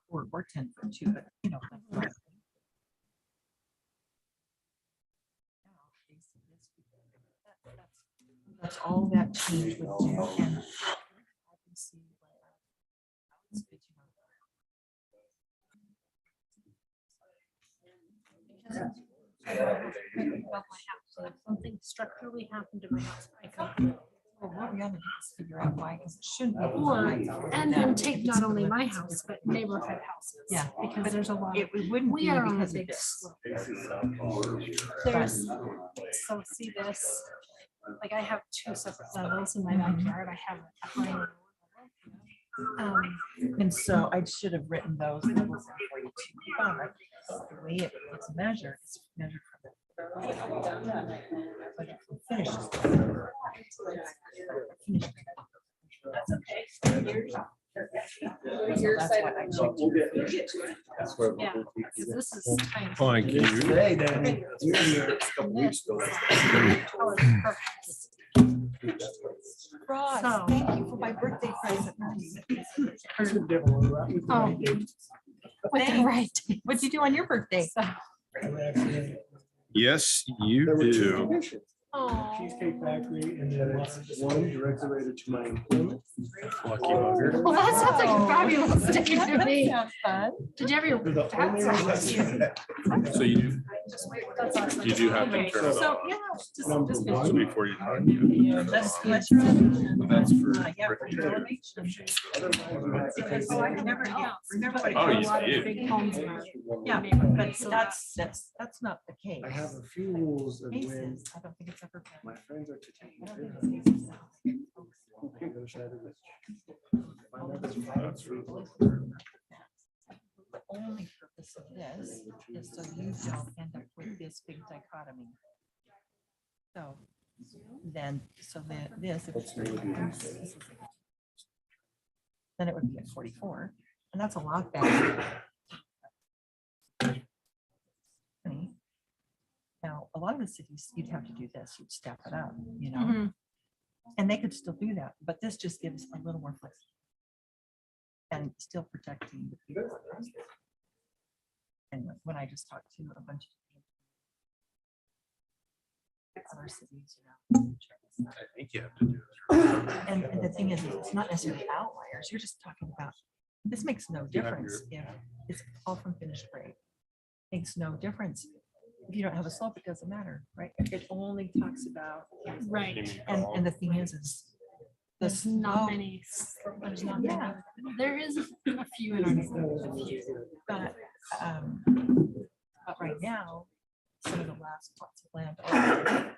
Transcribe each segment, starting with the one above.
or 10 foot too, but you know. Like, that's all that change would do. And I can see about my house. So if something structurally happened to my house, I could, well, what we ought to do is figure out why, because it shouldn't be. or, and then take not only my house, but neighborhood houses. Yeah, Because there's a lot of, It wouldn't we be are on a because of big this. slope. There's, so see this, like I have two separate levels in my backyard. I have a high and a low level. And so I should have written those levels in for you too. But the way it's measured, it's measured from the. But if we finish this, finish that's okay. Your That's side what of I the checked. Yeah, because this is tiny. Thank you. Hey, Danny. You're here a couple weeks ago. Color perfect. Ross, So- thank you for my birthday present. Oh, with the right. What'd you do on your birthday? So, Yes, you There were two do. commissions. oh, Cheesecake Factory and then one directly related to my employment. Lucky bugger. well, that sounds like a fabulous day to me. Sounds fun. Did you have your? They're the only That's ones- So you, awesome. you do have to Okay, turn it So, off. yeah, just Number So one. before you turn it. let's That's for yeah, for Rick. elevation. Because Oh, I I never, remember. remember what it Oh, A you was. lot of did. big homes in our Yeah, neighborhood, but so that's not the case. I have a few rules of when Cases, I don't think it's ever been. my friends are to take I care don't of think me. it's On the other side of this. My members are That's free. The only purpose of this is so you don't end up with this big dichotomy. So then, so then this, then it would be at 44, and that's a lot better. Now, a lot of the cities, you'd have to do this, you'd step it up, you know, Mhm. and they could still do that, but this just gives a little more flexibility. And still protecting the people. And when I just talked to a bunch of other cities, you know. I think you have to do And the thing is, it's not necessarily outliers, you're just talking about, this makes no You have difference if it's all from finished grade. Makes no difference. If you don't have a slope, it doesn't matter, right? It only talks about, Right. it. and the thing is the There's not slope, many, there's not many. Yeah. There is a few in our neighborhood, a few. but, but right now, some of the last plots of land. are-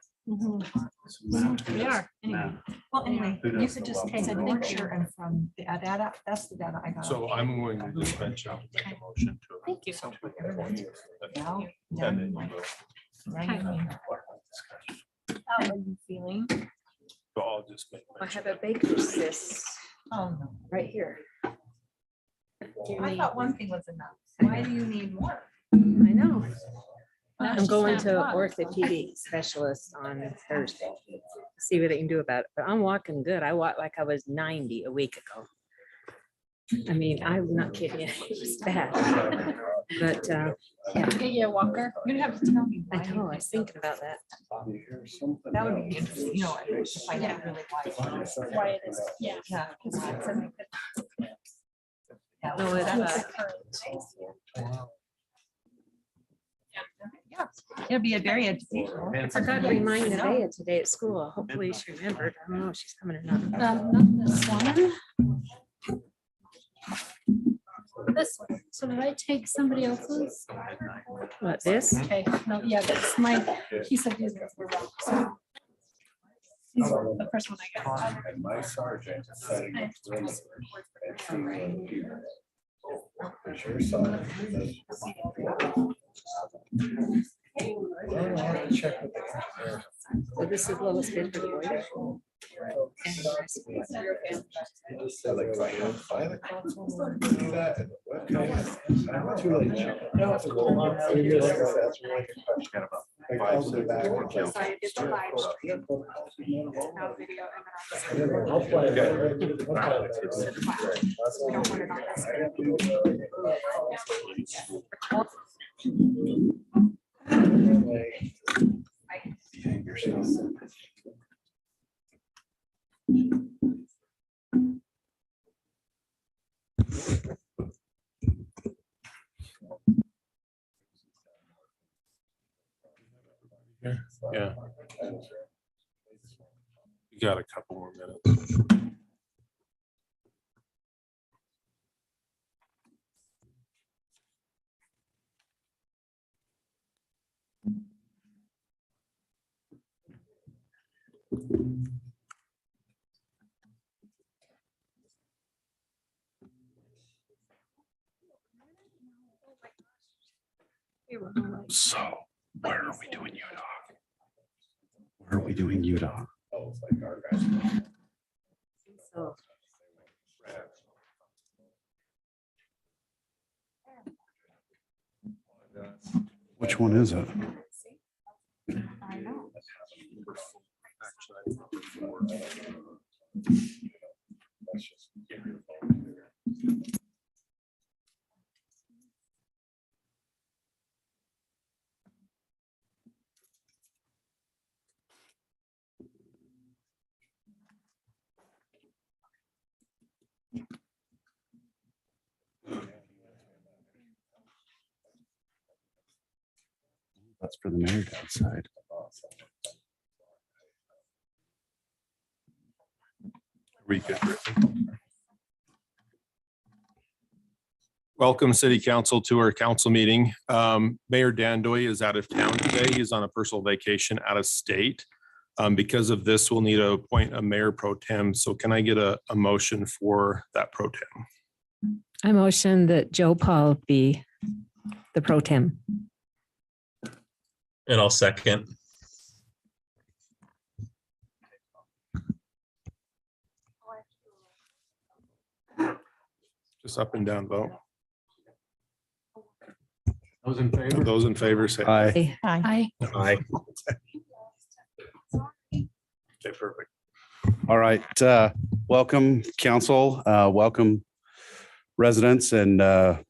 They are, anyway. Well, anyway, you does could the just level? take a picture and from the data, that's the data I got. So I'm going to just venture out and make a motion to. Thank you. So whatever that's- Now, And now then you you might- will. now you know. How are you feeling? So I'll just make. I have a baker's cyst Oh, no. right here. I thought one thing was enough. Why do you need more? I know. Now I'm she's going got to blood. orthopedic specialist on Thursday. See what they can do about it. But I'm walking good. I walked like I was 90 a week ago. I mean, I'm not kidding. you. It was bad. But yeah, Get you a walker. You'd have to tell me. I why you know. I think was so. thinking about that. That would be interesting, you know, to find out really why. Why it is, yeah. Yeah. Yeah. No, it's, Yeah, it'll be a very educational. I forgot to remind Nevaeh today at school. Hopefully she remembered. I don't know if she's coming or not. Not this one. This one. So did I take somebody else's? What, this? Okay, no, yeah, that's my, he said these were wrong. So these are the first one I got. And my sergeant is setting up drinks. And she was your son. Well, I have to check with the engineer. So this is Lois bid for the boiler. He just said, like, buy the console and do that and the webcam. I'm too late. No, it's cool. That's a really good question. Like, I'll go back. So I did the live stream. Now video and then I'll play it. we don't want it on this. Behave yourself. Yeah. You got a couple more minutes. So where are we doing Utah? Where are we doing Utah? Oh, it's like our guys. So Which one is it? I know. That's just give your phone. That's for the mayor dad's side. We good, Brittany? Welcome, City Council, to our council meeting. Mayor Dandoy is out of town today. He's on a personal vacation out of state. Because of this, we'll need to appoint a mayor pro tem. So can I get a motion for that pro tem? I motion that Joe Paul be the pro tem. And I'll second. Just up and down vote. Those in favor? Those in favor say. Aye. Hi. Aye. Okay, perfect. All right. Welcome, council. Welcome, residents and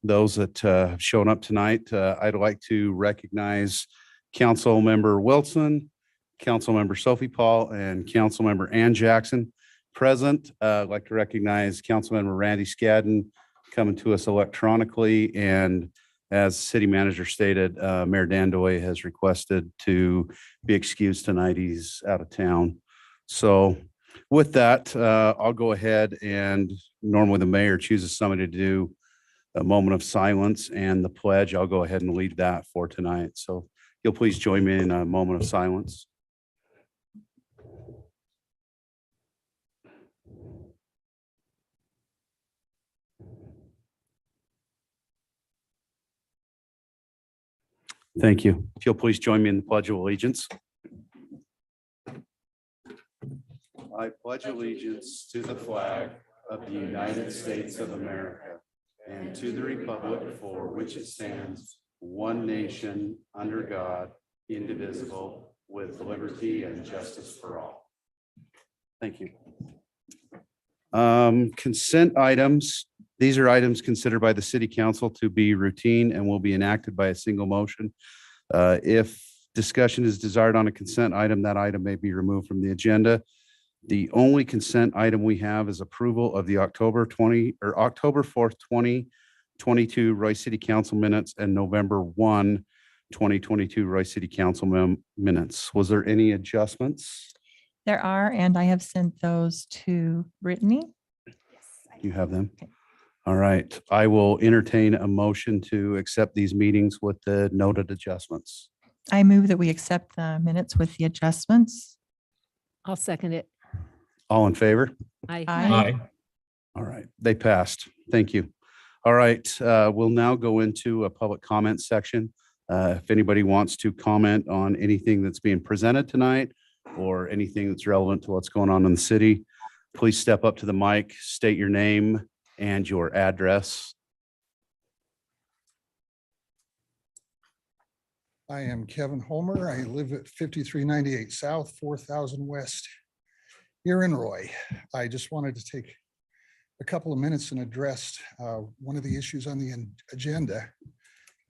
those that have shown up tonight. I'd like to recognize Council Member Wilson, Council Member Sophie Paul, and Council Member Ann Jackson present. I'd like to recognize Council Member Randy Scadden coming to us electronically. And as City Manager stated, Mayor Dandoy has requested to be excused tonight. He's out of town. So with that, I'll go ahead and normally the mayor chooses somebody to do a moment of silence and the pledge. I'll go ahead and lead that for tonight. So you'll please join me in a moment of silence. Thank you. If you'll please join me in the Pledge of Allegiance. I pledge allegiance to the flag of the United States of America and to the republic for which it stands, one nation, under God, indivisible, with liberty and justice for all. Thank you. Consent items. These are items considered by the city council to be routine and will be enacted by a single motion. If discussion is desired on a consent item, that item may be removed from the agenda. The only consent item we have is approval of the October 4th, 2022 Royce City Council minutes and November 1, 2022 Royce City Council minutes. Was there any adjustments? There are, and I have sent those to Brittany. You have them? All right. I will entertain a motion to accept these meetings with the noted adjustments. I move that we accept the minutes with the adjustments. I'll second it. All in favor? Aye. Aye. All right, they passed. Thank you. All right, we'll now go into a public comment section. If anybody wants to comment on anything that's being presented tonight or anything that's relevant to what's going on in the city, please step up to the mic, state your name and your address. I am Kevin Homer. I live at 5398 South, 4000 West here in Roy. I just wanted to take a couple of minutes and address one of the issues on the agenda.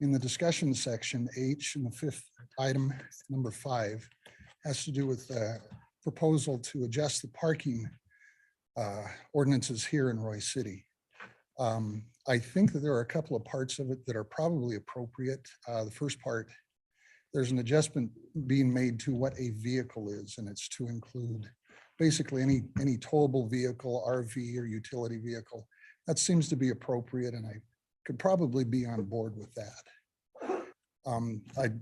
In the discussion section, H in the fifth item, number 5, has to do with the proposal to adjust the parking ordinances here in Roy City. I think that there are a couple of parts of it that are probably appropriate. The first part, there's an adjustment being made to what a vehicle is, and it's to include basically any towable vehicle, RV or utility vehicle. That seems to be appropriate, and I could probably be on board with that.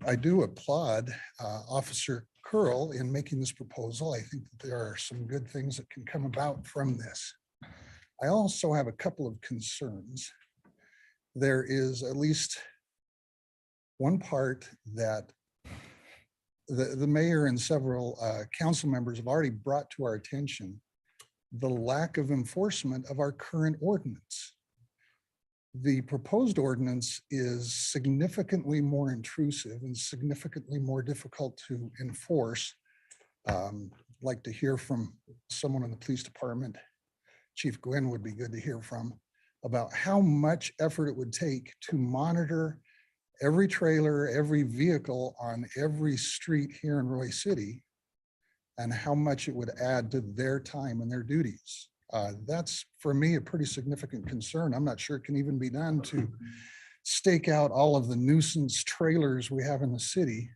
I do applaud Officer Curl in making this proposal. I think that there are some good things that can come about from this. I also have a couple of concerns. There is at least one part that the mayor and several council members have already brought to our attention, the lack of enforcement of our current ordinance. The proposed ordinance is significantly more intrusive and significantly more difficult to enforce. Like to hear from someone in the police department, Chief Gwynn would be good to hear from, about how much effort it would take to monitor every trailer, every vehicle on every street here in Roy City, and how much it would add to their time and their duties. That's, for me, a pretty significant concern. I'm not sure it can even be done to stake out all of the nuisance trailers we have in the city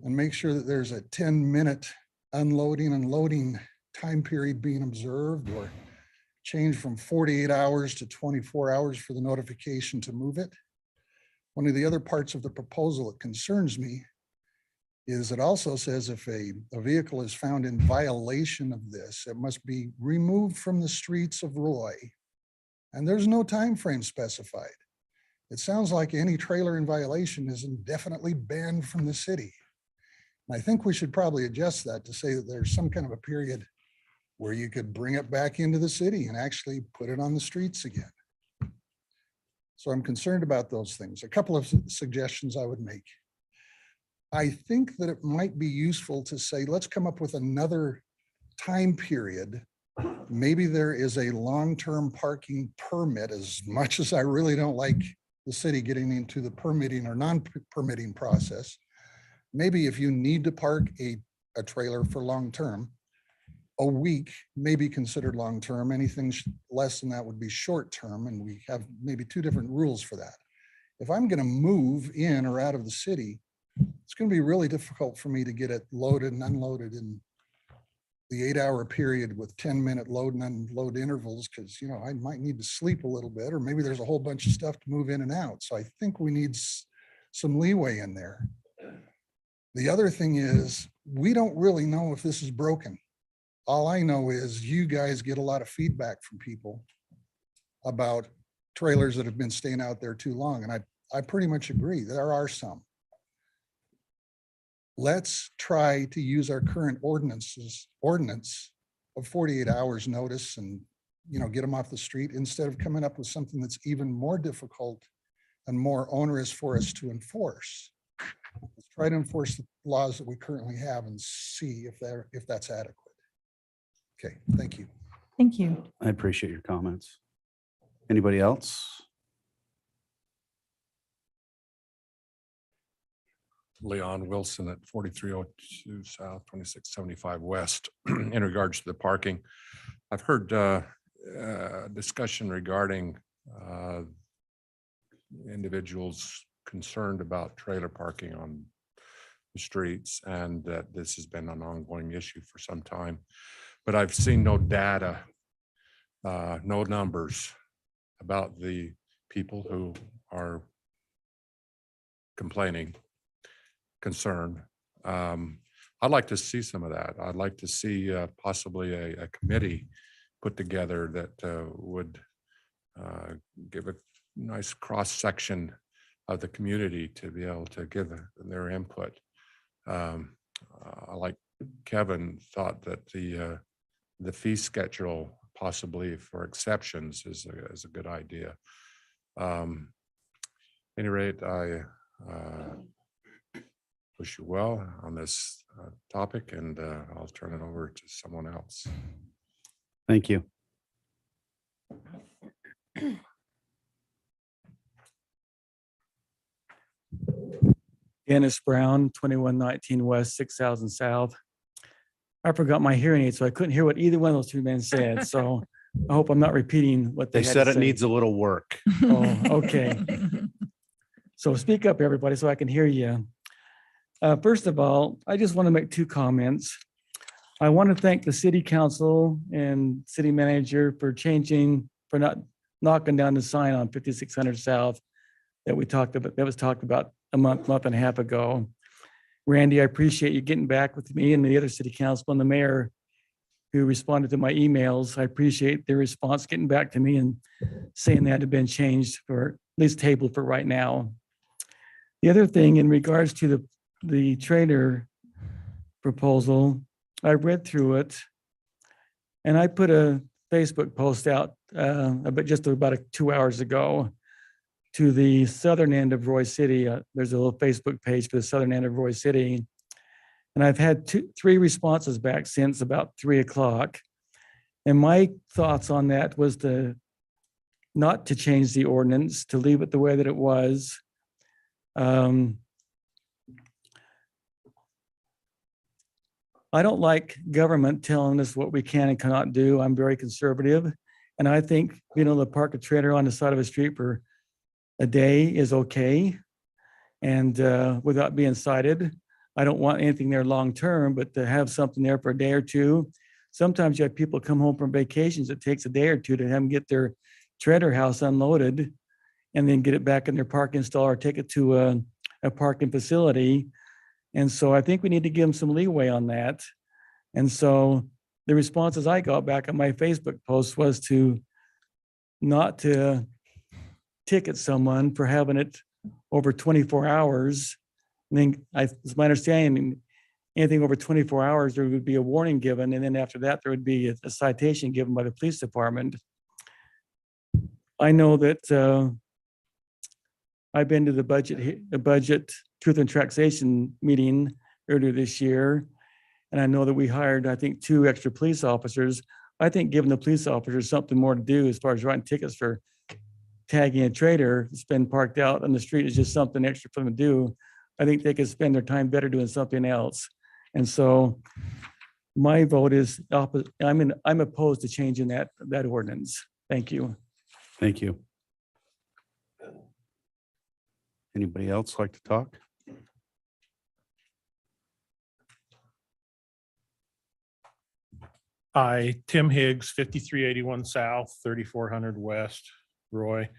and make sure that there's a 10-minute unloading and loading time period being observed, or change from 48 hours to 24 hours for the notification to move it. One of the other parts of the proposal that concerns me is it also says if a vehicle is found in violation of this, it must be removed from the streets of Roy. And there's no time frame specified. It sounds like any trailer in violation is indefinitely banned from the city. And I think we should probably adjust that to say that there's some kind of a period where you could bring it back into the city and actually put it on the streets again. So I'm concerned about those things. A couple of suggestions I would make. I think that it might be useful to say, let's come up with another time period. Maybe there is a long-term parking permit, as much as I really don't like the city getting into the permitting or non-permitting process. Maybe if you need to park a trailer for long-term, a week may be considered long-term. Anything less than that would be short-term, and we have maybe 2 different rules for that. If I'm going to move in or out of the city, it's going to be really difficult for me to get it loaded and unloaded in the 8-hour period with 10-minute load and unload intervals, because, you know, I might need to sleep a little bit, or maybe there's a whole bunch of stuff to move in and out. So I think we need some leeway in there. The other thing is, we don't really know if this is broken. All I know is you guys get a lot of feedback from people about trailers that have been staying out there too long. And I pretty much agree. There are some. Let's try to use our current ordinance of 48 hours notice and, you know, get them off the street instead of coming up with something that's even more difficult and more onerous for us to enforce. Let's try to enforce the laws that we currently have and see if that's adequate. Okay, thank you. Thank you. I appreciate your comments. Anybody else? Leon Wilson at 4302 South, 2675 West. In regards to the parking, I've heard discussion regarding individuals concerned about trailer parking on the streets, and that this has been an ongoing issue for some time. But I've seen no data, no numbers about the people who are complaining, concerned. I'd like to see some of that. I'd like to see possibly a committee put together that would give a nice cross section of the community to be able to give their input. Like Kevin thought that the fee schedule possibly for exceptions is a good idea. At any rate, wish you well on this topic, and I'll turn it over to someone else. Thank you. Dennis Brown, 2119 West, 6000 South. I forgot my hearing aid, so I couldn't hear what either one of those two men said. So I hope I'm not repeating what They they had said to it say. needs a little work. Oh, okay. So speak up, everybody, so I can hear you. First of all, I just want to make two comments. I want to thank the city council and city manager for not knocking down the sign on 5600 South that was talked about a month and a half ago. Randy, I appreciate you getting back with me and the other city council and the mayor who responded to my emails. I appreciate their response, getting back to me and saying that had been changed, for at least tabled for right now. The other thing in regards to the trader proposal, I read through it and I put a Facebook post out about 2 hours ago to the southern end of Roy City. There's a little Facebook page for the southern end of Roy City. And I've had 3 responses back since about 3 o'clock. And my thoughts on that was not to change the ordinance, to leave it the way that it was. I don't like government telling us what we can and cannot do. I'm very conservative. And I think being able to park a trailer on the side of a street for a day is okay. And without being cited, I don't want anything there long-term, but to have something there for a day or two. Sometimes you have people come home from vacations. It takes a day or two to have them get their trailer house unloaded and then get it back in their parking stall or take it to a parking facility. And so I think we need to give them some leeway on that. And so the responses I got back on my Facebook post was not to ticket someone for having it over 24 hours. I think it's my understanding, anything over 24 hours, there would be a warning given. And then after that, there would be a citation given by the police department. I know that I've been to the budget truth and taxation meeting earlier this year. And I know that we hired, I think, 2 extra police officers. I think giving the police officers something more to do as far as writing tickets for tagging a trailer that's been parked out on the street is just something extra for them to do. I think they could spend their time better doing something else. And so my vote is opposite. I'm opposed to changing that ordinance. Thank you. Thank you. Anybody else like to talk? Hi, Tim Higgs, 5381 South, 3400 West, Roy.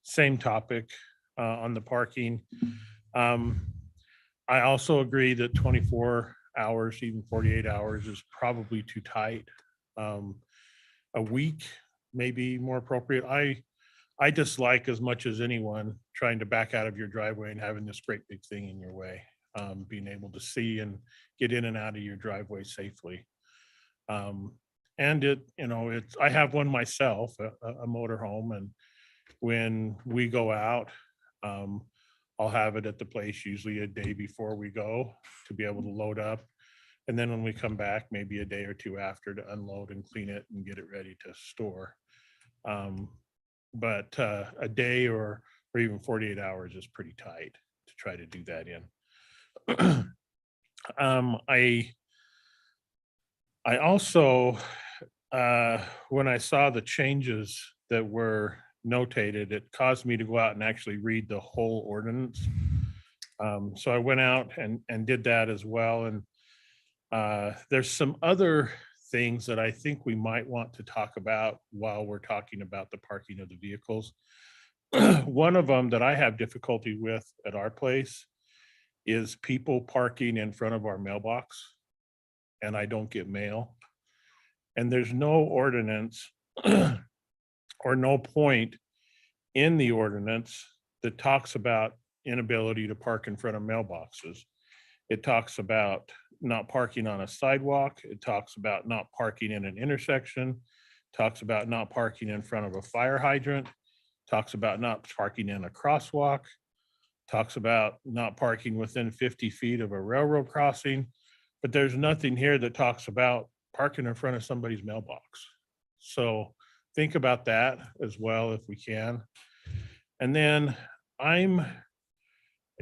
Same topic on the parking. I also agree that 24 hours, even 48 hours is probably too tight. A week may be more appropriate. I dislike as much as anyone trying to back out of your driveway and having this great big thing in your way. Being able to see and get in and out of your driveway safely. And I have one myself, a motorhome, and when we go out, I'll have it at the place usually a day before we go to be able to load up. And then when we come back, maybe a day or two after to unload and clean it and get it ready to store. But a day or even 48 hours is pretty tight to try to do that in. I also, when I saw the changes that were notated, it caused me to go out and actually read the whole ordinance. So I went out and did that as well. And there's some other things that I think we might want to talk about while we're talking about the parking of the vehicles. One of them that I have difficulty with at our place is people parking in front of our mailbox, and I don't get mail. And there's no ordinance or no point in the ordinance that talks about inability to park in front of mailboxes. It talks about not parking on a sidewalk. It talks about not parking in an intersection, talks about not parking in front of a fire hydrant, talks about not parking in a crosswalk, talks about not parking within 50 feet of a railroad crossing, but there's nothing here that talks about parking in front of somebody's mailbox. So think about that as well if we can. And then I'm,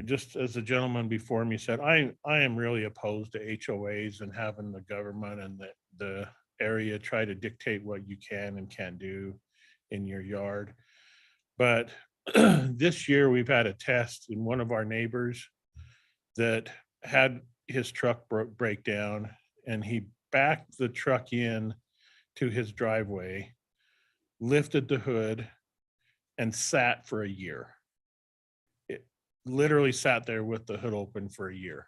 just as the gentleman before me said, I am really opposed to HOAs and having the government and the area try to dictate what you can and can't do in your yard. But this year we've had a test in one of our neighbors that had his truck break down, and he backed the truck in to his driveway, lifted the hood, and sat for a year. It literally sat there with the hood open for a year.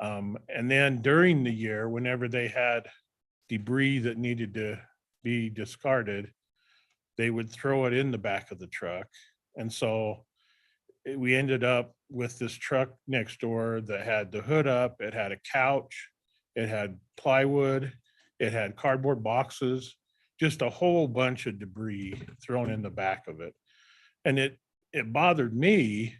And then during the year, whenever they had debris that needed to be discarded, they would throw it in the back of the truck. And so we ended up with this truck next door that had the hood up, it had a couch, it had plywood, it had cardboard boxes, just a whole bunch of debris thrown in the back of it. And it bothered me,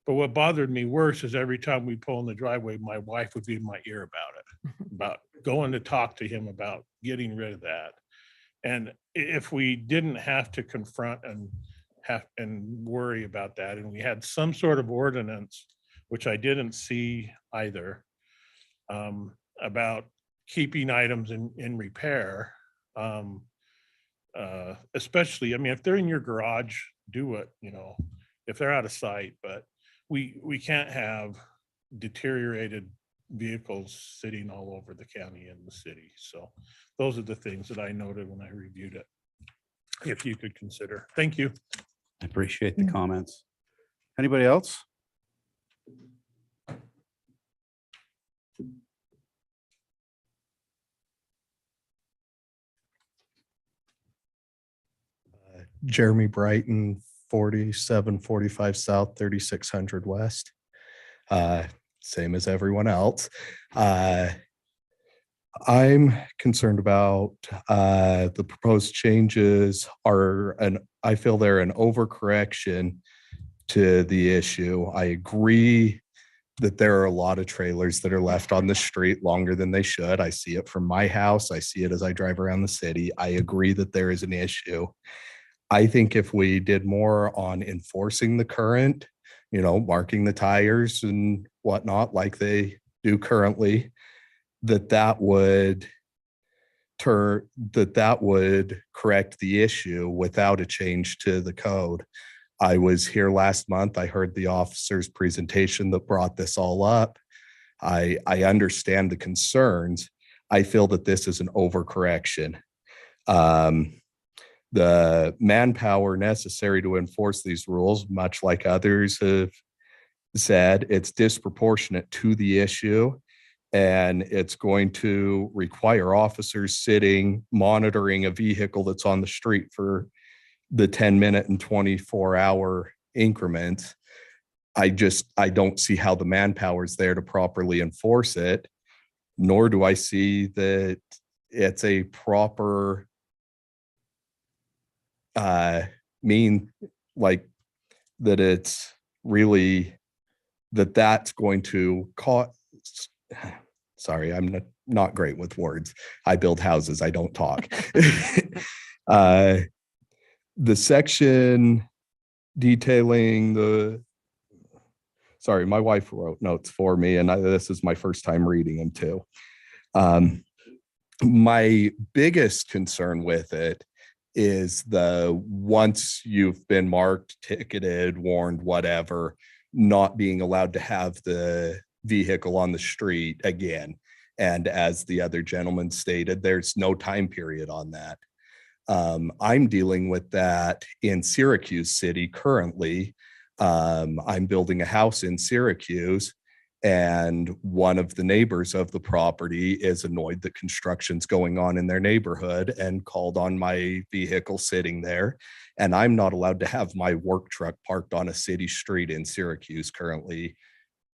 but what bothered me worse is every time we pull in the driveway, my wife would be in my ear about it, about going to talk to him about getting rid of that. And if we didn't have to confront and worry about that, and we had some sort of ordinance, which I didn't see either, about keeping items in repair, especially, I mean, if they're in your garage, do it, you know, if they're out of sight, but we can't have deteriorated vehicles sitting all over the county and the city. So those are the things that I noted when I reviewed it. If you could consider. Thank you. I appreciate the comments. Anybody else? Jeremy Brighton, 4745 South, 3600 West. Same as everyone else. I'm concerned about the proposed changes I feel they're an overcorrection to the issue. I agree that there are a lot of trailers that are left on the street longer than they should. I see it from my house. I see it as I drive around the city. I agree that there is an issue. I think if we did more on enforcing the current, you know, marking the tires and whatnot like they do currently, that would correct the issue without a change to the code. I was here last month. I heard the officer's presentation that brought this all up. I understand the concerns. I feel that this is an overcorrection. The manpower necessary to enforce these rules, much like others have said, it's disproportionate to the issue. And it's going to require officers sitting, monitoring a vehicle that's on the street for the 10-minute and 24-hour increments. I don't see how the manpower is there to properly enforce it, nor do I see that it's a proper like that it's really that's going to cause. Sorry, I'm not great with words. I build houses, I don't talk. The section detailing sorry, my wife wrote notes for me, and this is my first time reading them too. My biggest concern with it is once you've been marked, ticketed, warned, whatever, not being allowed to have the vehicle on the street again. And as the other gentleman stated, there's no time period on that. I'm dealing with that in Syracuse City currently. I'm building a house in Syracuse, and one of the neighbors of the property is annoyed that construction's going on in their neighborhood and called on my vehicle sitting there. And I'm not allowed to have my work truck parked on a city street in Syracuse currently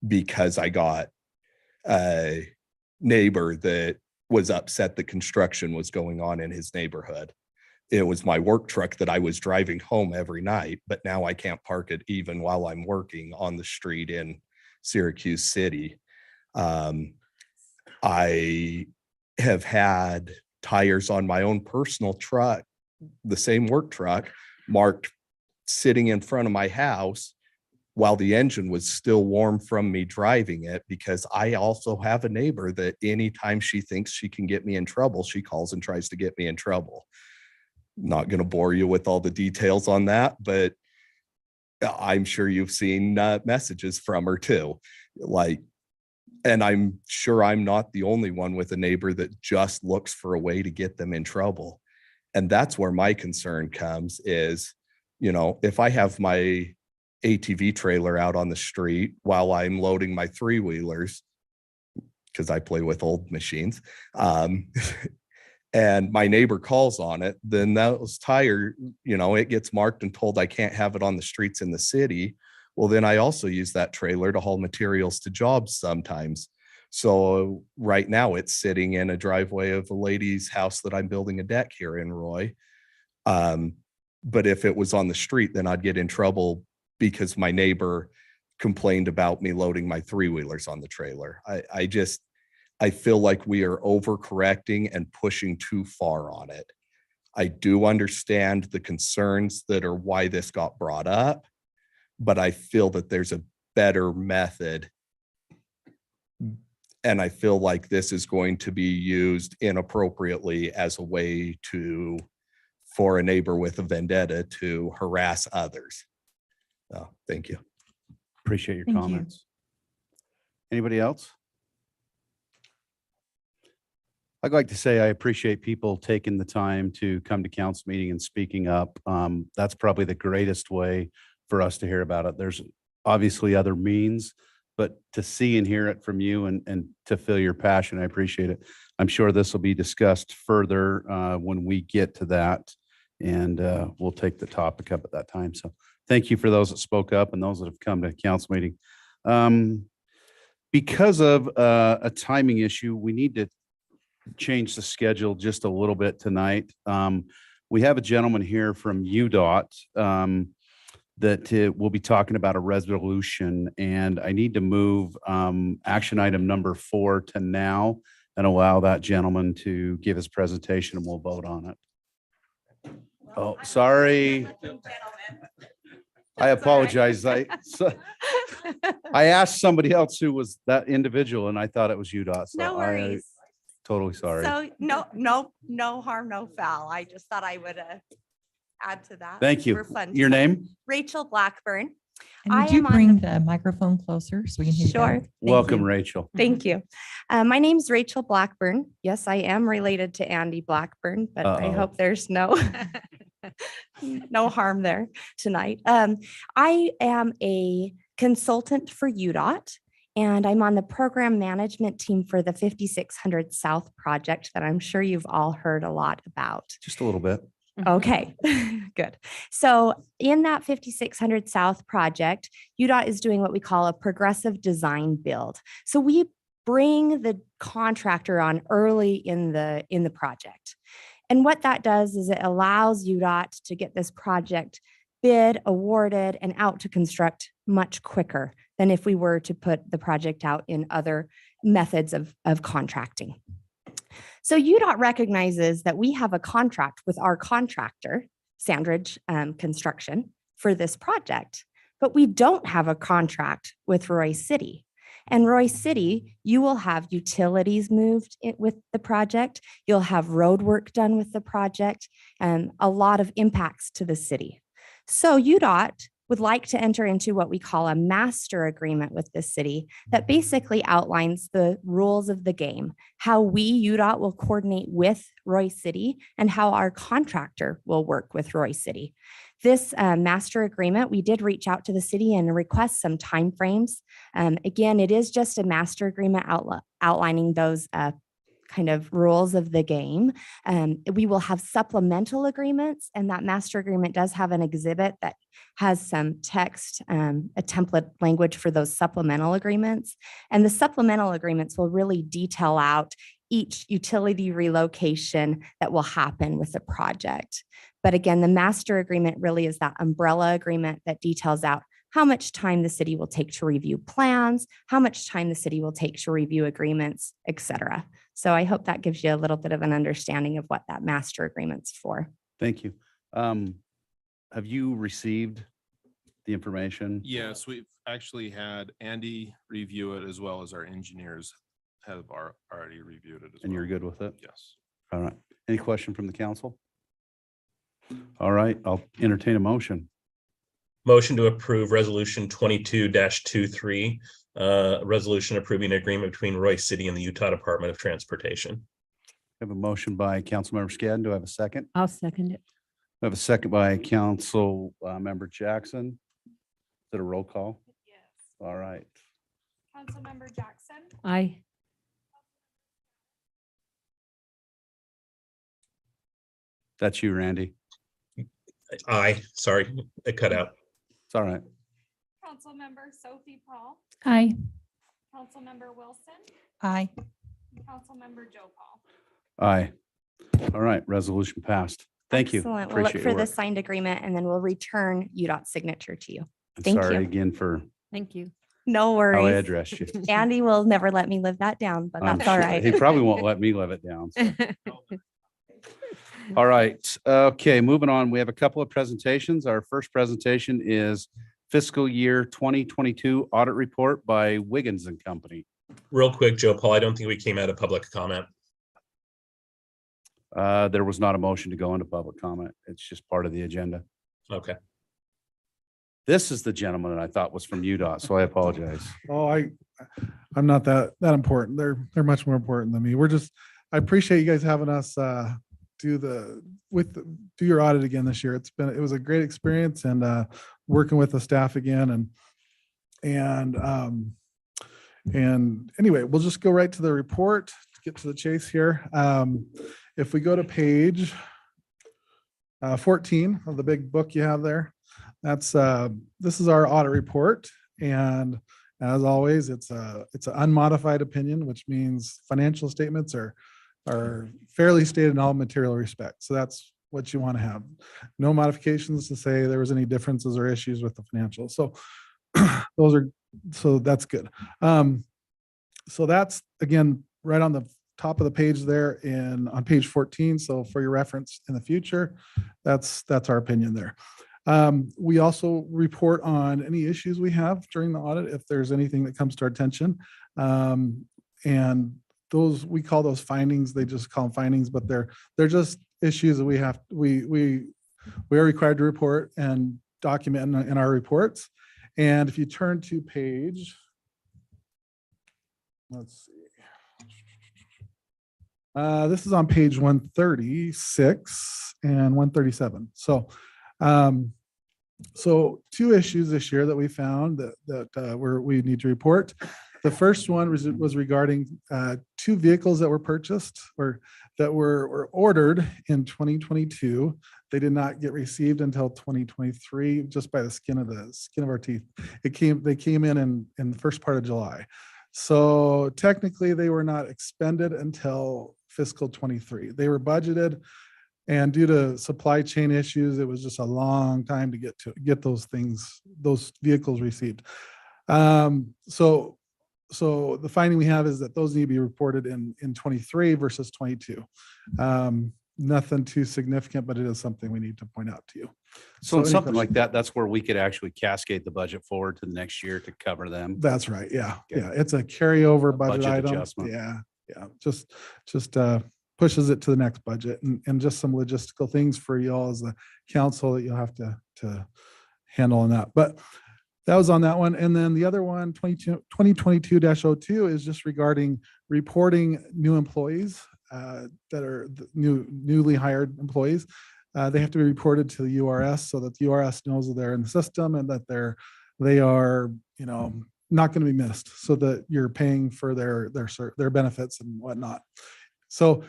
because I got a neighbor that was upset that construction was going on in his neighborhood. it was my work truck that I was driving home every night, but now I can't park it even while I'm working on the street in Syracuse City. I have had tires on my own personal truck, the same work truck, marked sitting in front of my house while the engine was still warm from me driving it, because I also have a neighbor that anytime she thinks she can get me in trouble, she calls and tries to get me in trouble. Not going to bore you with all the details on that, but I'm sure you've seen messages from her too. Like, and I'm sure I'm not the only one with a neighbor that just looks for a way to get them in trouble. And that's where my concern comes is, you know, if I have my ATV trailer out on the street while I'm loading my 3-wheelers, because I play with old machines, and my neighbor calls on it, then those tire, you know, it gets marked and told I can't have it on the streets in the city. Well, then I also use that trailer to haul materials to jobs sometimes. So right now it's sitting in a driveway of a lady's house that I'm building a deck here in Roy. But if it was on the street, then I'd get in trouble because my neighbor complained about me loading my 3-wheelers on the trailer. I feel like we are overcorrecting and pushing too far on it. I do understand the concerns that are why this got brought up, but I feel that there's a better method. And I feel like this is going to be used inappropriately as a way for a neighbor with a vendetta to harass others. Thank you. Appreciate your Thank you. comments. Anybody else? I'd like to say I appreciate people taking the time to come to council meeting and speaking up. That's probably the greatest way for us to hear about it. There's obviously other means, but to see and hear it from you and to feel your passion, I appreciate it. I'm sure this will be discussed further when we get to that, and we'll take the topic up at that time. So thank you for those that spoke up and those that have come to council meeting. Because of a timing issue, we need to change the schedule just a little bit tonight. We have a gentleman here from UDOT that will be talking about a resolution, and I need to move action item number 4 to now and allow that gentleman to give his presentation, and we'll vote on it. Oh, sorry. I apologize. I asked somebody else who was that individual, and I thought it was UDOT. So No worries. Totally sorry. So no harm, no foul. I just thought I would add to that. Thank you. For fun Your tonight. name? Rachel Blackburn. And I would you am on bring the microphone closer so we can hear you? Sure. better? Thank Welcome, you. Rachel. Thank you. My name's Rachel Blackburn. Yes, I am related to Andy Blackburn, but I Uh-oh. hope there's no harm there tonight. I am a consultant for UDOT, and I'm on the program management team for the 5600 South project that I'm sure you've all heard a lot about. Just a little bit. Okay, good. So in that 5600 South project, UDOT is doing what we call a progressive design build. So we bring the contractor on early in the project. And what that does is it allows UDOT to get this project bid, awarded, and out to construct much quicker than if we were to put the project out in other methods of contracting. So UDOT recognizes that we have a contract with our contractor, Sandridge Construction, for this project, but we don't have a contract with Roy City. And Roy City, you will have utilities moved with the project, you'll have road work done with the project, and a lot of impacts to the city. So UDOT would like to enter into what we call a master agreement with the city that basically outlines the rules of the game, how we, UDOT, will coordinate with Roy City and how our contractor will work with Roy City. This master agreement, we did reach out to the city and request some timeframes. Again, it is just a master agreement outlining those kind of rules of the game. We will have supplemental agreements, and that master agreement does have an exhibit that has some text, a template language for those supplemental agreements. And the supplemental agreements will really detail out each utility relocation that will happen with the project. But again, the master agreement really is that umbrella agreement that details out how much time the city will take to review plans, how much time the city will take to review agreements, et cetera. So I hope that gives you a little bit of an understanding of what that master agreement's for. Thank you. Have you received the information? Yes, we've actually had Andy review it as well as our engineers have already reviewed it as well. And you're good with it? Yes. All right. Any question from the council? All right, I'll entertain a motion. Motion to approve resolution 22-23, resolution approving agreement between Royce City and the Utah Department of Transportation. I have a motion by Councilmember Scadden. Do I have a second? I'll second it. I have a second by Council Member Jackson. Is it a roll call? Yes. All right. Councilmember Jackson, Aye. That's you, Randy. Aye, sorry, it cut out. It's all right. Councilmember Sophie Paul, Aye. Councilmember Wilson, Aye. and Councilmember Joe Paul. Aye. All right, resolution passed. Thank you. Excellent. We'll look Appreciate for your the work. signed agreement and then we'll return UDOT's signature to you. I'm Thank sorry you. again for Thank you. No how I worries. addressed you. Andy will never let me live that down, but I'm that's all sure. He right. probably won't let me live it down. so. All right. Okay, moving on. We have a couple of presentations. Our first presentation is fiscal year 2022 audit report by Wiggins and Company. Real quick, Joe Paul, I don't think we came out of public comment. There was not a motion to go into public comment. It's just part of the agenda. Okay. This is the gentleman that I thought was from UDOT, so I apologize. Oh, I'm not that important. They're much more important than me. I appreciate you guys having us do your audit again this year. It was a great experience and working with the staff again and anyway, we'll just go right to the report to get to the chase here. If we go to page 14 of the big book you have there, this is our audit report. And as always, it's an unmodified opinion, which means financial statements are fairly stated in all material respects. So that's what you want to have. No modifications to say there was any differences or issues with the financials. So that's good. So that's again, right on the top of the page there on page 14. So for your reference in the future, that's our opinion there. We also report on any issues we have during the audit, if there's anything that comes to our attention. And those, we call those findings, they just call them findings, but they're just issues that we are required to report and document in our reports. And if you turn to page, let's see. This is on page 136 and 137. So two issues this year that we found that we need to report. The first one was regarding two vehicles that were purchased or that were ordered in 2022. They did not get received until 2023, just by the skin of our teeth. They came in the first part of July. So technically they were not expended until fiscal 23. They were budgeted, and due to supply chain issues, it was just a long time to get those vehicles received. So the finding we have is that those need to be reported in 23 versus 22. Nothing too significant, but it is something we need to point out to you. So in any something like questions? that's where we could actually cascade the budget forward to the next year to cover them. That's right. Yeah. Okay. Yeah. It's a carryover budget budget item. adjustment. Yeah. Yeah. Just pushes it to the next budget and just some logistical things for you all as the council that you'll have to handle on that. But that was on that one. And then the other one, 2022-02 is just regarding reporting new employees that are newly hired employees. They have to be reported to the URS so that the URS knows that they're in the system and that they are, not going to be missed, so that you're paying for their benefits and whatnot. So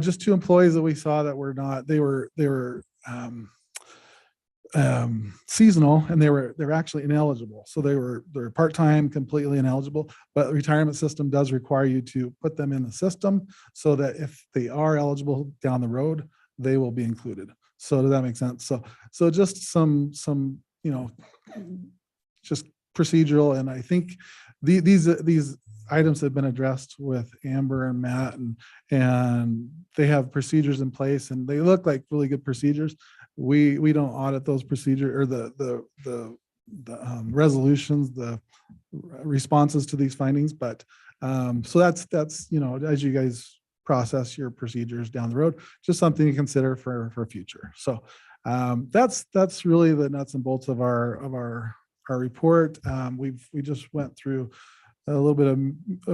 just two employees that we saw that were not, they were seasonal, and they're actually ineligible. So they're part-time, completely ineligible, but the retirement system does require you to put them in the system so that if they are eligible down the road, they will be included. So does that make sense? So just some, just procedural. And I think these items have been addressed with Amber and Matt, and they have procedures in place, and they look like really good procedures. We don't audit those procedures or the resolutions, the responses to these findings, but so that's as you guys process your procedures down the road, just something to consider for future. So that's really the nuts and bolts of our report. We just went through a little bit of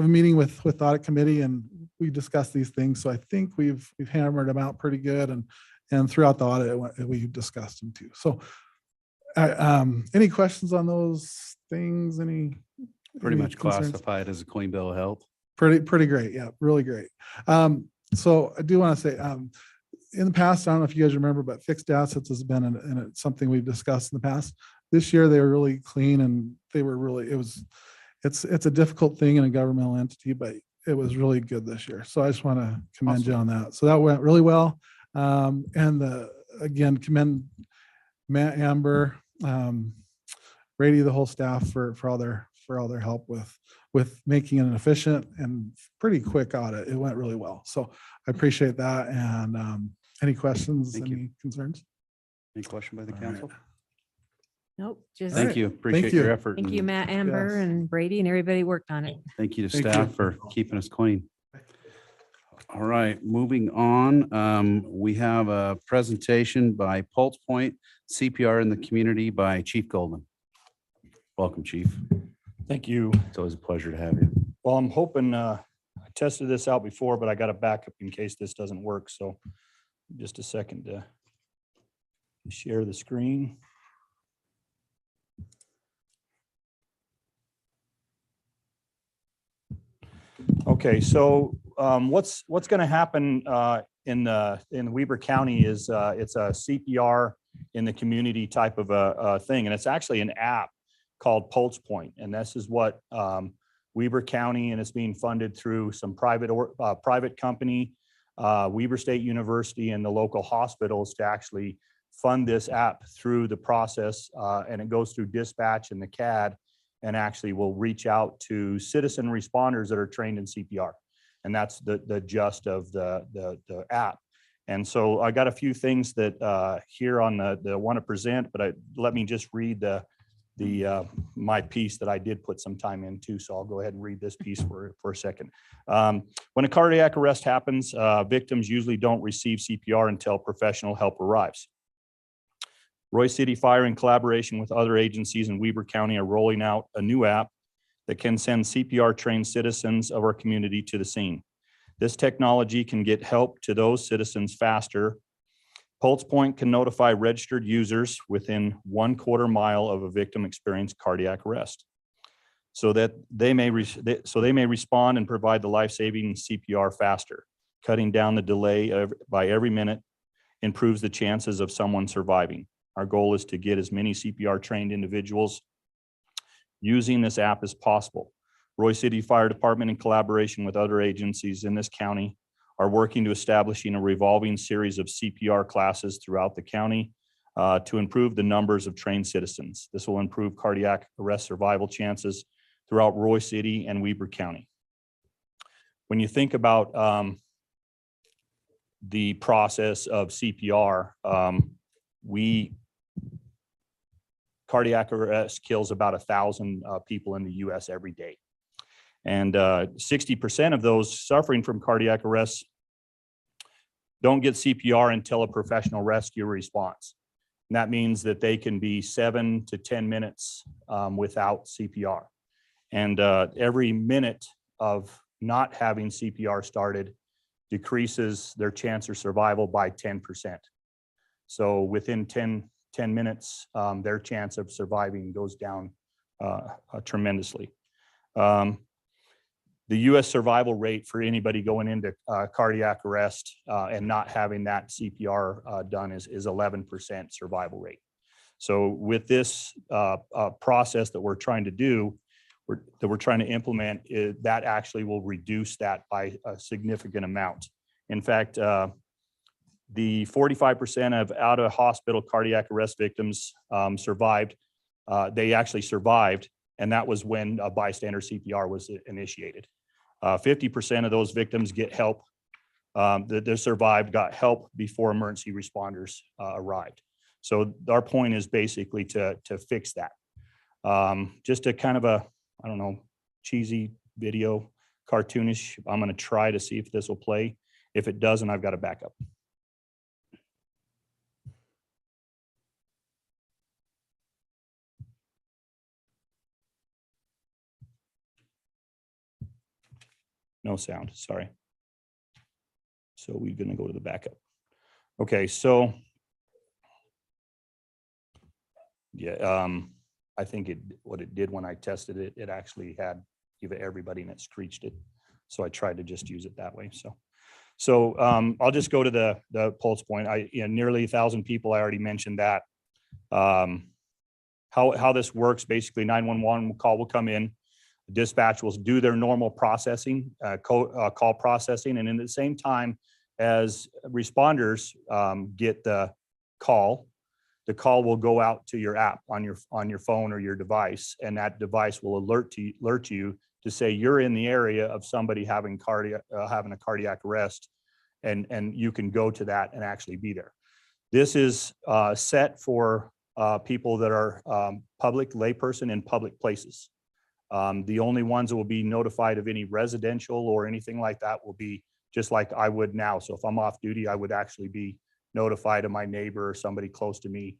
a meeting with audit committee, and we discussed these things. So I think we've hammered them out pretty good, and throughout the audit we've discussed them too. So any questions on those things? Pretty much concerns? classified as a clean bill of health. Pretty great. Yeah, really great. So I do want to say, in the past, I don't know if you guys remember, but fixed assets has been and it's something we've discussed in the past. This year, they were really clean, and they were really, it's a difficult thing in a governmental entity, but it was really good this year. So I just want to commend you on that. So that went really well. And again, commend Matt, Amber, Brady, the whole staff for all their help with making it an efficient and pretty quick audit. It went really well. So I appreciate that. And any questions, any concerns? Any question by the council? Nope, just. Thank you. Appreciate your effort. Thank you, and Matt, Amber, Yes. and Brady, and everybody worked on it. Thank you to Thank you. staff for keeping us clean. All right, moving on. We have a presentation by Pulse Point CPR in the community by Chief Goldman. Welcome, Chief. Thank you. It's always a pleasure to have you. Well, I'm hoping, I tested this out before, but I got a backup in case this doesn't work. So just a second to share the screen. Okay, so what's going to happen in Weber County is it's a CPR in the community type of a thing, and it's actually an app called Pulse Point, and this is what Weber County, and it's being funded through some private company, Weber State University, and the local hospitals to actually fund this app through the process, and it goes through dispatch and the CAD, and actually will reach out to citizen responders that are trained in CPR. And that's the gist of the app. And so I got a few things that here on the want to present, but let me just read my piece that I did put some time into. So I'll go ahead and read this piece for a second. When a cardiac arrest happens, victims usually don't receive CPR until professional help arrives. Royse City Fire, in collaboration with other agencies in Weber County, are rolling out a new app that can send CPR trained citizens of our community to the scene. This technology can get help to those citizens faster. Pulse Point can notify registered users within 1/4 mile of a victim experienced cardiac arrest, so that they may respond and provide the life-saving CPR faster. Cutting down the delay by every minute improves the chances of someone surviving. Our goal is to get as many CPR trained individuals using this app as possible. Royse City Fire Department, in collaboration with other agencies in this county, are working to establishing a revolving series of CPR classes throughout the county to improve the numbers of trained citizens. This will improve cardiac arrest survival chances throughout Royse City and Weber County. When you think about the process of CPR, cardiac arrest kills about 1,000 people in the US every day. And 60% of those suffering from cardiac arrest don't get CPR until a professional rescue response. And that means that they can be 7 to 10 minutes without CPR. And every minute of not having CPR started decreases their chance of survival by 10%. So within 10 minutes, their chance of surviving goes down tremendously. The US survival rate for anybody going into cardiac arrest and not having that CPR done is 11% survival rate. So with this process that we're trying to do, that we're trying to implement, that actually will reduce that by a significant amount. In fact, the 45% of out of hospital cardiac arrest victims survived. They actually survived, and that was when a bystander CPR was initiated. 50% of those victims get help that survived, got help before emergency responders arrived. So our point is basically to fix that. Just a kind of a, I don't know, cheesy video, cartoonish. I'm going to try to see if this will play. If it doesn't, I've got a backup. No sound, sorry. So we're going to go to the backup. Okay, so yeah, I think what it did when I tested it, it actually had give it everybody and it screeched it. So I tried to just use it that way. So I'll just go to the pulse point. Nearly 1,000 people. I already mentioned that. How this works, basically 911 call will come in. Dispatch will do their normal processing, call processing, and in the same time as responders get the call will go out to your app on your phone or your device, and that device will alert you to say you're in the area of somebody having a cardiac arrest, and you can go to that and actually be there. This is set for people that are public layperson in public places. The only ones that will be notified of any residential or anything like that will be just like I would now. So if I'm off duty, I would actually be notified of my neighbor or somebody close to me,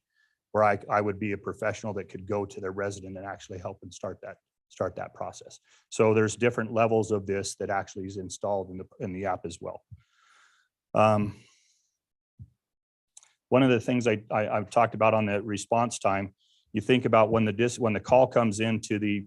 where I would be a professional that could go to their resident and actually help them start that process. So there's different levels of this that actually is installed in the app as well. One of the things I've talked about on the response time, you think about when the call comes into the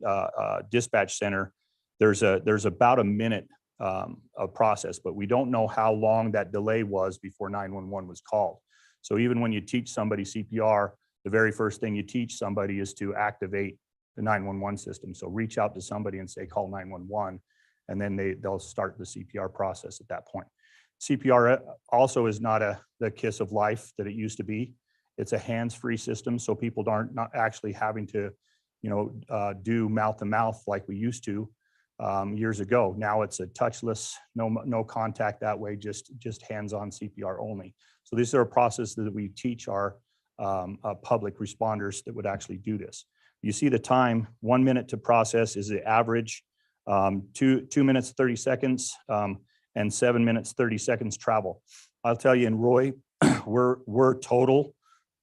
dispatch center, there's about a minute of process, but we don't know how long that delay was before 911 was called. So even when you teach somebody CPR, the very first thing you teach somebody is to activate the 911 system. So reach out to somebody and say, call 911, and then they'll start the CPR process at that point. CPR also is not the kiss of life that it used to be. It's a hands-free system, so people aren't not actually having to, do mouth to mouth like we used to years ago. Now it's a touchless, no contact that way, just hands-on CPR only. So these are a process that we teach our public responders that would actually do this. You see the time, 1 minute to process is the average, 2 minutes, 30 seconds, and 7 minutes, 30 seconds travel. I'll tell you in Roy, we're total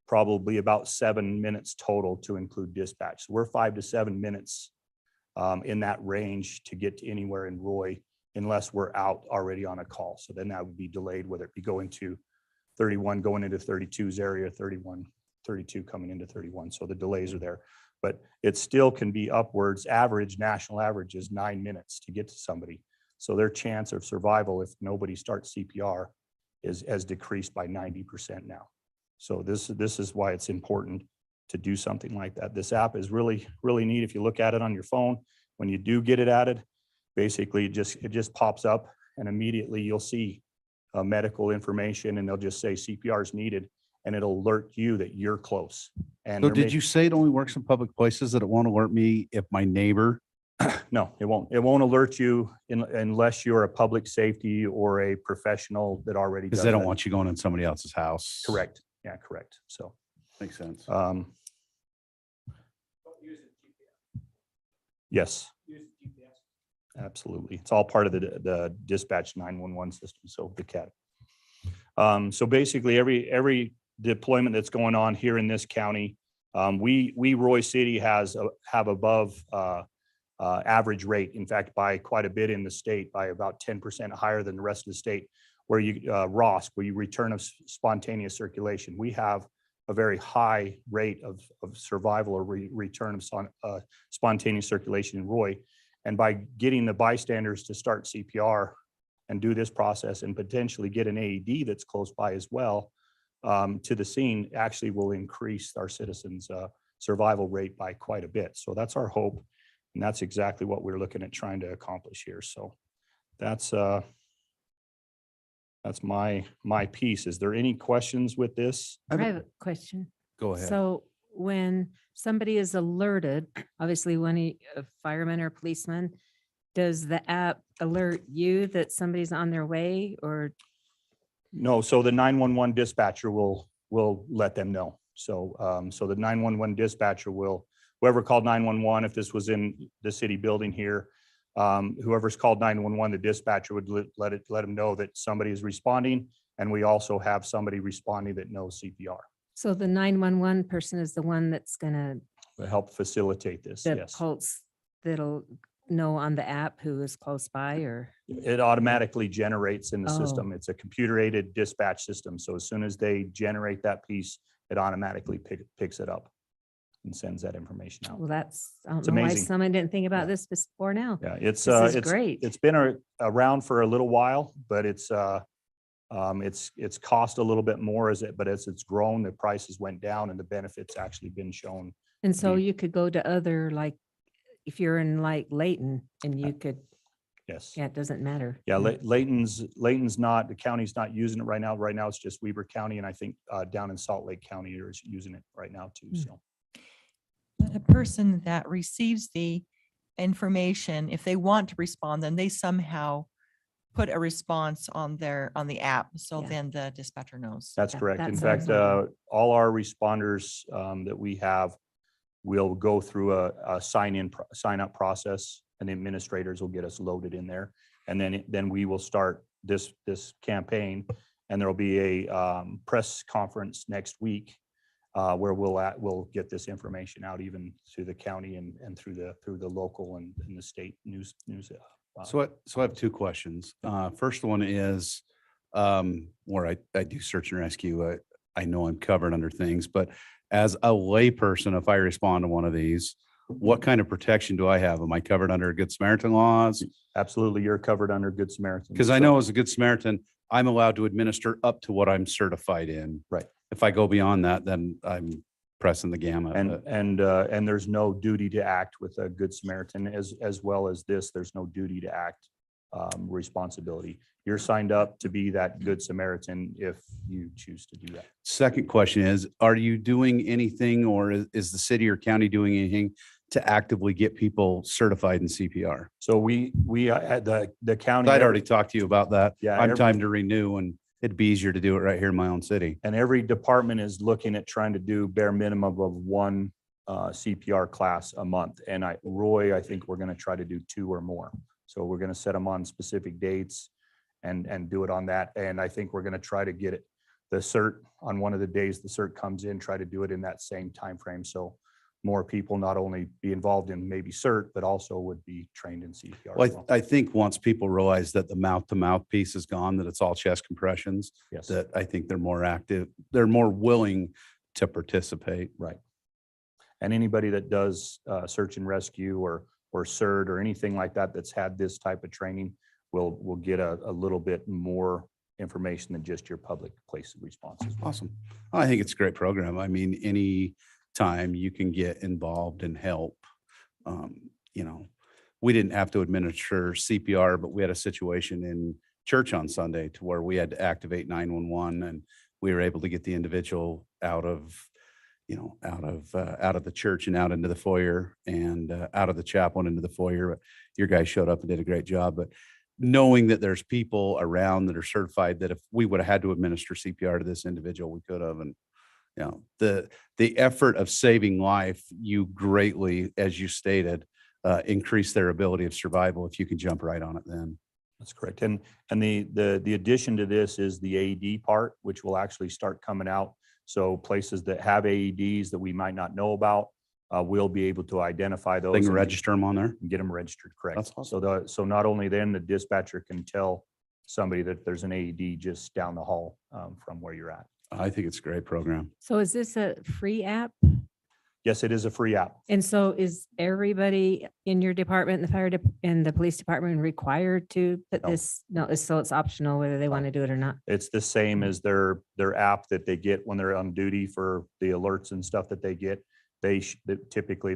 probably about 7 minutes total to include dispatch. So we're 5 to 7 minutes in that range to get to anywhere in Roy, unless we're out already on a call. So then that would be delayed, whether it be going to 31, going into 32's area, 31, 32 coming into 31. So the delays are there, but it still can be upwards. National average is 9 minutes to get to somebody. So their chance of survival, if nobody starts CPR, has decreased by 90% now. So this is why it's important to do something like that. This app is really, really neat. If you look at it on your phone, when you do get it added, basically it just pops up and immediately you'll see medical information, and they'll just say CPR is needed, and it'll alert you that you're close. And So did you say it only works in public places, that it won't alert me if my neighbor? No, it won't. It won't alert you unless you're a public safety or a professional that already does Because they don't that. want you going in somebody else's house. Correct. Yeah, correct. So Makes sense. Yes. Absolutely. It's all part of the dispatch 911 system. So the CAT. So basically every deployment that's going on here in this county, we Roy City have above average rate. In fact, by quite a bit in the state, by about 10% higher than the rest of the state, where you ROSC, where you return of spontaneous circulation. We have a very high rate of survival or return of spontaneous circulation in Roy. And by getting the bystanders to start CPR and do this process and potentially get an AED that's close by as well, to the scene actually will increase our citizens' survival rate by quite a bit. So that's our hope. And that's exactly what we're looking at trying to accomplish here. So that's my piece. Is there any questions with this? I have a question. Go ahead. So when somebody is alerted, obviously when a fireman or policeman, does the app alert you that somebody's on their way or? No, so the 911 dispatcher will let them know. So, so the 911 dispatcher will, whoever called 911, if this was in the city building here, whoever's called 911, the dispatcher would let them know that somebody is responding. And we also have somebody responding that knows CPR So the 911 person is the one that's gonna, to help facilitate this. the Yes. pulse that'll know on the app who is close by or? It automatically generates in the Oh. system. It's a computer-aided dispatch system. So as soon as they generate that piece, it automatically picks it up and sends that information out. Well, that's, I It's don't know why amazing. someone didn't think about this before now. Yeah, it's, This is great. it's been around for a little while, but it's cost a little bit more but as it's grown, the prices went down and the benefits actually been shown. And so be- you could go to other, like, if you're in like Layton and you could, Yes. yeah, it doesn't matter. Yeah, Layton's not, the county's not using it right now. Right now, it's just Weber County, and I think down in Salt Lake County is using it right now too, so. But a person that receives the information, if they want to respond, then they somehow put a response on the app. So Yeah. then the dispatcher knows. That's Yeah, correct. that In sounds fact, all our responders that we have will go through a sign up process, and the administrators will get us loaded in there. And then we will start this campaign, and there'll be a press conference next week where we'll get this information out even to the county and through the local and the state news. So I have two questions. First one is, where I do search and rescue, I know I'm covered under things, but as a layperson, if I respond to one of these, what kind of protection do I have? Am I covered under Good Samaritan laws? Absolutely, you're covered under Good Samaritan. Because I So- know as a Good Samaritan, I'm allowed to administer up to what I'm certified in. Right. If I go beyond that, then I'm pressing the gamut. but- And there's no duty to act with a Good Samaritan as well as this, there's no duty to act responsibility. You're signed up to be that Good Samaritan if you choose to do that. Second question is, are you doing anything or is the city or county doing anything to actively get people certified in CPR? So we at the county. I'd already talked to you about that. Yeah, I'm every- time to renew and it'd be easier to do it right here in my own city. And every department is looking at trying to do bare minimum of one CPR class a month. And Roy, I think we're going to try to do 2 or more. So we're going to set them on specific dates and do it on that. And I think we're going to try to get the cert on one of the days the cert comes in, try to do it in that same time frame. So more people not only be involved in maybe cert, but also would be trained in CPR. as Well, I think once people realize that the mouth to mouth piece is gone, that it's all chest compressions, Yes. that I think they're more active, they're more willing to participate. Right. And anybody that does search and rescue or CERT or anything like that, that's had this type of training will get a little bit more information than just your public place of responses. Awesome. I think it's a great program. I mean, any time you can get involved and help. We didn't have to administer CPR, but we had a situation in church on Sunday to where we had to activate 911 and we were able to get the individual out of the church and out into the foyer and out of the chapel and into the foyer. But your guys showed up and did a great job. But knowing that there's people around that are certified, that if we would have had to administer CPR to this individual, we could have. And the effort of saving life, you greatly, as you stated, increase their ability of survival if you can jump right on it then. That's correct. And the addition to this is the AED part, which will actually start coming out. So places that have AEDs that we might not know about, we'll be able to identify those. They can and register them on there. Get them registered, correct. That's awesome. So not only then the dispatcher can tell somebody that there's an AED just down the hall from where you're at. I think it's a great program. So is this a free app? Yes, it is a free app. And so is everybody in your department, the and the police department required to put No. this? No, so it's optional whether they want to do it or not. It's the same as their app that they get when they're on duty for the alerts and stuff that they get. Typically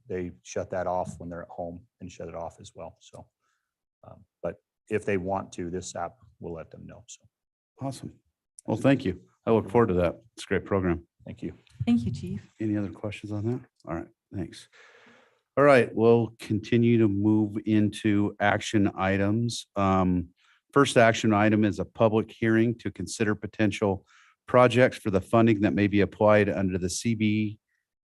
they shut that off when they're at home and shut it off as well. So, but if they want to, this app will let them know. So, Awesome. Well, thank you. I look forward to that. It's a great program. thank you. Thank you, Chief. Any other questions on that? All right, thanks. All right, we'll continue to move into action items. First action item is a public hearing to consider potential projects for the funding that may be applied under the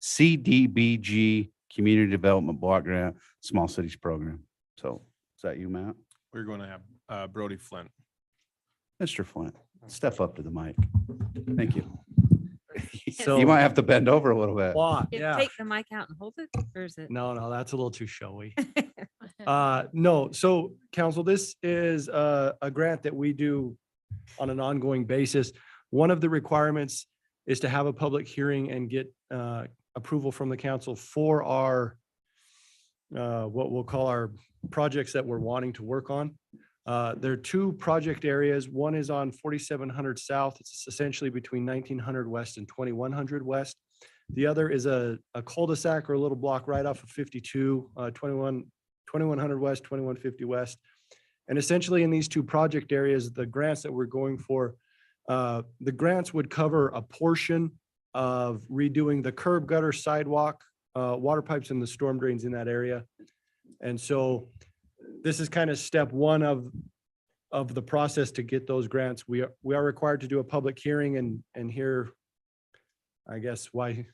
CDBG Community Development Block Grant Small Cities Program. So is that you, Matt? We're going to have Brody Flint. Mr. Flint, step up to the mic. Thank you. So- You might have to bend over a little bit. Yeah. Take the mic out and hold it, or is it? No, that's a little too showy. No, so council, this is a grant that we do on an ongoing basis. One of the requirements is to have a public hearing and get approval from the council for our what we'll call our projects that we're wanting to work on. There are two project areas. One is on 4700 South. It's essentially between 1900 West and 2100 West. The other is a cul-de-sac or a little block right off of 52, 2100 West, 2150 West. And essentially in these two project areas, the grants that we're going for, the grants would cover a portion of redoing the curb, gutter, sidewalk, water pipes, and the storm drains in that area. And so this is kind of step one of the process to get those grants. We are required to do a public hearing and hear, I guess, why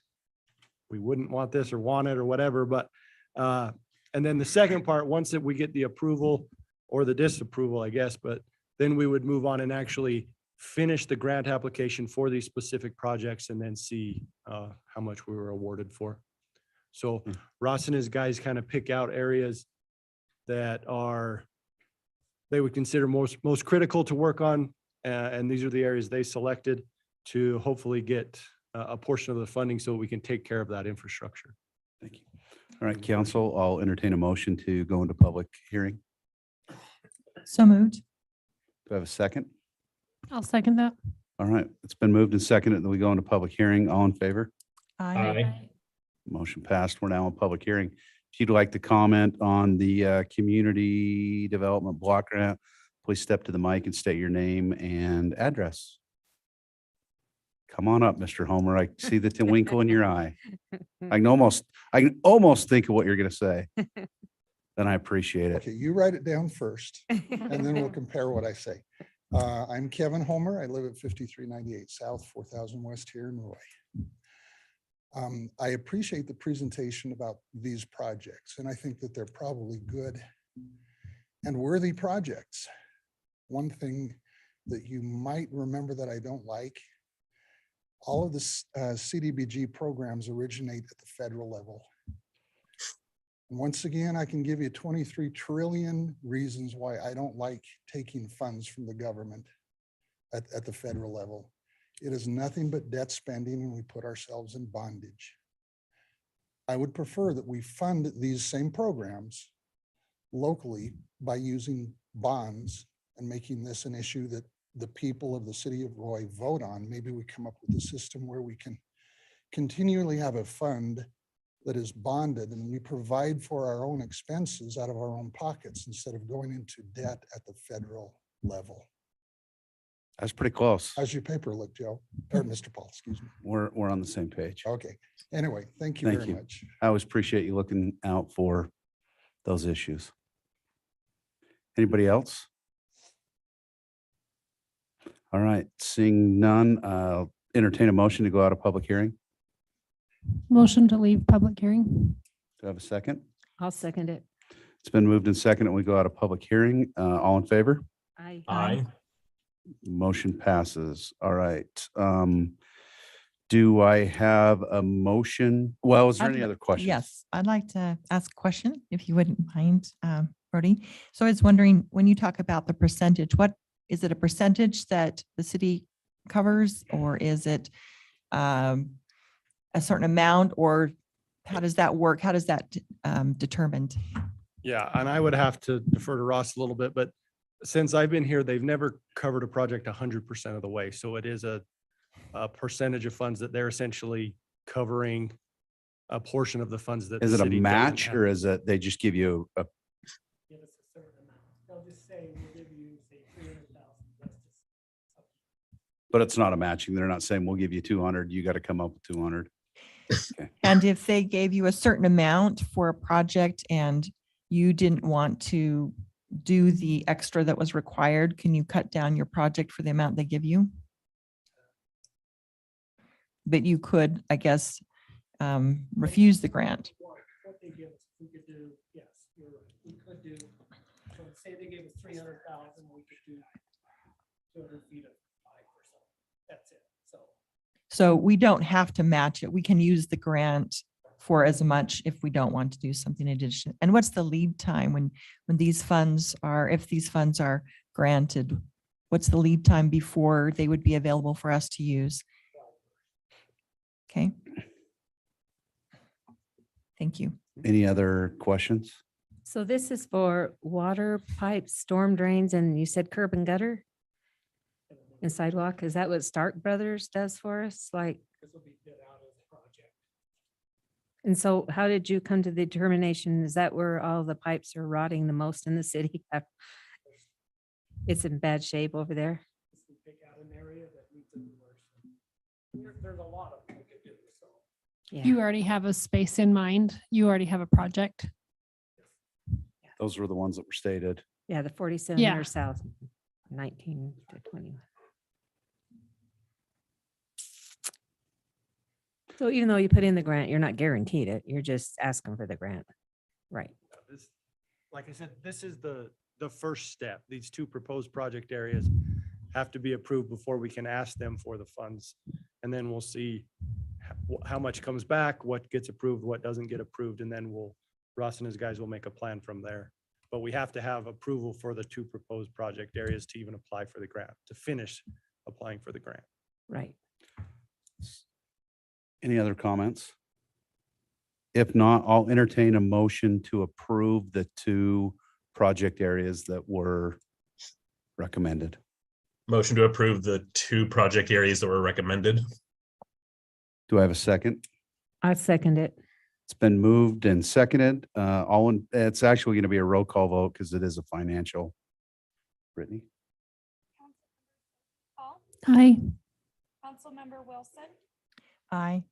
we wouldn't want this or want it or whatever. But and then the second part, once that we get the approval or the disapproval, I guess, but then we would move on and actually finish the grant application for these specific projects and then see how much we were awarded for. So Ross and his guys kind of pick out areas that they would consider most critical to work on. And these are the areas they selected to hopefully get a portion of the funding so we can take care of that infrastructure. Thank you. All right, council, I'll entertain a motion to go into public hearing. So moved. Do I have a second? I'll second that. All right, it's been moved and seconded that we go into public hearing. All in favor? Aye. Motion passed. We're now in public hearing. If you'd like to comment on the community development block grant, please step to the mic and state your name and address. Come on up, Mr. Homer. I see the twinkle in your eye. I can almost think of what you're going to say. Then I appreciate it. Okay, you write it down first, and then we'll compare what I say. I'm Kevin Homer. I live at 5398 South, 4000 West here in Roy. I appreciate the presentation about these projects, and I think that they're probably good and worthy projects. One thing that you might remember that I don't like, all of the CDBG programs originate at the federal level. And once again, I can give you 23 trillion reasons why I don't like taking funds from the government at the federal level. It is nothing but debt spending, and we put ourselves in bondage. I would prefer that we fund these same programs locally by using bonds and making this an issue that the people of the city of Roy vote on. Maybe we come up with a system where we can continually have a fund that is bonded and we provide for our own expenses out of our own pockets instead of going into debt at the federal level. That's pretty close. How's your paper look, Joe? Or Mr. Paul, excuse me. We're on the same page. Okay. Anyway, thank you Thank very you. much. I always appreciate you looking out for those issues. Anybody else? All right, seeing none, entertain a motion to go out of public hearing. Motion to leave public hearing. Do I have a second? I'll second it. It's been moved and seconded, and we go out of public hearing. All in favor? Aye. Motion passes. All right. Do I have a motion? Well, is there I'd any li- other questions? Yes, I'd like to ask a question, if you wouldn't mind, Brody. So I was wondering, when you talk about the percentage, what, is it a percentage that the city covers, or is it a certain amount, or how does that work? How does that determined? Yeah, and I would have to defer to Ross a little bit, but since I've been here, they've never covered a project 100% of the way. So it is a percentage of funds that they're essentially covering a portion of the funds that. Is the it a city doesn't match have. or is it, they just give you a, Give us a certain amount. They'll just say, we'll give you, say, 300,000. but it's not a matching. They're not saying we'll give you 200. You got to come up with 200. And if they gave you a certain amount for a project and you didn't want to do the extra that was required, can you cut down your project for the amount they give you? But you could, I guess, refuse the grant. What they give us, we could do, yes, you're right. We could do, so say they gave us 300,000, we could do 200 feet of pipe or something. That's it. So we don't have to match it. We can use the grant for as much if we don't want to do something in addition. And what's the lead time when these funds are, if these funds are granted, what's the lead time before they would be available for us to use? Okay. Thank you. Any other questions? So this is for water pipes, storm drains, and you said curb and gutter? And sidewalk? Is that what Stark Brothers does for us? Like, This will be bid out as a project. and so how did you come to the determination? Is that where all the pipes are rotting the most in the city? It's in bad shape over there. This would pick out an area that needs to be worse. There's a lot of them we could do, so. Yeah. You already have a space in mind. You already have a project. Those were the ones that were stated. Yeah, the 47 Yeah. or south, 19 to 21. So even though you put in the grant, you're not guaranteed it. You're just asking for the grant. Right. This, like I said, this is the first step. These two proposed project areas have to be approved before we can ask them for the funds. And then we'll see how much comes back, what gets approved, what doesn't get approved, and then Ross and his guys will make a plan from there. But we have to have approval for the two proposed project areas to even apply for the grant, to finish applying for the grant. Right. Any other comments? If not, I'll entertain a motion to approve the two project areas that were recommended. Motion to approve the two project areas that were recommended. Do I have a second? I second it. It's been moved and seconded. It's actually going to be a roll call vote because it is a financial. Brittany? Aye. Councilmember Wilson, Aye.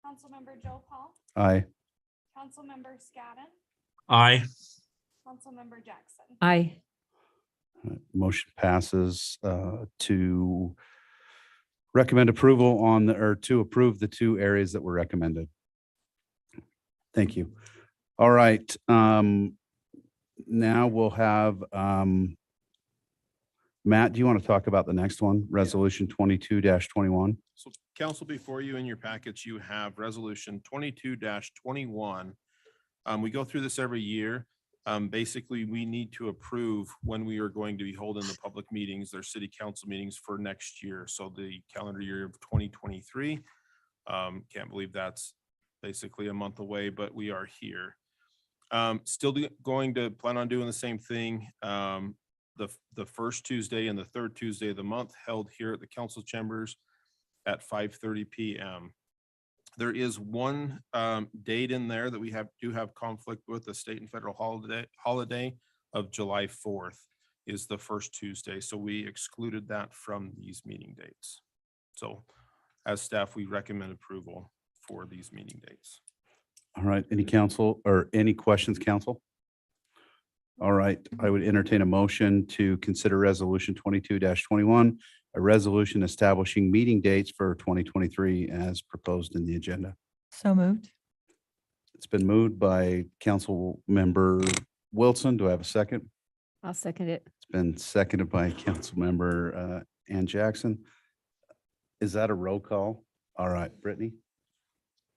Councilmember Joe Paul, Aye. Councilmember Scadden, Aye. Councilmember Jackson. Aye. Motion passes to recommend approval on or to approve the two areas that were recommended. Thank you. All right. Now we'll have Matt, do you want to talk about the next one? Resolution 22-21? So council, before you in your packets, you have resolution 22-21. We go through this every year. Basically, we need to approve when we are going to be holding the public meetings, their city council meetings for next year. So the calendar year of 2023. Can't believe that's basically a month away, but we are here. Still going to plan on doing the same thing. The first Tuesday and the third Tuesday of the month held here at the council chambers at 5:30 p.m. There is one date in there that we do have conflict with, the state and federal holiday of July 4th is the first Tuesday. So we excluded that from these meeting dates. So as staff, we recommend approval for these meeting dates. All right. Any council or any questions, council? All right. I would entertain a motion to consider resolution 22-21, a resolution establishing meeting dates for 2023 as proposed in the agenda. So moved. It's been moved by Council Member Wilson. Do I have a second? I'll second it. It's been seconded by Council Member Ann Jackson. Is that a roll call? All right, Brittany?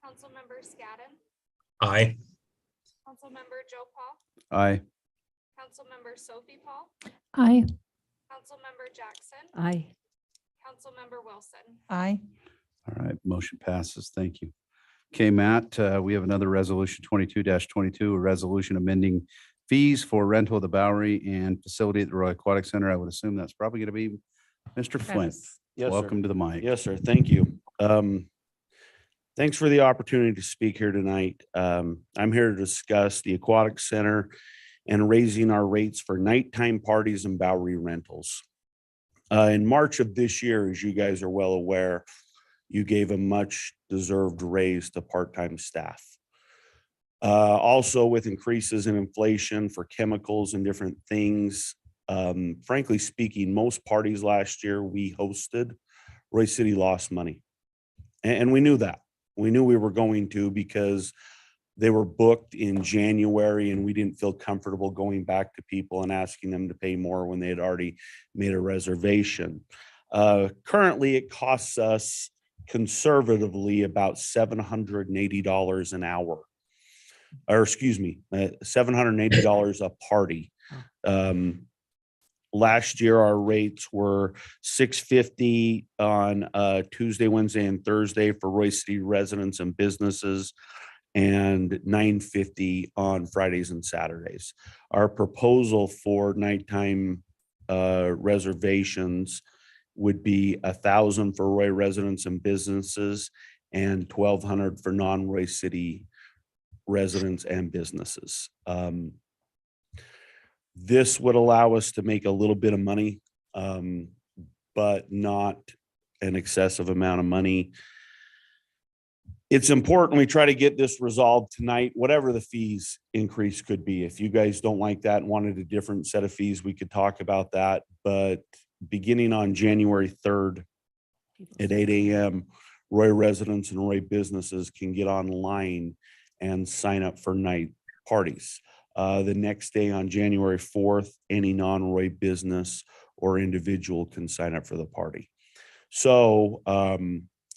Councilmember Scadden, Aye. Councilmember Joe Paul, Aye. Councilmember Sophie Paul, Aye. Councilmember Jackson, Aye. Councilmember Wilson. Aye. All right, motion passes. Thank you. Okay, Matt, we have another resolution 22-22, a resolution amending fees for rental of the Bowery and facility at the Roy Aquatic Center. I would assume that's probably going to be Mr. Flint. Travis. Yes, sir. Welcome to the mic. Yes, sir. Thank you. Thanks for the opportunity to speak here tonight. I'm here to discuss the Aquatic Center and raising our rates for nighttime parties and Bowery rentals. In March of this year, as you guys are well aware, you gave a much deserved raise to part-time staff. Also with increases in inflation for chemicals and different things, frankly speaking, most parties last year we hosted, Roy City lost money. And we knew that. We knew we were going to because they were booked in January and we didn't feel comfortable going back to people and asking them to pay more when they had already made a reservation. Currently, it costs us conservatively about $780 an hour, or excuse me, $780 a party. Last year, our rates were $650 on Tuesday, Wednesday, and Thursday for Roy City residents and businesses, and $950 on Fridays and Saturdays. Our proposal for nighttime reservations would be $1,000 for Roy residents and businesses and $1,200 for non-Roy City residents and businesses. This would allow us to make a little bit of money, but not an excessive amount of money. It's important we try to get this resolved tonight, whatever the fees increase could be. If you guys don't like that and wanted a different set of fees, we could talk about that. But beginning on January 3rd at 8 a.m., Roy residents and Roy businesses can get online and sign up for night parties. The next day on January 4th, any non-Roy business or individual can sign up for the party. So,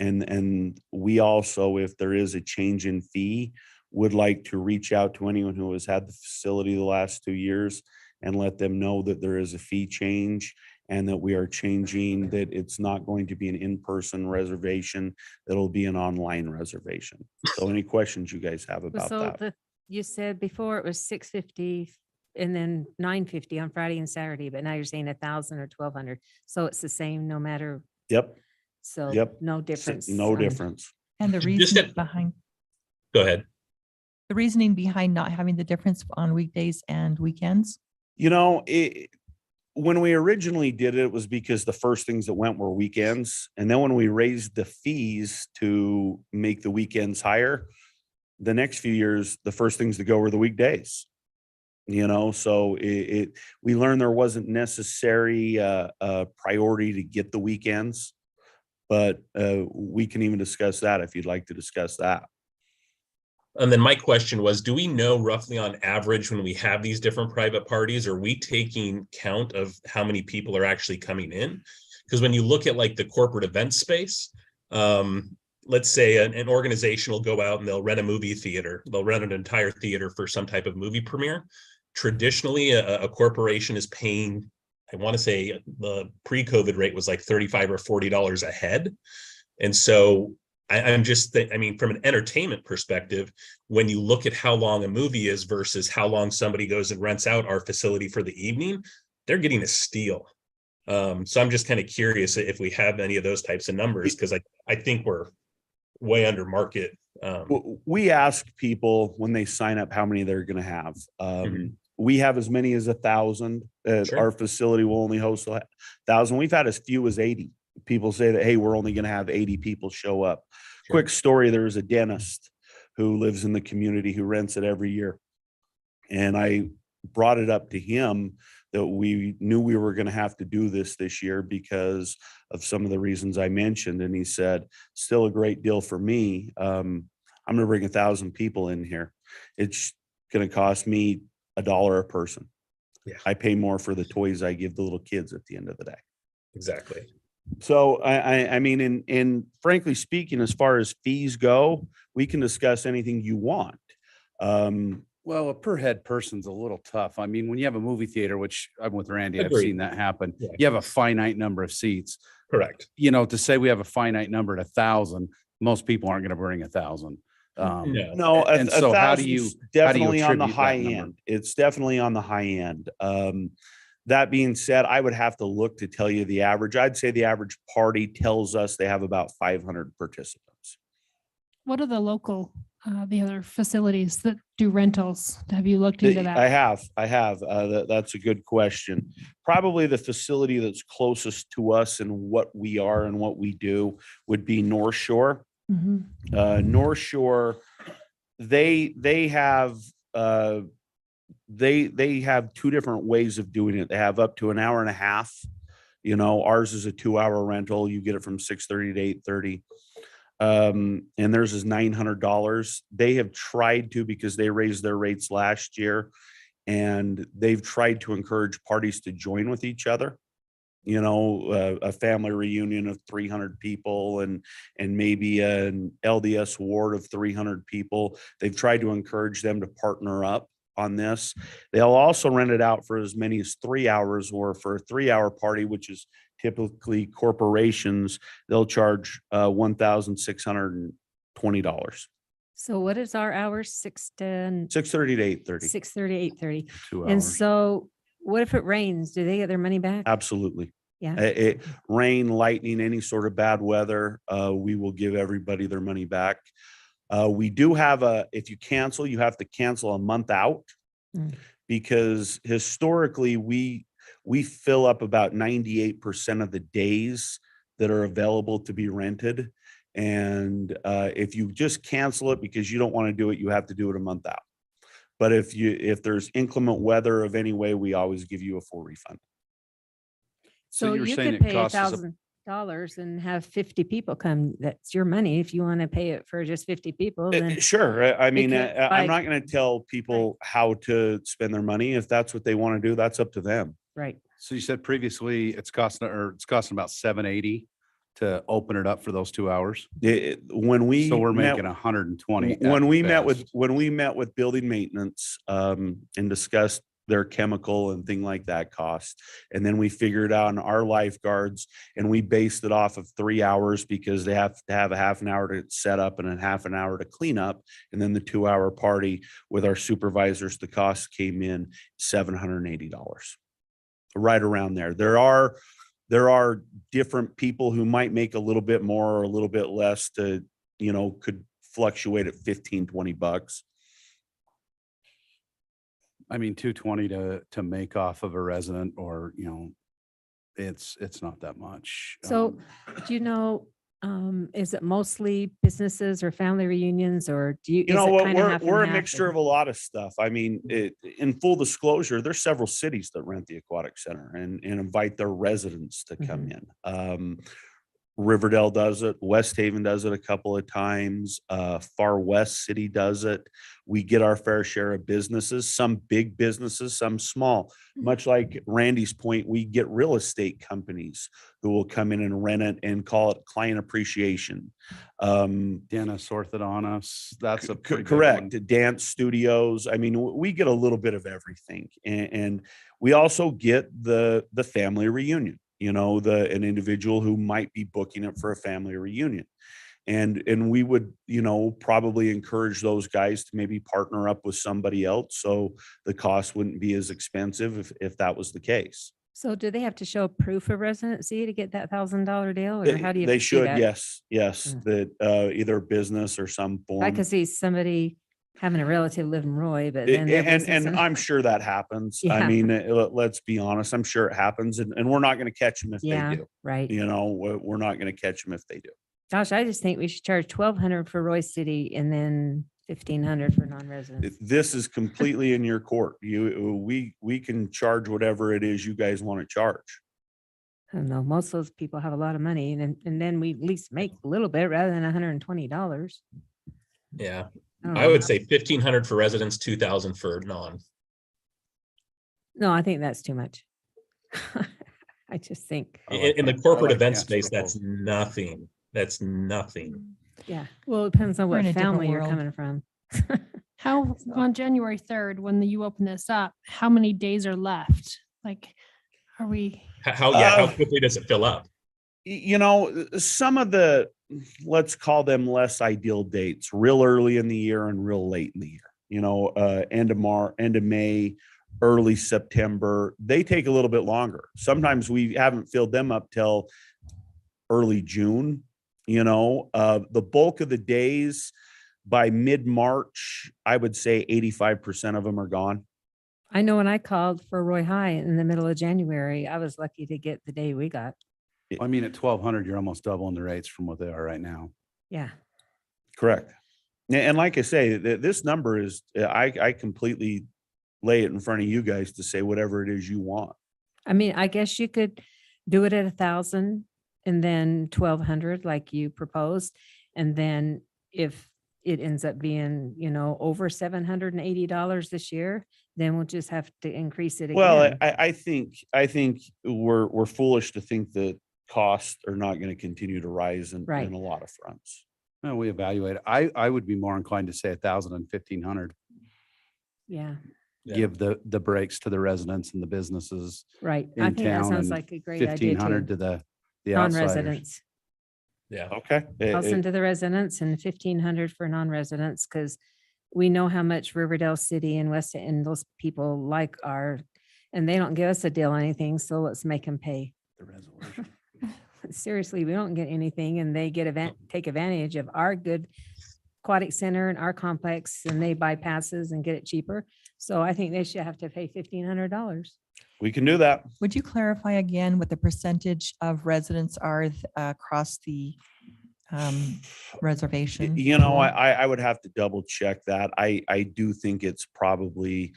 and we also, if there is a change in fee, would like to reach out to anyone who has had the facility the last 2 years and let them know that there is a fee change and that we are changing, that it's not going to be an in-person reservation, it'll be an online reservation. So any questions you guys have about that? You said before it was $650 and then $950 on Friday and Saturday, but now you're saying $1,000 or $1,200. So it's the same no matter. Yep. So Yep. no difference. No on- difference. And the Just reasoning at- behind, Go ahead. the reasoning behind not having the difference on weekdays and weekends? You know, when we originally did it, it was because the first things that went were weekends. And then when we raised the fees to make the weekends higher, the next few years, the first things to go were the weekdays. You know, so we learned there wasn't necessary priority to get the weekends, but we can even discuss that if you'd like to discuss that. And then my question was, do we know roughly on average when we have these different private parties, are we taking count of how many people are actually coming in? Because when you look at like the corporate event space, let's say an organization will go out and they'll rent a movie theater. They'll rent an entire theater for some type of movie premiere. Traditionally, a corporation is paying, I want to say the pre-COVID rate was like $35 or $40 a head. And so I'm just, I mean, from an entertainment perspective, when you look at how long a movie is versus how long somebody goes and rents out our facility for the evening, they're getting a steal. So I'm just kind of curious if we have any of those types of numbers, because I think we're way under market. We ask people when they sign up how many they're going to have. We have as many as 1,000. Sure. Our facility will only host 1,000. We've had as few as 80. People say that, hey, we're only going to have 80 people show up. Sure. Quick story, there was a dentist who lives in the community who rents it every year. And I brought it up to him that we knew we were going to have to do this year because of some of the reasons I mentioned. And he said, still a great deal for me. I'm going to bring 1,000 people in here. It's going to cost me $1 a person. Yeah. I pay more for the toys I give the little kids at the end of the day. Exactly. So I mean, and frankly speaking, as far as fees go, we can discuss anything you want. Well, a per head person's a little tough. I mean, when you have a movie theater, which I'm with Randy, I've Agreed. seen that happen. Yeah. You have a finite number of seats. Correct. You know, to say we have a finite number at 1,000, most people aren't going to bring 1,000. No. No, And so how do you definitely on the attribute that high number? end. It's definitely on the high end. That being said, I would have to look to tell you the average. I'd say the average party tells us they have about 500 participants. What are the local, the other facilities that do rentals? Have you looked into that? I have. That's a good question. Probably the facility that's closest to us and what we are and what we do would be North Shore. Mhm. North Shore, they have they have two different ways of doing it. They have up to an hour and a half. You know, ours is a 2-hour rental. You get it from 6:30 to 8:30. And theirs is $900. They have tried to, because they raised their rates last year, and they've tried to encourage parties to join with each other. You know, a family reunion of 300 people and maybe an LDS ward of 300 people. They've tried to encourage them to partner up on this. They'll also rent it out for as many as 3 hours, or for a 3-hour party, which is typically corporations, they'll charge $1,620. So what is our hours? 6:30 6:30 to 8:30. 6:30, 8:30. 2 And hours. so what if it rains? Do they get their money back? Absolutely. Yeah. Rain, lightning, any sort of bad weather, we will give everybody their money back. We do have if you cancel, you have to cancel a month out, because historically we fill up about 98% of the days that are available to be rented. And if you just cancel it because you don't want to do it, you have to do it a month out. But if there's inclement weather of any way, we always give you a full refund. So you're you saying could it pay costs us $1,000 and have 50 people come. That's your money. If you want to pay it for just 50 people, then Sure. I mean, could, I'm like- not going to tell people how to spend their money. If that's what they want to do, that's up to them. right. So you said previously it's costing about $780 to open it up for those 2 hours. When we So we're met- making 120. when at we met best. with building maintenance and discussed their chemical and thing like that cost, and then we figured out on our lifeguards, and we based it off of 3 hours because they have to have a half an hour to set up and a half an hour to clean up, and then the 2-hour party with our supervisors, the cost came in $780, right around there. There are different people who might make a little bit more or a little bit less, to, you know, could fluctuate at $15-20. I mean, 220 to make off of a resident, or, you know, it's not that much. So do you know, is it mostly businesses or family reunions, or do you? You know what, what? we're a mixture of a lot of stuff. I mean, in full disclosure, there's several cities that rent the aquatic center and invite their residents to come in. Riverdale does it, West Haven does it a couple of times, Far West City does it. We get our fair share of businesses, some big businesses, some small. Much like Randy's point, we get real estate companies who will come in and rent it and call it client appreciation. Dennis Orthodontists, that's a pretty big one. Correct. Dance studios. I mean, we get a little bit of everything, and we also get the family reunion. You know, an individual who might be booking it for a family reunion. And we would, you know, probably encourage those guys to maybe partner up with somebody else, so the cost wouldn't be as expensive if that was the case. So do they have to show proof of residency to get that $1,000 deal, or how do you? They do should, that? yes, that either business or some form. I could see somebody having a relative live in Roy, but then their business And in- I'm sure that happens. I Yeah. mean, let's be honest, I'm sure it happens, and we're not going to catch them if Yeah, they do. right. You know, we're not going to catch them if they do. Gosh, I just think we should charge 1,200 for Roy City and then 1,500 for non-residents. This is completely in your court. We can charge whatever it is you guys want to charge. I don't know. Most of those people have a lot of money, and then we at least make a little bit rather than $120. Yeah, don't I know. would say 1,500 for residents, 2,000 for non. No, I think that's too much. I just think, In the I corporate like event Dan's space, that's proposal. nothing. That's nothing. yeah. Well, it depends on We're what in a different family you're world. coming from. How, on January 3rd, when you open this up, how many days are left? Like, are we? How quickly does it fill up? You know, some of the let's call them less ideal dates, real early in the year and real late in the year. You know, end of May, early September, they take a little bit longer. Sometimes we haven't filled them up till early June. You know, the bulk of the days by mid-March, I would say 85% of them are gone. I know when I called for Roy High in the middle of January, I was lucky to get the day we got. I mean, at 1,200, you're almost doubling the rates from what they are right now. Yeah. Correct. And like I say, this number is, I completely lay it in front of you guys to say whatever it is you want. I mean, I guess you could do it at 1,000 and then 1,200 like you proposed. And then if it ends up being, you know, over $780 this year, then we'll just have to increase it again. Well, I think we're foolish to think that costs are not going to continue to rise in Right. a lot of fronts. No, we evaluate. I would be more inclined to say 1,000 and 1,500. Yeah, Yeah. Give the breaks to the residents and the businesses right. I in think that town sounds and like a great idea 1,500 too. to the outsiders. Non-residents. Yeah. Okay. 1,000 to the residents and 1,500 for non-residents, because we know how much Riverdale City and West End, those people like our, and they don't give us a deal on anything, so let's make them pay. The resolution. Seriously, we don't get anything and they take advantage of our good aquatic center and our complex, and they buy passes and get it cheaper. So I think they should have to pay $1,500. We can do that. Would you clarify again what the percentage of residents are across the reservation? You know, I would have to double check that. I do think it's probably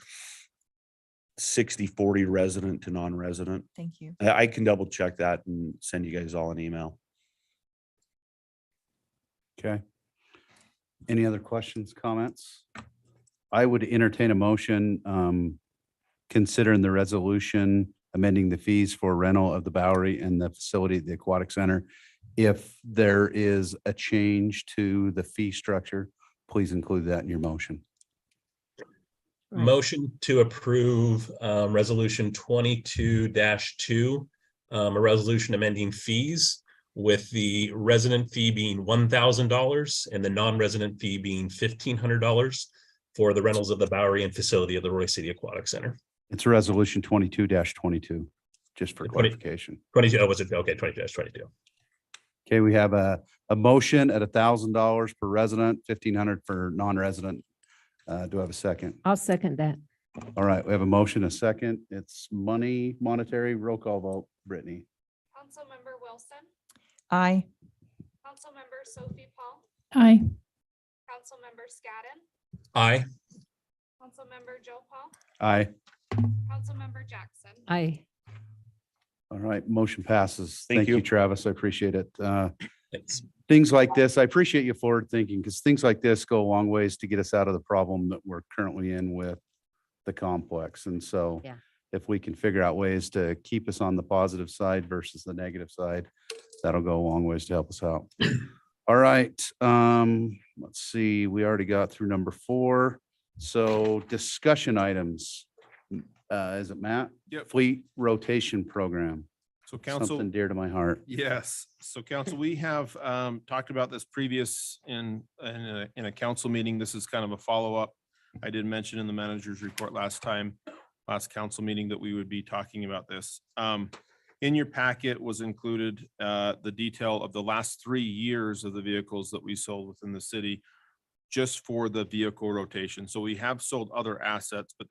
60-40 resident to non-resident. Thank you. I can double check that and send you guys all an email. Okay. Any other questions, comments? I would entertain a motion, considering the resolution amending the fees for rental of the Bowery and the facility at the Aquatic Center. If there is a change to the fee structure, please include that in your motion. Right. Motion to approve resolution 22-2, a resolution amending fees with the resident fee being $1,000 and the non-resident fee being $1,500 for the rentals of the Bowery and facility of the Roy City Aquatic Center. It's resolution 22-22, just for 20 clarification. 22, oh, was it? Okay, 22-22. Okay, we have a motion at $1,000 per resident, 1,500 for non-resident. Do I have a second? I'll second that. All right, we have a motion, a second. It's monetary, roll call vote. Brittany. Councilmember Wilson, Aye. Councilmember Sophie Paul, Aye. Councilmember Scadden, Aye. Councilmember Joe Paul, Aye. Councilmember Jackson. Aye. All right, motion passes. Thank Thank you, you. Travis. I appreciate it. Thanks. Things like this, I appreciate you forward thinking, because things like this go a long ways to get us out of the problem that we're currently in with the complex. And so Yeah. if we can figure out ways to keep us on the positive side versus the negative side, that'll go a long ways to help us out. All right, let's see, we already got through number 4. So discussion items. Is it Matt? Yep. Fleet rotation program. So council. Something dear to my heart. Yes. So council, we have talked about this previous in a council meeting. This is kind of a follow-up. I did mention in the manager's report last council meeting that we would be talking about this. In your packet was included the detail of the last 3 years of the vehicles that we sold within the city just for the vehicle rotation. So we have sold other assets, but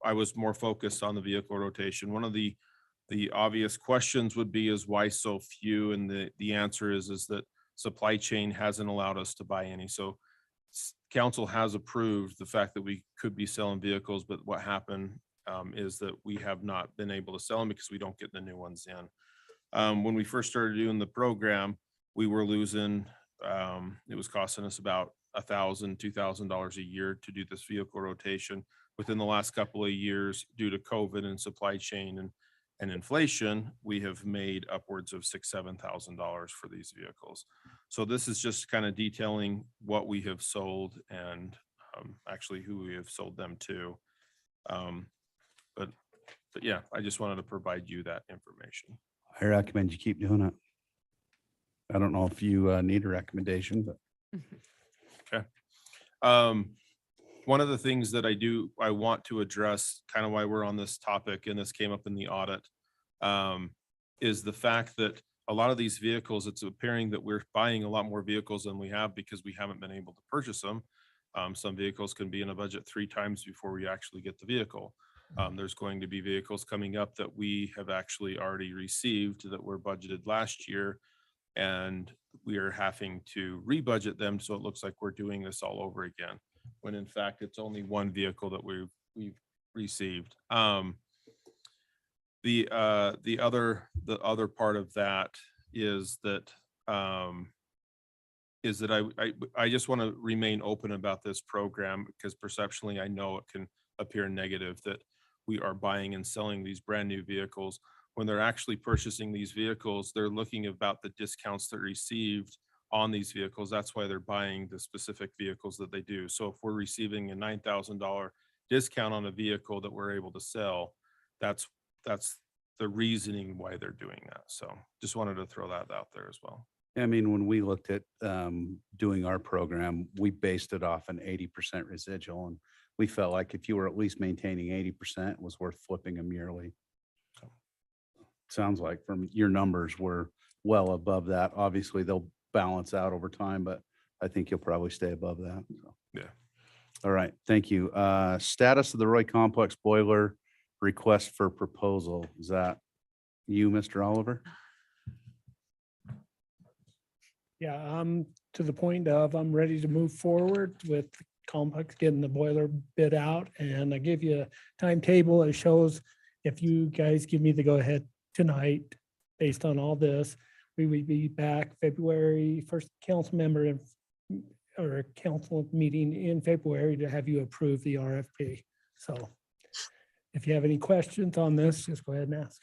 I was more focused on the vehicle rotation. One of the obvious questions would be is why so few? And the answer is that supply chain hasn't allowed us to buy any. So council has approved the fact that we could be selling vehicles, but what happened is that we have not been able to sell them because we don't get the new ones in. When we first started doing the program, we were losing, it was costing us about $1,000, $2,000 a year to do this vehicle rotation. Within the last couple of years, due to COVID and supply chain and inflation, we have made upwards of $6,000, $7,000 for these vehicles. So this is just kind of detailing what we have sold and actually who we have sold them to. But yeah, I just wanted to provide you that information. I recommend you keep doing it. I don't know if you need a recommendation, but One of the things that I want to address, kind of why we're on this topic, and this came up in the audit, is the fact that a lot of these vehicles, it's appearing that we're buying a lot more vehicles than we have because we haven't been able to purchase them. Some vehicles can be in a budget 3 times before we actually get the vehicle. There's going to be vehicles coming up that we have actually already received that were budgeted last year, and we are having to rebudget them. So it looks like we're doing this all over again, when in fact it's only one vehicle that we've received. The other part of that is that I just want to remain open about this program, because perceptually I know it can appear negative that we are buying and selling these brand new vehicles. When they're actually purchasing these vehicles, they're looking about the discounts they received on these vehicles. That's why they're buying the specific vehicles that they do. So if we're receiving a $9,000 discount on a vehicle that we're able to sell, that's the reasoning why they're doing that. So just wanted to throw that out there as well. I mean, when we looked at doing our program, we based it off an 80% residual, and we felt like if you were at least maintaining 80%, it was worth flipping them yearly. Sounds like from your numbers, we're well above that. Obviously, they'll balance out over time, but I think you'll probably stay above that. So. Yeah. All right, thank you. Status of the Roy Complex boiler request for proposal. Is that you, Mr. Oliver? Yeah, I'm to the point of I'm ready to move forward with the complex, getting the boiler bid out, and I give you a timetable. It shows if you guys give me the go ahead tonight, based on all this, we would be back February, first council member or a council meeting in February to have you approve the RFP. So if you have any questions on this, just go ahead and ask.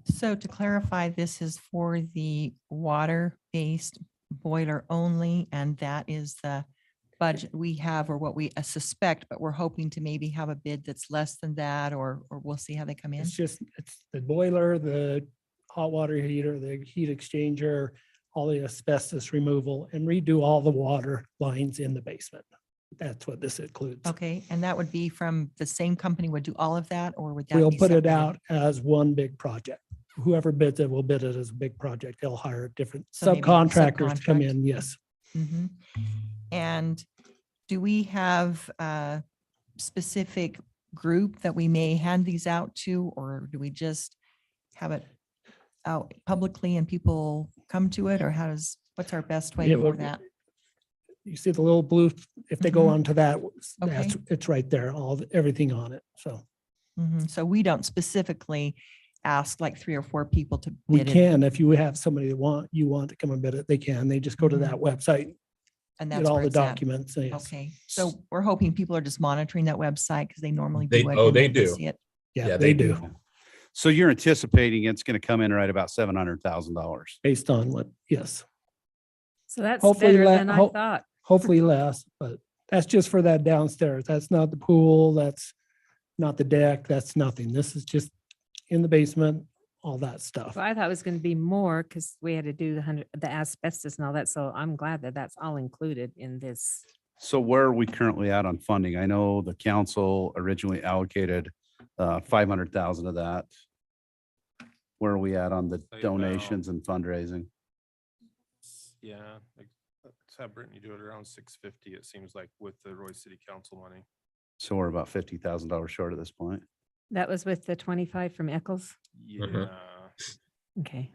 So to clarify, this is for the water-based boiler only, and that is the budget we have, or what we suspect, but we're hoping to maybe have a bid that's less than that, or we'll see how they come in. It's the boiler, the hot water heater, the heat exchanger, all the asbestos removal, and redo all the water lines in the basement. That's what this includes. Okay, and that would be from the same company would do all of that, or would that? We'll be put it separated? out as one big project. Whoever bids it will bid it as a big project. They'll hire different So maybe subcontractors to come subcontract. in. Yes. Mhm. And do we have a specific group that we may hand these out to, or do we just have it out publicly and people come to it, or what's our best way Yeah, for well, that? You see the little blue, if they go Mhm. onto that, Okay. it's right there, everything on it. So Mhm. So we don't specifically ask like 3 or 4 people to we bid it, can, if you have somebody that you want to come and bid it, they can. They just go to Mhm. that website, and get that's all where the it's at. documents. Yes. Okay, so we're hoping people are just monitoring that website because they normally They- do it. oh, and they then do. see it. Yeah, Yeah, they they do. do. So you're anticipating it's going to come in right about $700,000. Based on what, yes. So that's Hopefully better la- than I ho- thought. Hopefully less, but that's just for that downstairs. That's not the pool. That's not the deck. That's nothing. This is just in the basement, all that stuff. Well, I thought it was going to be more because we had to do the asbestos and all that. So I'm glad that that's all included in this. So where are we currently at on funding? I know the council originally allocated 500,000 of that. Where are we at on the Say donations and fundraising? Yeah, let's have Brittany do it around 650, it seems like, with the Roy City Council money. So we're about $50,000 short at this point. That was with the 25 from Eccles. Yeah, Okay.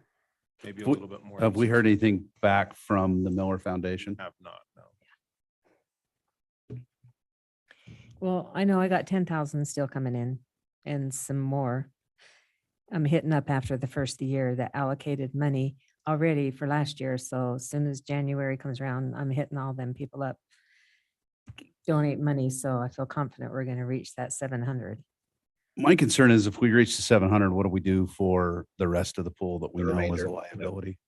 maybe a Have we- little bit more. Have than we heard 650. anything back from the Miller Foundation? Have not, no. Well, I know I got 10,000 still coming in and some more. I'm hitting up after the first of the year, that allocated money already for last year. So as soon as January comes around, I'm hitting all them people up. Donate money. So I feel confident we're going to reach that 700. My concern is if we reach the 700, what do we do for the rest of the pool that we The know is remainder. a liability?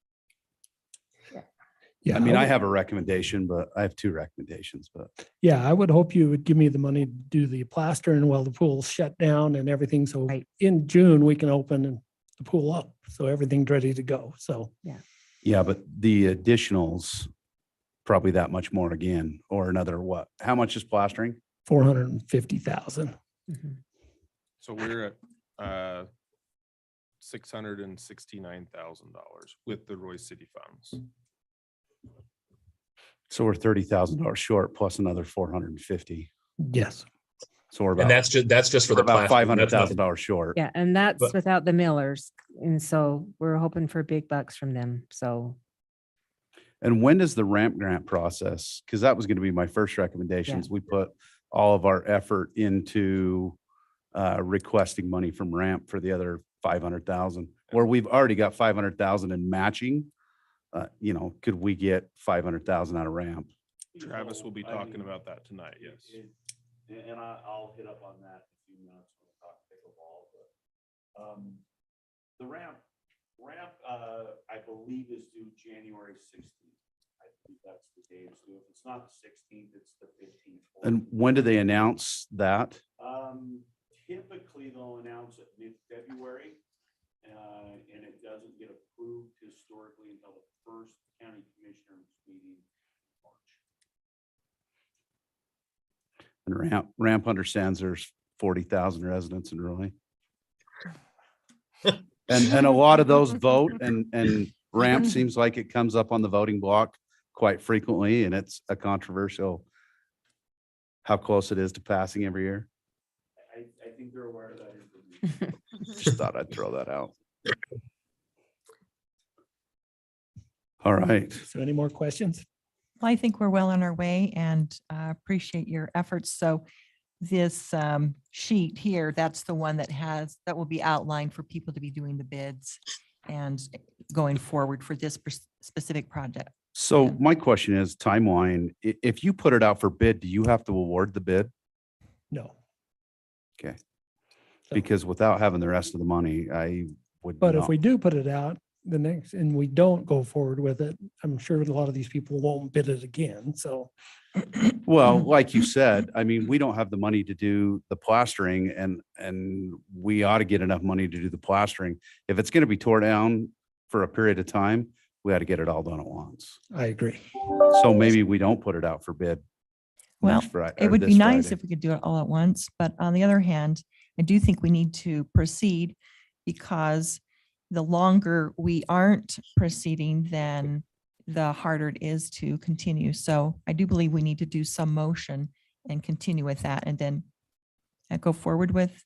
Yeah. I mean, I have a recommendation, but I have 2 recommendations, but Yeah, I would hope you would give me the money to do the plastering while the pool's shut down and everything. So Right. in June, we can open and the pool up. So everything's ready to go. So Yeah, but the additionals, probably that much more again, or another what? How much is plastering? 450,000. So we're at $669,000 with the Roy City funds. So we're $30,000 short plus another 450. Yes. So we're about, And that's just for we're the about plastering. That's not- $500,000 short. Yeah, and that's But- without the millers. And so we're hoping for big bucks from them. So And when does the ramp grant process? Because that was going to be my first recommendations. We put all of our effort into requesting money from ramp for the other 500,000, where we've already got 500,000 in matching. You know, could we get 500,000 out of ramp? Travis will be talking about that tonight, yes. And I'll hit up on that in a few minutes when we talk pickleball, but the ramp, I believe is due January 16th. I think that's the day it's due. If it's not the 16th, it's the 15th. And when do they announce that? Typically, they'll announce it mid-February, and it doesn't get approved historically until the first county commissioners meeting in March. And ramp understands there's 40,000 residents in Raleigh. And a lot of those vote and ramp seems like it comes up on the voting block quite frequently, and it's a controversial how close it is to passing every year. I think they're aware of that information. Just thought I'd throw that out. All right. So any more questions? Well, I think we're well on our way and appreciate your efforts. So this sheet here, that's the one that will be outlined for people to be doing the bids and going forward for this specific project. So my question is timeline, if you put it out for bid, do you have to award the bid? No. Okay. Because without having the rest of the money, I would. But if not- we do put it out the next, and we don't go forward with it, I'm sure a lot of these people won't bid it again. So Well, like you said, I mean, we don't have the money to do the plastering and we ought to get enough money to do the plastering. If it's going to be tore down for a period of time, we ought to get it all done at once. I agree. So maybe we don't put it out for bid. Well, next Fri- it or would be this nice Friday. if we could do it all at once, but on the other hand, I do think we need to proceed because the longer we aren't proceeding, then the harder it is to continue. So I do believe we need to do some motion and continue with that and then go forward with.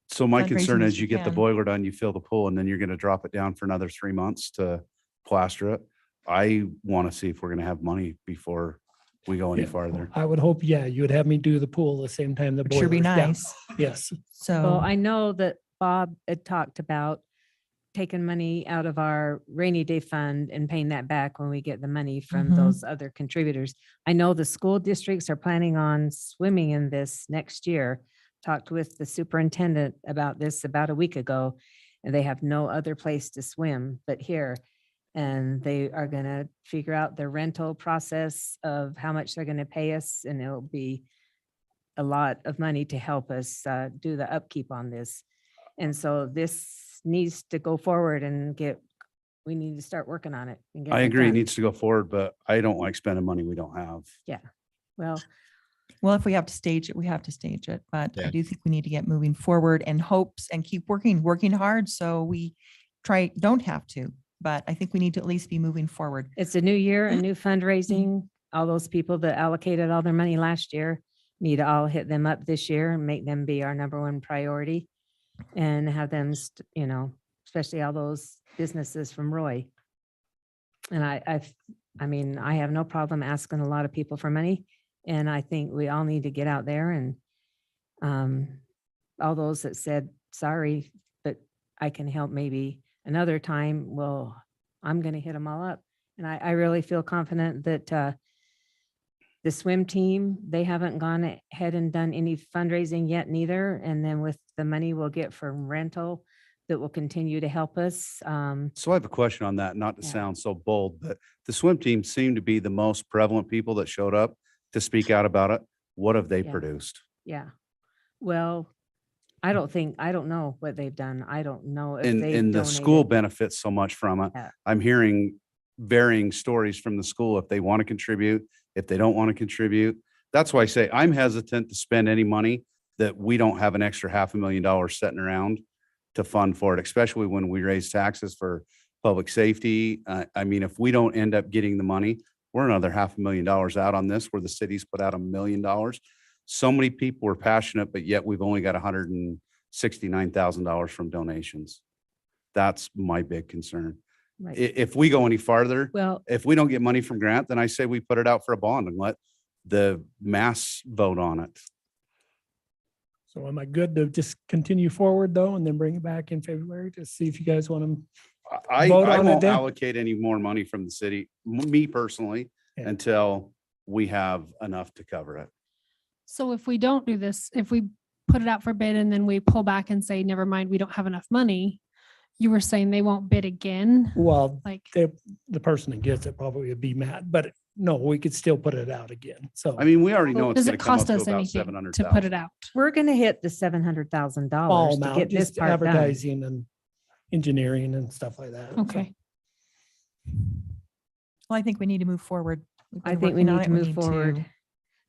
So my fundraising concern as is we you get the can. boiler done, you fill the pool, and then you're going to drop it down for another 3 months to plaster it. I want to see if we're going to have money before we go any Yeah. farther. I would hope, yeah, you would have me do the pool the same time the Would sure be boiler's down. nice. Yes. So. Well, I know that Bob had talked about taking money out of our rainy day fund and paying that back when we get the money from Mhm. those other contributors. I know the school districts are planning on swimming in this next year. Talked with the superintendent about this about a week ago, and they have no other place to swim but here. And they are gonna figure out the rental process of how much they're gonna pay us, and it'll be a lot of money to help us do the upkeep on this. And so this needs to go forward and we need to start working on it. and I getting it agree, it done. needs to go forward, but I don't like spending money we don't have. Well, Well, if we have to stage it, we have to stage it, but I Yeah. do think we need to get moving forward and hopes and keep working hard. So we don't have to, but I think we need to at least be moving forward. it's a new year, a new fundraising. All those people that allocated all their money last year need to all hit them up this year and make them be our number one priority. And have them, especially all those businesses from Roy. And I mean, I have no problem asking a lot of people for money. And I think we all need to get out there and all those that said, sorry, but I can help maybe another time, well, I'm going to hit them all up. And I really feel confident that the swim team, they haven't gone ahead and done any fundraising yet neither. And then with the money we'll get from rental, that will continue to help us. So I have a question on that, not to Yeah. sound so bold, but the swim team seemed to be the most prevalent people that showed up to speak out about it. What have they Yeah. produced? Yeah. Well, I don't know what they've done. I don't know if And, they and the school donated. benefits so much from it. Yeah. I'm hearing varying stories from the school, if they want to contribute, if they don't want to contribute. That's why I say I'm hesitant to spend any money that we don't have an extra $500,000 sitting around to fund for it, especially when we raise taxes for public safety. I mean, if we don't end up getting the money, we're another $500,000 out on this, where the city's put out $1 million. So many people are passionate, but yet we've only got $169,000 from donations. That's my big concern. Right. If we go any farther, Well, if we don't get money from grant, then I say we put it out for a bond and let the mass vote on it. So am I good to just continue forward though, and then bring it back in February to see if you guys want to? I Vote on it won't then? allocate any more money from the city, me personally, Yeah. until we have enough to cover it. So if we don't do this, if we put it out for bid and then we pull back and say, never mind, we don't have enough money, you were saying they won't bid again? Well, Like, the person that gets it probably would be mad, but no, we could still put it out again. So. I mean, we already know it's does gonna it come up cost to us about anything to 700,000. put it out? we're gonna hit the $700,000 All to amount, get this just part done. advertising and engineering and stuff like that. so. Okay. Well, I think we need to move forward. We've I been think we working on need it. to move forward.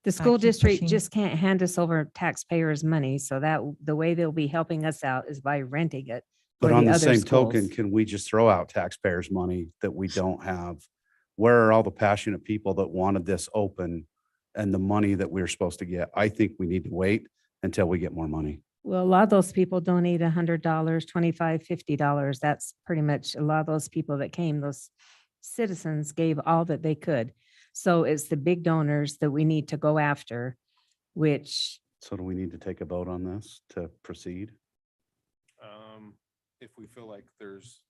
The school keep district pushing. just can't hand us over taxpayers' money, so that the way they'll be helping us out is by renting it. But for on the other same token, schools. can we just throw out taxpayers' money that we don't have? Where are all the passionate people that wanted this open and the money that we're supposed to get? I think we need to wait until we get more money. Well, a lot of those people donate $100, $25, $50. That's pretty much a lot of those people that came, those citizens gave all that they could. So it's the big donors that we need to go after, which So do we need to take a vote on this to proceed? If we feel like there's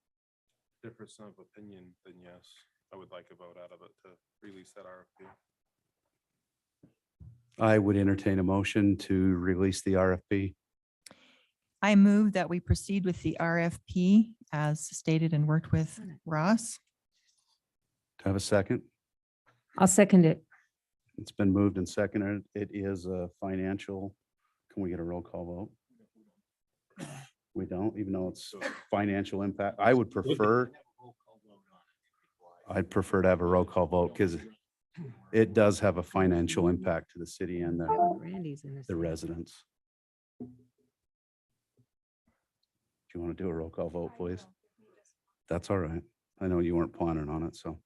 difference of opinion, then yes, I would like a vote out of it to release that RFP. I would entertain a motion to release the RFP. I move that we proceed with the RFP as stated and worked with Ross. To have a second? I'll second it. It's been moved and seconded. It is a financial. Can we get a roll call vote? We don't, even though it's financial impact. I would prefer. I'd prefer to have a roll call vote because it does have a financial impact to the city and Randy's in this. the residents. Do you want to do a roll call vote, please? That's all right. I know you weren't planning on it, so.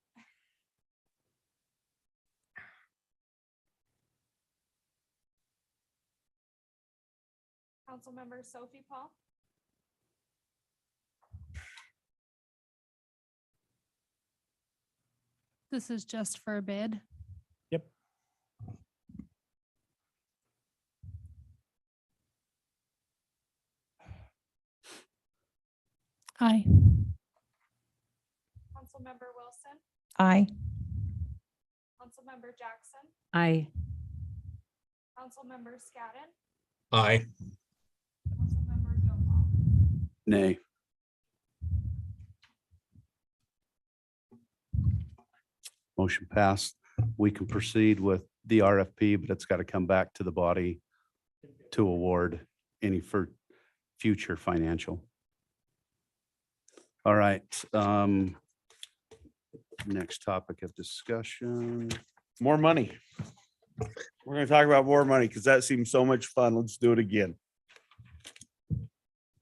Councilmember Sophie Paul, This is just for a bid. Yep. Aye. Councilmember Wilson, Aye. Councilmember Jackson, I, Councilmember Scadden, Aye. Councilmember Joe Paul. Nay. Motion passed. We can proceed with the RFP, but it's got to come back to the body to award any for future financial. All right. Next topic of discussion. More money. We're gonna talk about more money because that seems so much fun. Let's do it again.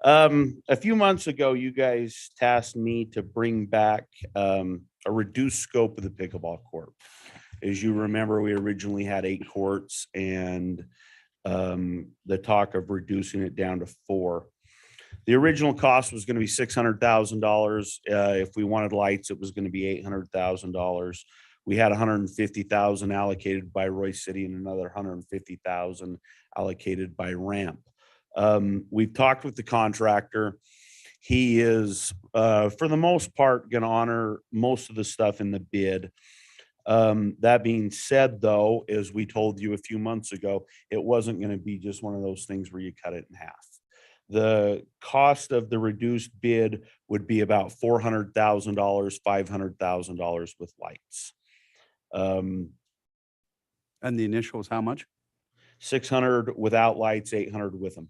A few months ago, you guys tasked me to bring back a reduced scope of the pickleball court. As you remember, we originally had 8 courts and the talk of reducing it down to 4. The original cost was going to be $600,000. If we wanted lights, it was going to be $800,000. We had $150,000 allocated by Royce City and another $150,000 allocated by Ramp. We've talked with the contractor. He is, for the most part, going to honor most of the stuff in the bid. That being said, though, as we told you a few months ago, it wasn't going to be just one of those things where you cut it in half. The cost of the reduced bid would be about $400,000, $500,000 with lights. And the initial was how much? 600 without lights, 800 with them.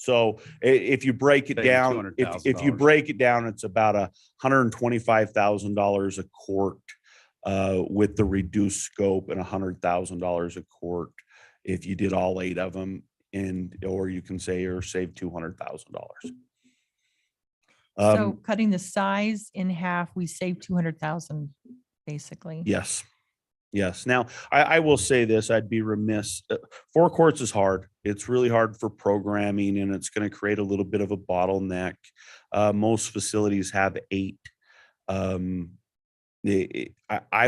So if you break it Saving down, if you $200,000. break it down, it's about $125,000 a quart with the reduced scope, and $100,000 a quart if you did all 8 of them, or you can say or save $200,000. So cutting the size in half, we save 200,000, basically. Yes. Yes. Now, I will say this, I'd be remiss. 4 quarts is hard. It's really hard for programming, and it's going to create a little bit of a bottleneck. Most facilities have 8. I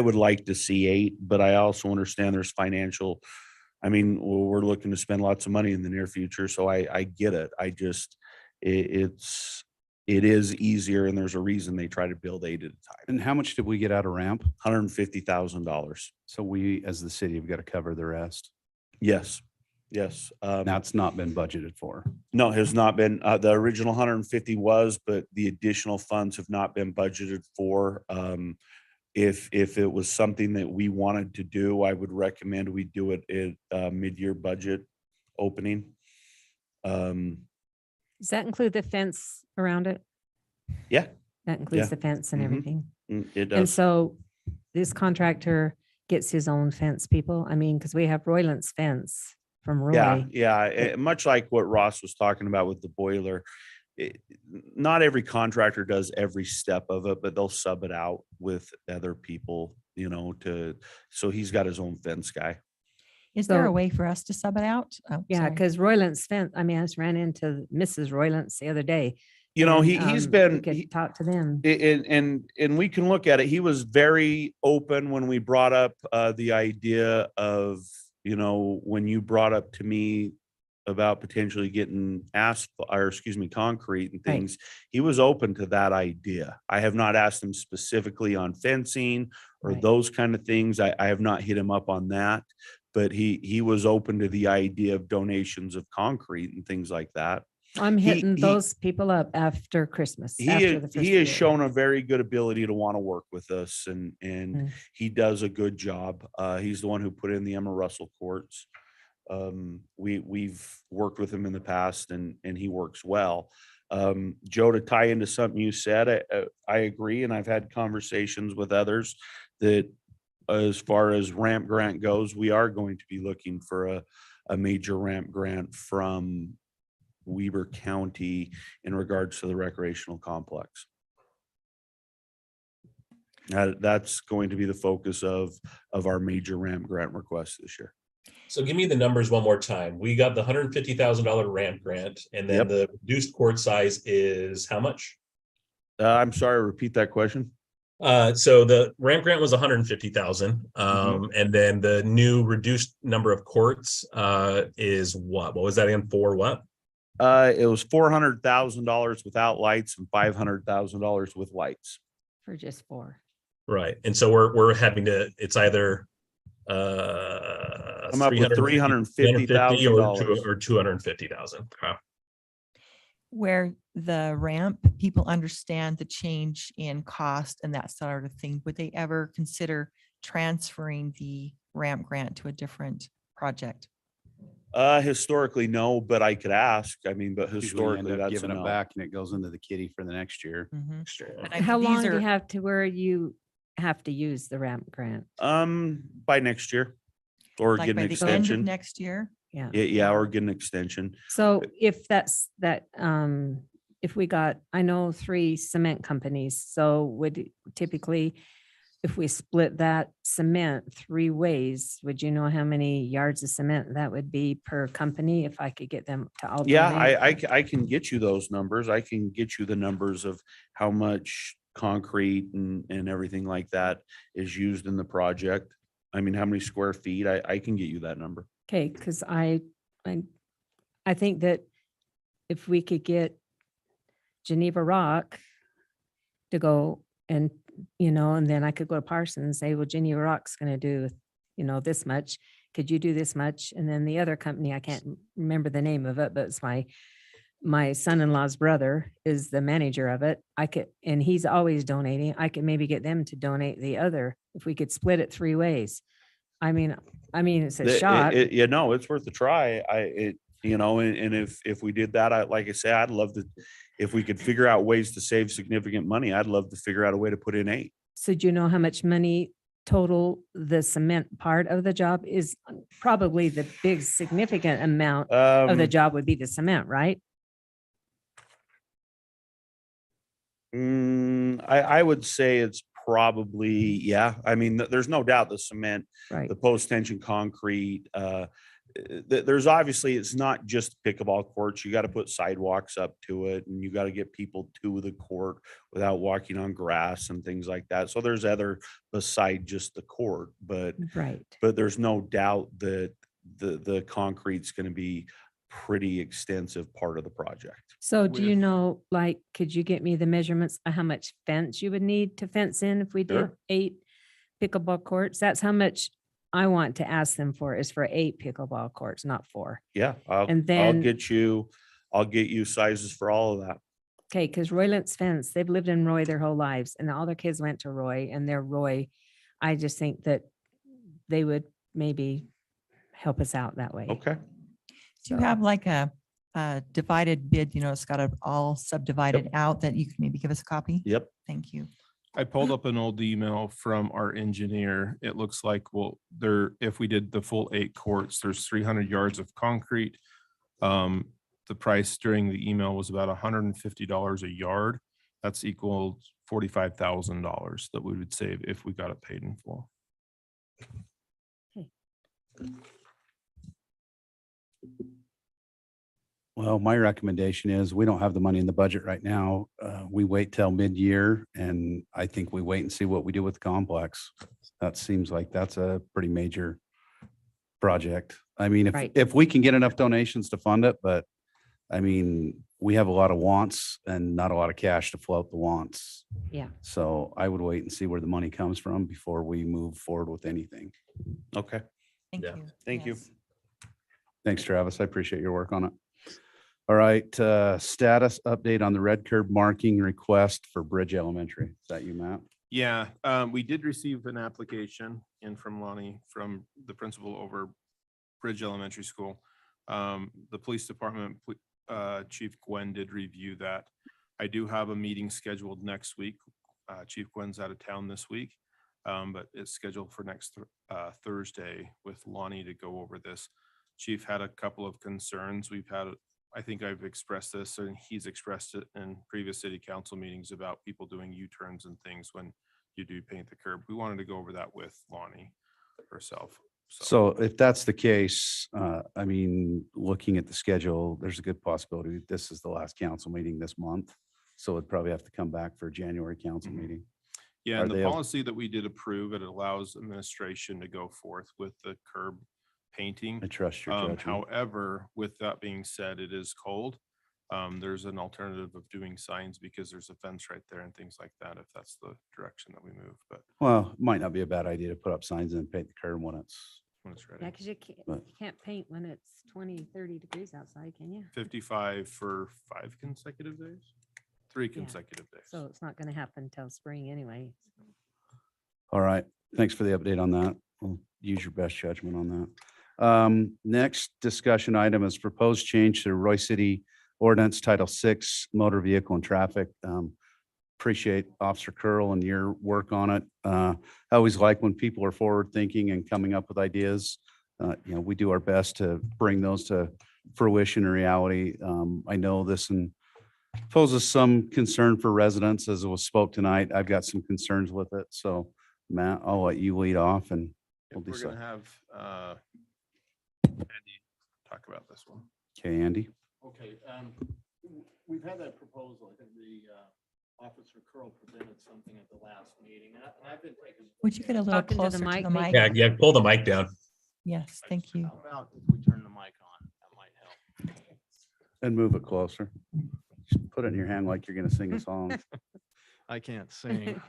would like to see 8, but I also understand there's financial. I mean, we're looking to spend lots of money in the near future, so I get it. I just, it is easier, and there's a reason they try to build 8 at a time. And how much did we get out of ramp? $150,000. So we, as the city, have got to cover the rest. Yes. Yes. That's not been budgeted for. No, it has not been. The original 150 was, but the additional funds have not been budgeted for. If it was something that we wanted to do, I would recommend we do it at mid-year budget opening. Does that include the fence around it? Yeah. That includes Yeah. the fence and Mhm. everything. It And does. so this contractor gets his own fence people? I mean, because we have Royland's fence from Roy. Yeah. Much like what Ross was talking about with the boiler. Not every contractor does every step of it, but they'll sub it out with other people, so he's got his own fence guy. Is there a So- way for us to sub it out? Oh, Yeah, sorry. because Royland's fence, I mean, I just ran into Mrs. Royland's the other day. He's and, been, we could talk to them. and we can look at it. He was very open when we brought up the idea of, when you brought up to me about potentially getting concrete and Right. things. He was open to that idea. I have not asked him specifically on fencing or Right. those kind of things. I have not hit him up on that, but he was open to the idea of donations of concrete and things like that. I'm he- hitting he- those people up after Christmas. He after is, the first he of has the year. shown a very good ability to want to work with us, and Mm. he does a good job. He's the one who put in the Emma Russell courts. We've worked with him in the past, and he works well. Joe, to tie into something you said, I agree, and I've had conversations with others that as far as ramp grant goes, we are going to be looking for a major ramp grant from Weber County in regards to the recreational complex. That's going to be the focus of our major ramp grant request this year. So give me the numbers one more time. We got the $150,000 ramp grant, and then Yep. the reduced court size is how much? I'm sorry, repeat that question. So the ramp grant was 150,000. Mm-hmm. And then the new reduced number of courts is what? What was that in for what? It was $400,000 without lights and $500,000 with lights. For just 4. Right. And so we're having to, it's either Come up with $350,000 or 250,000. Okay. Where the ramp, people understand the change in cost and that sort of thing. Would they ever consider transferring the ramp grant to a different project? Historically, no, but I could ask. I mean, but Usually you historically, end up that's a giving it no. back and it goes into the kitty for the next year. Mhm. Sure. And I- How these long do you are- have to where you have to use the ramp grant? By next year, or Like get by an the end of extension. next year? Yeah. Yeah, or get an extension. So if that's that, if we got, I know 3 cement companies, so would typically, if we split that cement 3 ways, would you know how many yards of cement that would be per company if I could get them to all? Yeah, donate? I can get you those numbers. I can get you the numbers of how much concrete and everything like that is used in the project. I mean, how many square feet? I can get you that number. Okay, because I think that if we could get Geneva Rock to go and, and then I could go to Parsons and say, well, Geneva Rock's going to do, this much. Could you do this much? And then the other company, I can't remember the name of it, but it's my son-in-law's brother is the manager of it. And he's always donating. I could maybe get them to donate the other, if we could split it 3 ways. I mean, it's a shot. It's worth a try. You know, and if we did that, like I say, I'd love to, if we could figure out ways to save significant money, I'd love to figure out a way to put in 8. So do you know how much money total the cement part of the job is? Probably the big significant amount of the job would be the cement, right? I would say it's probably, yeah. I mean, there's no doubt the cement, Right. the post-tension concrete, there's obviously, it's not just pickleball courts. You got to put sidewalks up to it, and you got to get people to the court without walking on grass and things like that. So there's other beside just the court, but Right. there's no doubt that the concrete's going to be pretty extensive part of the project. So do you know, like, could you get me the measurements of how much fence you would need to fence in if we did Sure. 8 pickleball courts? That's how much I want to ask them for, is for 8 pickleball courts, not 4. Yeah, And then- I'll get you sizes for all of that. Okay, because Roylance Fence, they've lived in Roy their whole lives, and all their kids went to Roy, and they're Roy. I just think that they would maybe help us out that way. Okay. Do you have like a divided bid, it's got it all subdivided out that you can maybe give us a copy? Yep. Thank you. I pulled up an old email from our engineer. It looks like, if we did the full 8 courts, there's 300 yards of concrete. The price during the email was about $150 a yard. That's equal $45,000 that we would save if we got it paid in full. Well, my recommendation is we don't have the money in the budget right now. We wait till mid-year, and I think we wait and see what we do with the complex. That seems like that's a pretty major project. I mean, Right. if we can get enough donations to fund it, but I mean, we have a lot of wants and not a lot of cash to float the wants. Yeah. So I would wait and see where the money comes from before we move forward with anything. Okay. Thank Yeah. you. Thank you. Yes. Thanks, Travis. I appreciate your work on it. All right, status update on the red curb marking request for Bridge Elementary. Is that you, Matt? Yeah, we did receive an application in from Lonnie, from the principal over Bridge Elementary School. The police department, Chief Gwen did review that. I do have a meeting scheduled next week. Chief Gwen's out of town this week, but it's scheduled for next Thursday with Lonnie to go over this. Chief had a couple of concerns. I think I've expressed this, and he's expressed it in previous city council meetings about people doing U-turns and things when you do paint the curb. We wanted to go over that with Lonnie herself. So if that's the case, I mean, looking at the schedule, there's a good possibility this is the last council meeting this month. So it'd probably have to come back for a January council meeting. Yeah, Are and the they- policy that we did approve, it allows administration to go forth with the curb painting. I trust your judgment. However, with that being said, it is cold. There's an alternative of doing signs because there's a fence right there and things like that, if that's the direction that we move, but Well, it might not be a bad idea to put up signs and paint the curb when it's, when it's Yeah, ready. because you But- can't paint when it's 20, 30 degrees outside, can you? 55 for 5 consecutive days, 3 consecutive days. So it's not going to happen till spring anyway. all right. Thanks for the update on that. We'll use your best judgment on that. Next discussion item is proposed change to Roy City Ordinance Title VI, Motor Vehicle and Traffic. Appreciate Officer Curl and your work on it. I always like when people are forward thinking and coming up with ideas. We do our best to bring those to fruition and reality. I know this poses some concern for residents as it was spoke tonight. I've got some concerns with it. So Matt, I'll let you lead off and we'll We're gonna decide. have Andy talk about this one. Okay, Andy? Okay, we've had that proposal. I think the Officer Curl presented something at the last meeting, and I've been taking. Would you get a little Talking to the closer to mic, the maybe? mic? Yeah, pull the mic down. Yes, thank you. How about if we turn the mic on? That might help. And move it closer. Just put it in your hand like you're gonna sing a song. I can't sing.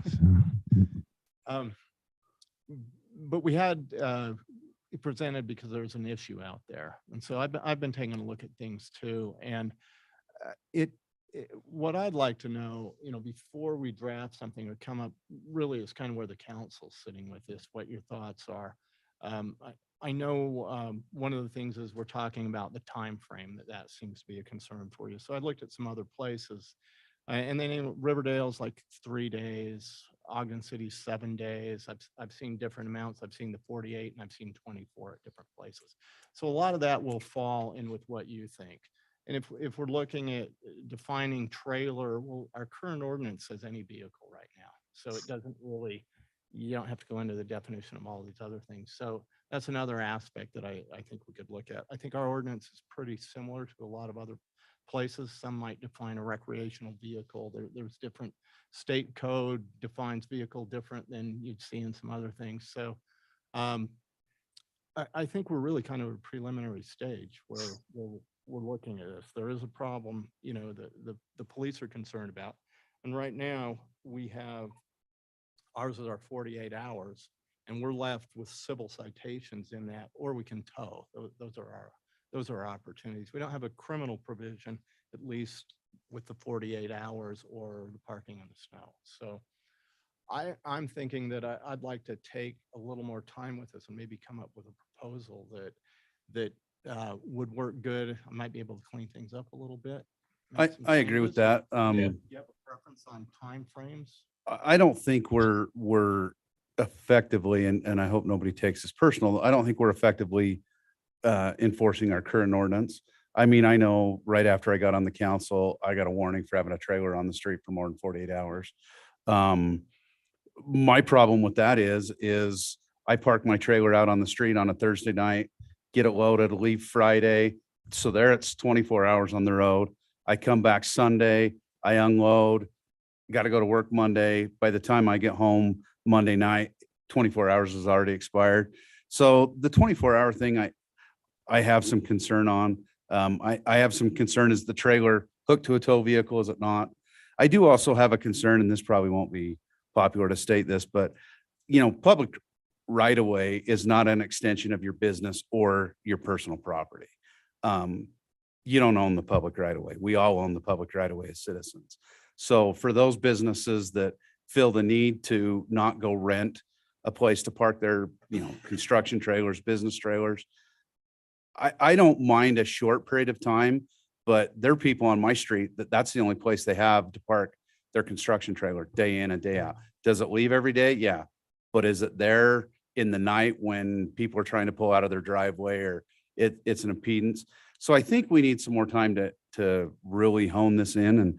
But we had it presented because there's an issue out there. And so I've been taking a look at things too. And what I'd like to know, before we draft something or come up, really is kind of where the council's sitting with this, what your thoughts are. I know one of the things is we're talking about the time frame that seems to be a concern for you. So I looked at some other places. And then in Riverdale's like 3 days, Ogden City's 7 days. I've seen different amounts. I've seen the 48 and I've seen 24 at different places. So a lot of that will fall in with what you think. And if we're looking at defining trailer, well, our current ordinance says any vehicle right now. So it doesn't really, you don't have to go into the definition of all these other things. So that's another aspect that I think we could look at. I think our ordinance is pretty similar to a lot of other places. Some might define a recreational vehicle. There's different state code defines vehicle different than you'd see in some other things. So I think we're really kind of a preliminary stage where we're looking at this. There is a problem, you know, the police are concerned about. And right now we have, ours is our 48 hours and we're left with civil citations in that, or we can tow. Those are our opportunities. We don't have a criminal provision, at least with the 48 hours or the parking in the snow. So I'm thinking that I'd like to take a little more time with this and maybe come up with a proposal that would work good. I might be able to clean things up a little bit. I agree with that. Do you have a preference on timeframes? I don't think we're effectively, and I hope nobody takes this personal, I don't think we're effectively enforcing our current ordinance. I mean, I know right after I got on the council, I got a warning for having a trailer on the street for more than 48 hours. My problem with that is I park my trailer out on the street on a Thursday night, get it loaded, leave Friday. So there it's 24 hours on the road. I come back Sunday, I unload, got to go to work Monday. By the time I get home Monday night, 24 hours has already expired. So the 24-hour thing, I have some concern on. I have some concern, is the trailer hooked to a tow vehicle? Is it not? I do also have a concern, and this probably won't be popular to state this, but you know, public right of way is not an extension of your business or your personal property. You don't own the public right of way. We all own the public right of way as citizens. So for those businesses that feel the need to not go rent a place to park their, you know, construction trailers, business trailers, I don't mind a short period of time, but there are people on my street that's the only place they have to park their construction trailer day in and day out. Does it leave every day? Yeah. But is it there in the night when people are trying to pull out of their driveway, or it's an impedance? So I think we need some more time to really hone this in.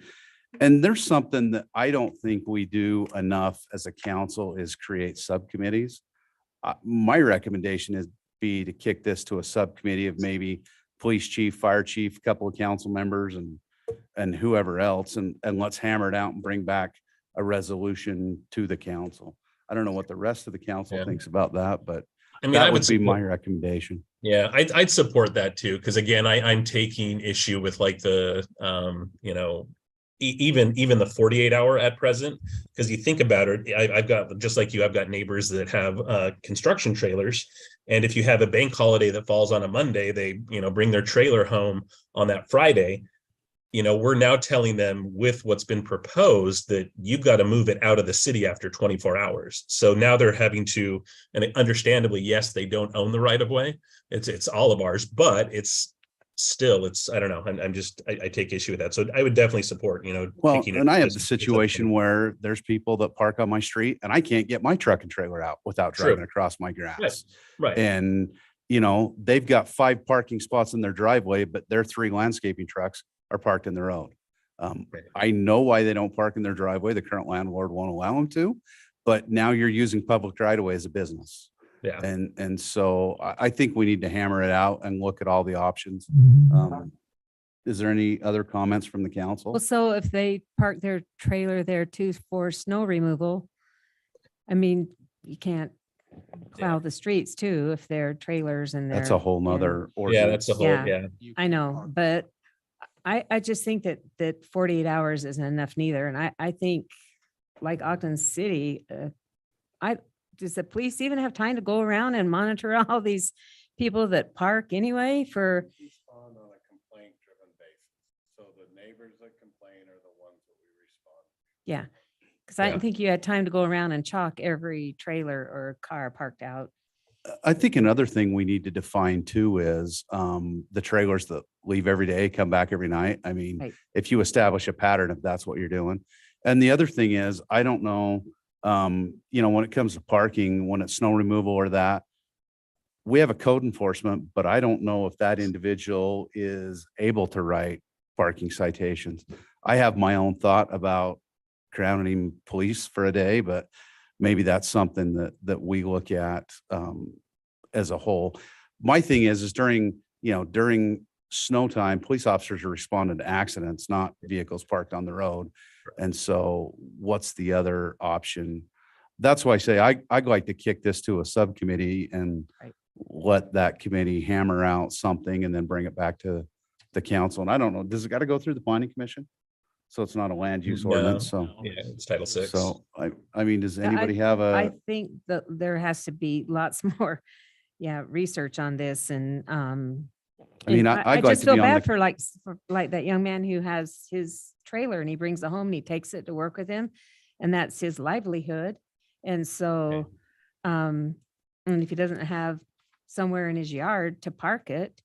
And there's something that I don't think we do enough as a council is create subcommittees. My recommendation is to kick this to a subcommittee of maybe police chief, fire chief, a couple of council members and whoever else, and let's hammer it out and bring back a resolution to the council. I don't know what the rest of the council thinks about that, but I mean, that I would would be my support- recommendation. Yeah, I'd support that too, because again, I'm taking issue with like the you know, even the 48-hour at present, because you think about it, I've got, just like you, I've got neighbors that have construction trailers, and if you have a bank holiday that falls on a Monday, they, you know, bring their trailer home on that Friday. You know, we're now telling them with what's been proposed that you've got to move it out of the city after 24 hours. So now they're having to, and understandably, yes, they don't own the right of way. It's all of ours, but it's still, I don't know. I take issue with that. So I would definitely support, you know. Well, taking it and I have just- the situation where there's people that park on my street and I can't get my truck and trailer out without True. driving across my grass. Right. And, you know, they've got 5 parking spots in their driveway, but their 3 landscaping trucks are parked in the road. I know why they don't park in their driveway. The current landlord won't allow them to, but now you're using public right of way as a business. Yeah. And so I think we need to hammer it out and look at all the options. Is there any other comments from the council? Well, so if they park their trailer there too for snow removal, I mean, you can't plow the streets too if they're trailers and they're. That's a whole nother Yeah, ordinance. that's a whole, yeah. I know, but I just think that 48 hours isn't enough neither. And I think like Ogden City, does the police even have time to go around and monitor all these people that park anyway for? Respond on a complaint-driven basis. So the neighbors that complain are the ones that we respond. Yeah, because I Yeah. didn't think you had time to go around and chalk every trailer or car parked out. I think another thing we need to define too is the trailers that leave every day, come back every night. I mean, Right. if you establish a pattern, if that's what you're doing. And the other thing is, I don't know, when it comes to parking, when it's snow removal or that, we have a code enforcement, but I don't know if that individual is able to write parking citations. I have my own thought about grounding police for a day, but maybe that's something that we look at as a whole. My thing is during snow time, police officers are responding to accidents, not vehicles parked on the road. And so what's the other option? That's why I say I'd like to kick this to a subcommittee and let that committee hammer out something and then bring it back to the council. And I don't know, does it got to go through the planning commission? So it's not a land use No. ordinance, so. Yeah, it's Title VI. So I mean, does Yeah, anybody have I a, think that there has to be lots more, research on this and, I mean, and I'd like just to feel be on bad the, for like that young man who has his trailer and he brings it home and he takes it to work with him. And that's his livelihood. And so, and if he doesn't have somewhere in his yard to park it,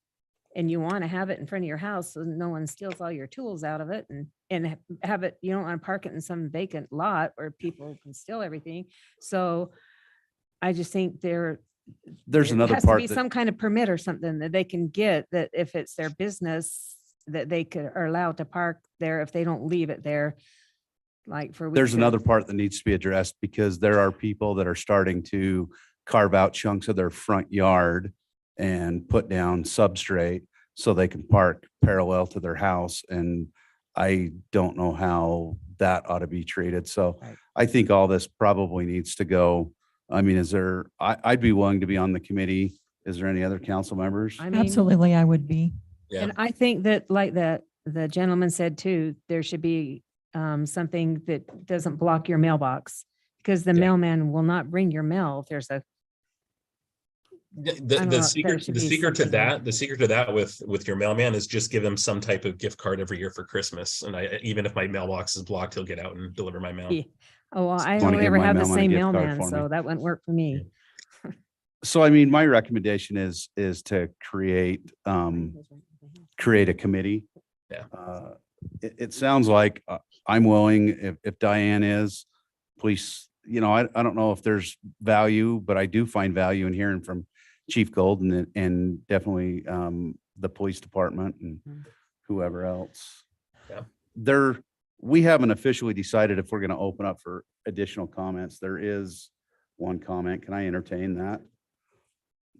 and you want to have it in front of your house so no one steals all your tools out of it and have it, you don't want to park it in some vacant lot where people can steal everything. So I just think there's there another has to part be that, some kind of permit or something that they can get, that if it's their business, that they are allowed to park there if they don't leave it there. Like for. there's weekends. another part that needs to be addressed because there are people that are starting to carve out chunks of their front yard and put down substrate so they can park parallel to their house. And I don't know how that ought to be treated. So Right. I think all this probably needs to go. I mean, I'd be willing to be on the committee. Is there any other council members? I mean, Absolutely, I would be. Yeah. and I think that like the gentleman said too, there should be something that doesn't block your mailbox because the mailman will not bring your mail if there's a. The, I don't know, the there secret, should the be secret to something like that, the secret to that with your mailman is just give him some type of gift card every year for Christmas. And even if my mailbox is blocked, he'll get out and deliver my mail. Yeah. Oh, well, I Wanna don't give ever my have the mailman a same gift card mailman, for me. so that wouldn't work for me. So I mean, my recommendation is to create a committee. Yeah. It sounds like I'm willing, if Diane is, please, I don't know if there's value, but I do find value in hearing from Chief Golden and definitely the police department and whoever else. Yeah. We haven't officially decided if we're going to open up for additional comments. There is one comment. Can I entertain that?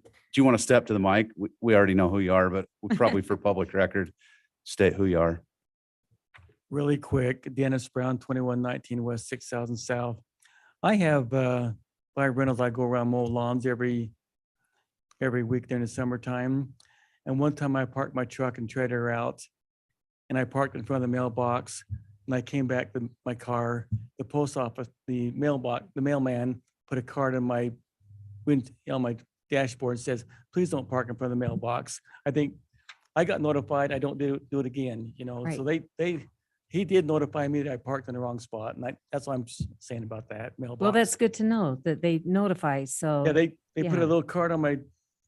Do you want to step to the mic? We already know who you are, but we probably for public record, state who you are. Really quick, Dennis Brown, 2119 West 6000 South. I have by rentals, I go around mow lawns every week during the summertime. And one time I parked my truck and trailer out and I parked in front of the mailbox and I came back to my car, the post office, the mailman put a card on my on my dashboard and says, please don't park in front of the mailbox. I think I got notified. I don't do it again, so he did notify me that I parked in the wrong spot. And that's what I'm saying about that mailbox. Well, that's good to know that they notify, so. Yeah, they put yeah. a little card on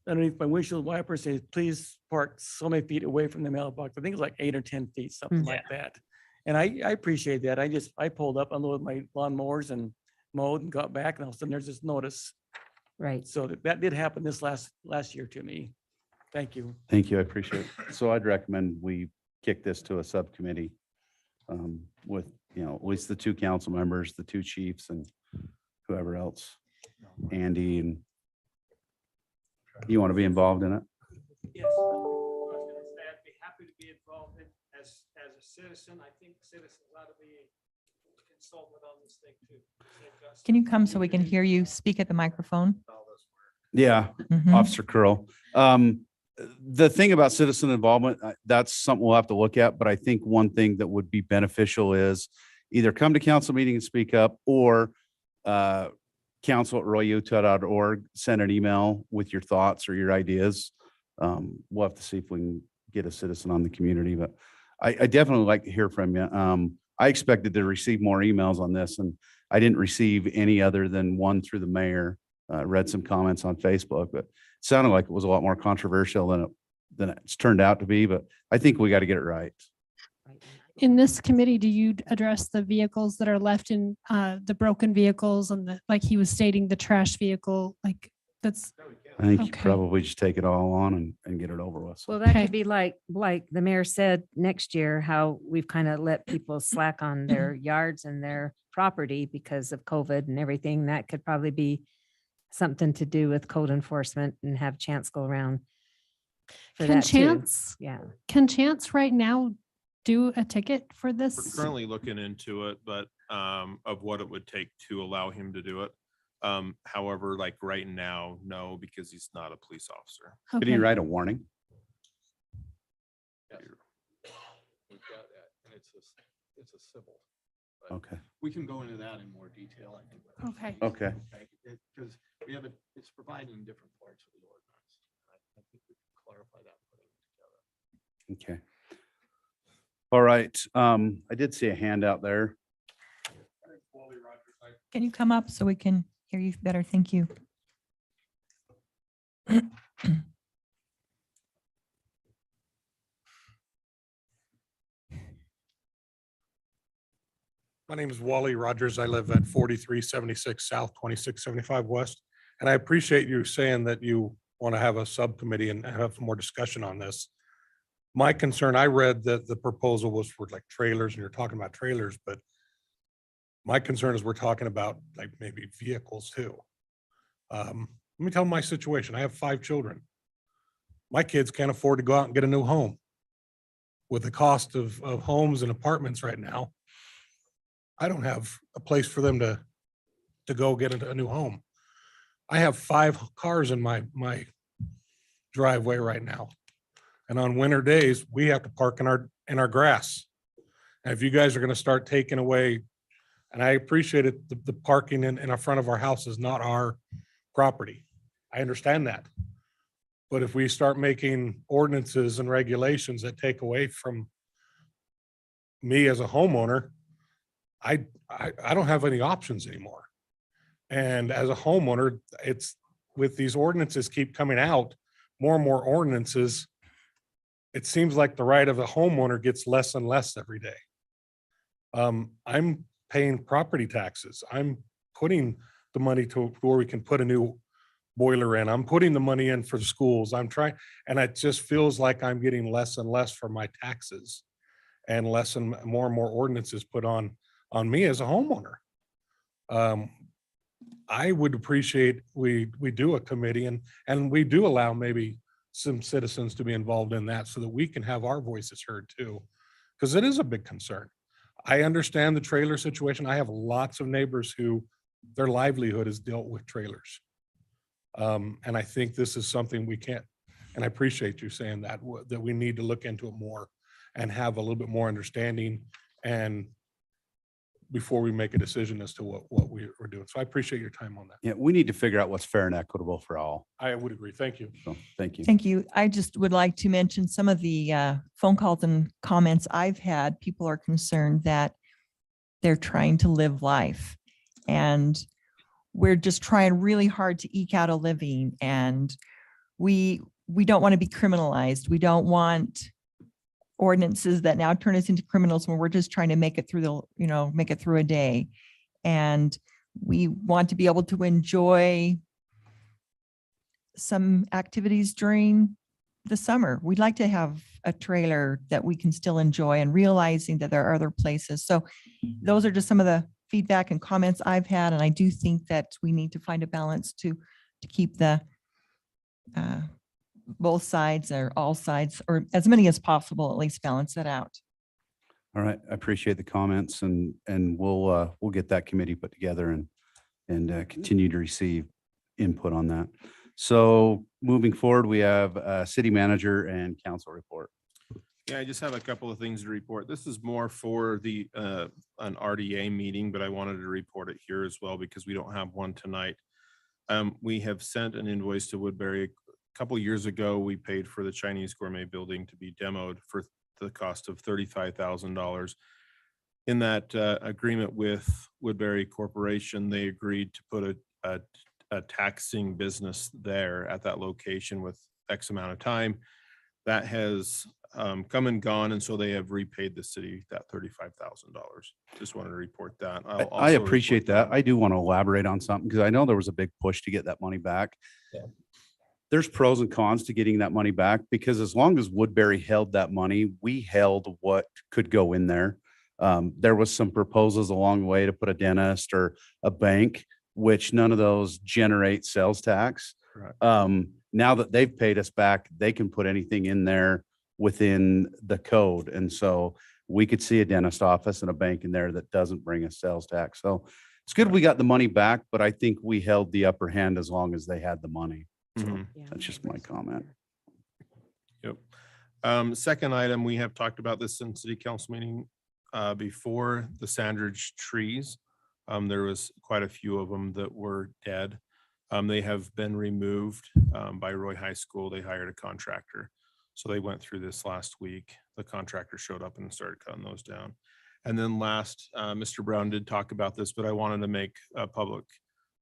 underneath my windshield wiper, says, please park so many feet away from the mailbox. I think it's like 8 or 10 feet, something like that. And I appreciate that. I pulled up, unloaded my lawnmowers and mowed and got back and all of a sudden there's this notice. Right. So that did happen this last year to me. Thank you. Thank you. I appreciate it. So I'd recommend we kick this to a subcommittee with, at least the 2 council members, the 2 chiefs and whoever else, Andy, and you want to be involved in it? Yes, I was gonna say I'd be happy to be involved as a citizen. I think citizens ought to be consulted on this thing too. Can you come so we can hear you speak at the microphone? Yeah, Mhm. Officer Curl. The thing about citizen involvement, that's something we'll have to look at, but I think one thing that would be beneficial is either come to council meeting and speak up or council@royutah.org, send an email with your thoughts or your ideas. We'll have to see if we can get a citizen on the community, but I definitely like to hear from you. I expected to receive more emails on this and I didn't receive any other than one through the mayor. read some comments on Facebook, but it sounded like it was a lot more controversial than it's turned out to be, but I think we got to get it right. In this committee, do you address the vehicles that are left in, the broken vehicles and the, like he was stating, the trash vehicle, like that's, I think you Okay. probably just take it all on and get it over with. Well, that Okay. could be like the mayor said, next year, how we've kind of let people slack on their yards and their property because of COVID and everything. That could probably be something to do with code enforcement and have Chance go around for Can that too. Chance, Yeah. can Chance right now do a ticket for We're this? currently looking into it, but of what it would take to allow him to do it. However, like right now, no, because he's not a police officer. Could he Okay. write a warning? We've got that, and it's a civil. Okay. We can go into that in more detail, I think. Okay. Okay. Because we have it, it's provided in different parts of the ordinance. I think we can clarify that. Putting it together. Okay. All right. I did see a hand out there. Can you come up so we can hear you better? Thank you. My name is Wally Rogers. I live at 4376 South, 2675 West. And I appreciate you saying that you want to have a subcommittee and have more discussion on this. My concern, I read that the proposal was for like trailers and you're talking about trailers, but my concern is we're talking about like maybe vehicles too. Let me tell my situation. I have 5 children. My kids can't afford to go out and get a new home. With the cost of homes and apartments right now, I don't have a place for them to go get a new home. I have 5 cars in my driveway right now. And on winter days, we have to park in our grass. And if you guys are going to start taking away, and I appreciate it, the parking in front of our house is not our property. I understand that. But if we start making ordinances and regulations that take away from me as a homeowner, I don't have any options anymore. And as a homeowner, it's with these ordinances keep coming out, more and more ordinances, it seems like the right of the homeowner gets less and less every day. I'm paying property taxes. I'm putting the money to where we can put a new boiler in. I'm putting the money in for the schools. I'm trying, and it just feels like I'm getting less and less for my taxes and less and more ordinances put on me as a homeowner. I would appreciate we do a committee and we do allow maybe some citizens to be involved in that so that we can have our voices heard too, because it is a big concern. I understand the trailer situation. I have lots of neighbors who their livelihood is dealt with trailers. And I think this is something we can't, and I appreciate you saying that we need to look into it more and have a little bit more understanding and before we make a decision as to what we're doing. So I appreciate your time on that. Yeah, we need to figure out what's fair and equitable for all. I would agree. Thank you. So, thank you. Thank you. I just would like to mention some of the phone calls and comments I've had. People are concerned that they're trying to live life and we're just trying really hard to eke out a living, and we don't want to be criminalized. We don't want ordinances that now turn us into criminals when we're just trying to make it through make it through a day. And we want to be able to enjoy some activities during the summer. We'd like to have a trailer that we can still enjoy, and realizing that there are other places. So those are just some of the feedback and comments I've had. And I do think that we need to find a balance to keep the both sides or all sides, or as many as possible, at least balance that out. All right. I appreciate the comments and we'll get that committee put together and continue to receive input on that. So moving forward, we have city manager and council report. Yeah, I just have a couple of things to report. This is more for the an RDA meeting, but I wanted to report it here as well because we don't have one tonight. We have sent an invoice to Woodbury. A couple of years ago, we paid for the Chinese Gourmet building to be demoed for the cost of $35,000. In that agreement with Woodbury Corporation, they agreed to put a a taxing business there at that location with X amount of time. That has come and gone, and so they have repaid the city that $35,000. Just wanted to report that. I'll I also report appreciate that. I do want to elaborate on something because I know there was a big push to get that money back. Yeah. There's pros and cons to getting that money back because as long as Woodbury held that money, we held what could go in there. There was some proposals along the way to put a dentist or a bank, which none of those generate sales tax. Correct. Now that they've paid us back, they can put anything in there within the code. And so we could see a dentist office and a bank in there that doesn't bring us sales tax. So it's good we got the money back, but I think we held the upper hand as long as they had the money. So Mhm. that's just my comment. Yep. Second item, we have talked about this in city council meeting before, the Sandridge trees. There was quite a few of them that were dead. They have been removed by Roy High School. They hired a contractor. So they went through this last week. The contractor showed up and started cutting those down. And then last, Mr. Brown did talk about this, but I wanted to make public,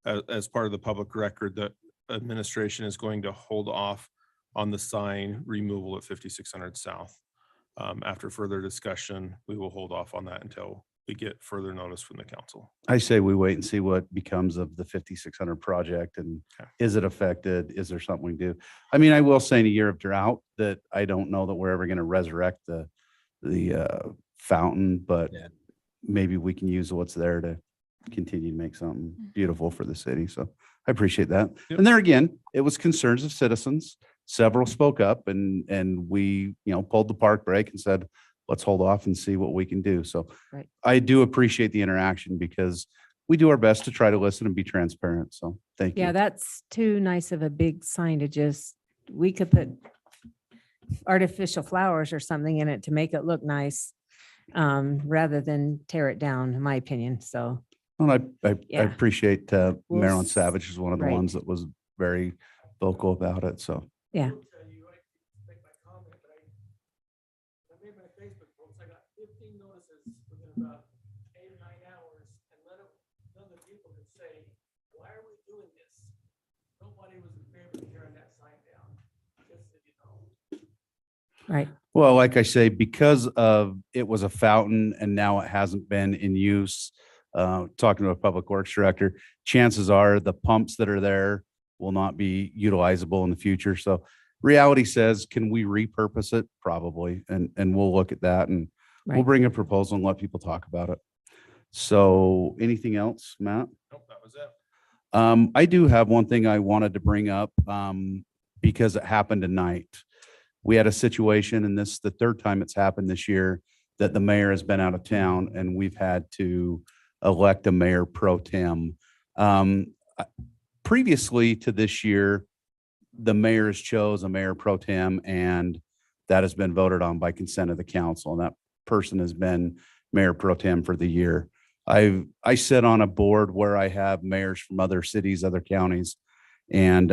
as part of the public record, that administration is going to hold off on the sign removal at 5600 South. After further discussion, we will hold off on that until we get further notice from the council. I say we wait and see what becomes of the 5600 project and Okay. is it affected? Is there something we can do? I mean, I will say in a year of drought that I don't know that we're ever going to resurrect the fountain, but Yeah. maybe we can use what's there to continue to make something beautiful for the city. So I appreciate that. Yep. And there again, it was concerns of citizens. Several spoke up and we, pulled the park break and said, let's hold off and see what we can do. So Right. I do appreciate the interaction because we do our best to try to listen and be transparent. So thank you. Yeah, that's too nice of a big sign to just, we could put artificial flowers or something in it to make it look nice, rather than tear it down, in my opinion. So, Well, I Yeah. appreciate Marilyn s- Savage is one of the right. ones that was very vocal about it. So yeah. I made my Facebook post. I got 15 notices within about 8 or 9 hours, and none of the people could say, why are we doing this? Nobody was in favor of tearing that sign down. Just so you know. Right. well, like I say, because of it was a fountain and now it hasn't been in use, talking to a public works director, chances are the pumps that are there will not be utilizable in the future. So reality says, can we repurpose it? Probably. And we'll look at that and we'll Right. bring a proposal and let people talk about it. So anything else, Matt? Nope, that was it. I do have one thing I wanted to bring up, because it happened tonight. We had a situation, and this is the third time it's happened this year, that the mayor has been out of town and we've had to elect a mayor pro tem. Previously to this year, the mayors chose a mayor pro tem, and that has been voted on by consent of the council, and that person has been mayor pro tem for the year. I sit on a board where I have mayors from other cities, other counties, and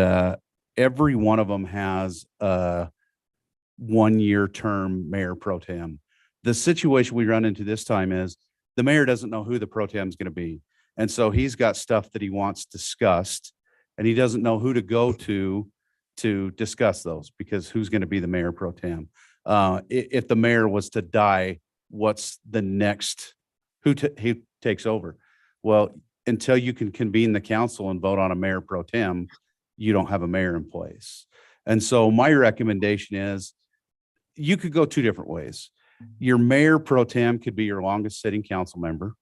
every one of them has a 1-year term mayor pro tem. The situation we run into this time is the mayor doesn't know who the pro tem is going to be. And so he's got stuff that he wants discussed, and he doesn't know who to go to discuss those, because who's going to be the mayor pro tem? If the mayor was to die, what's the next, who takes over? Well, until you can convene the council and vote on a mayor pro tem, you don't have a mayor in place. And so my recommendation is you could go 2 different ways. Your mayor pro tem could be your longest sitting council member,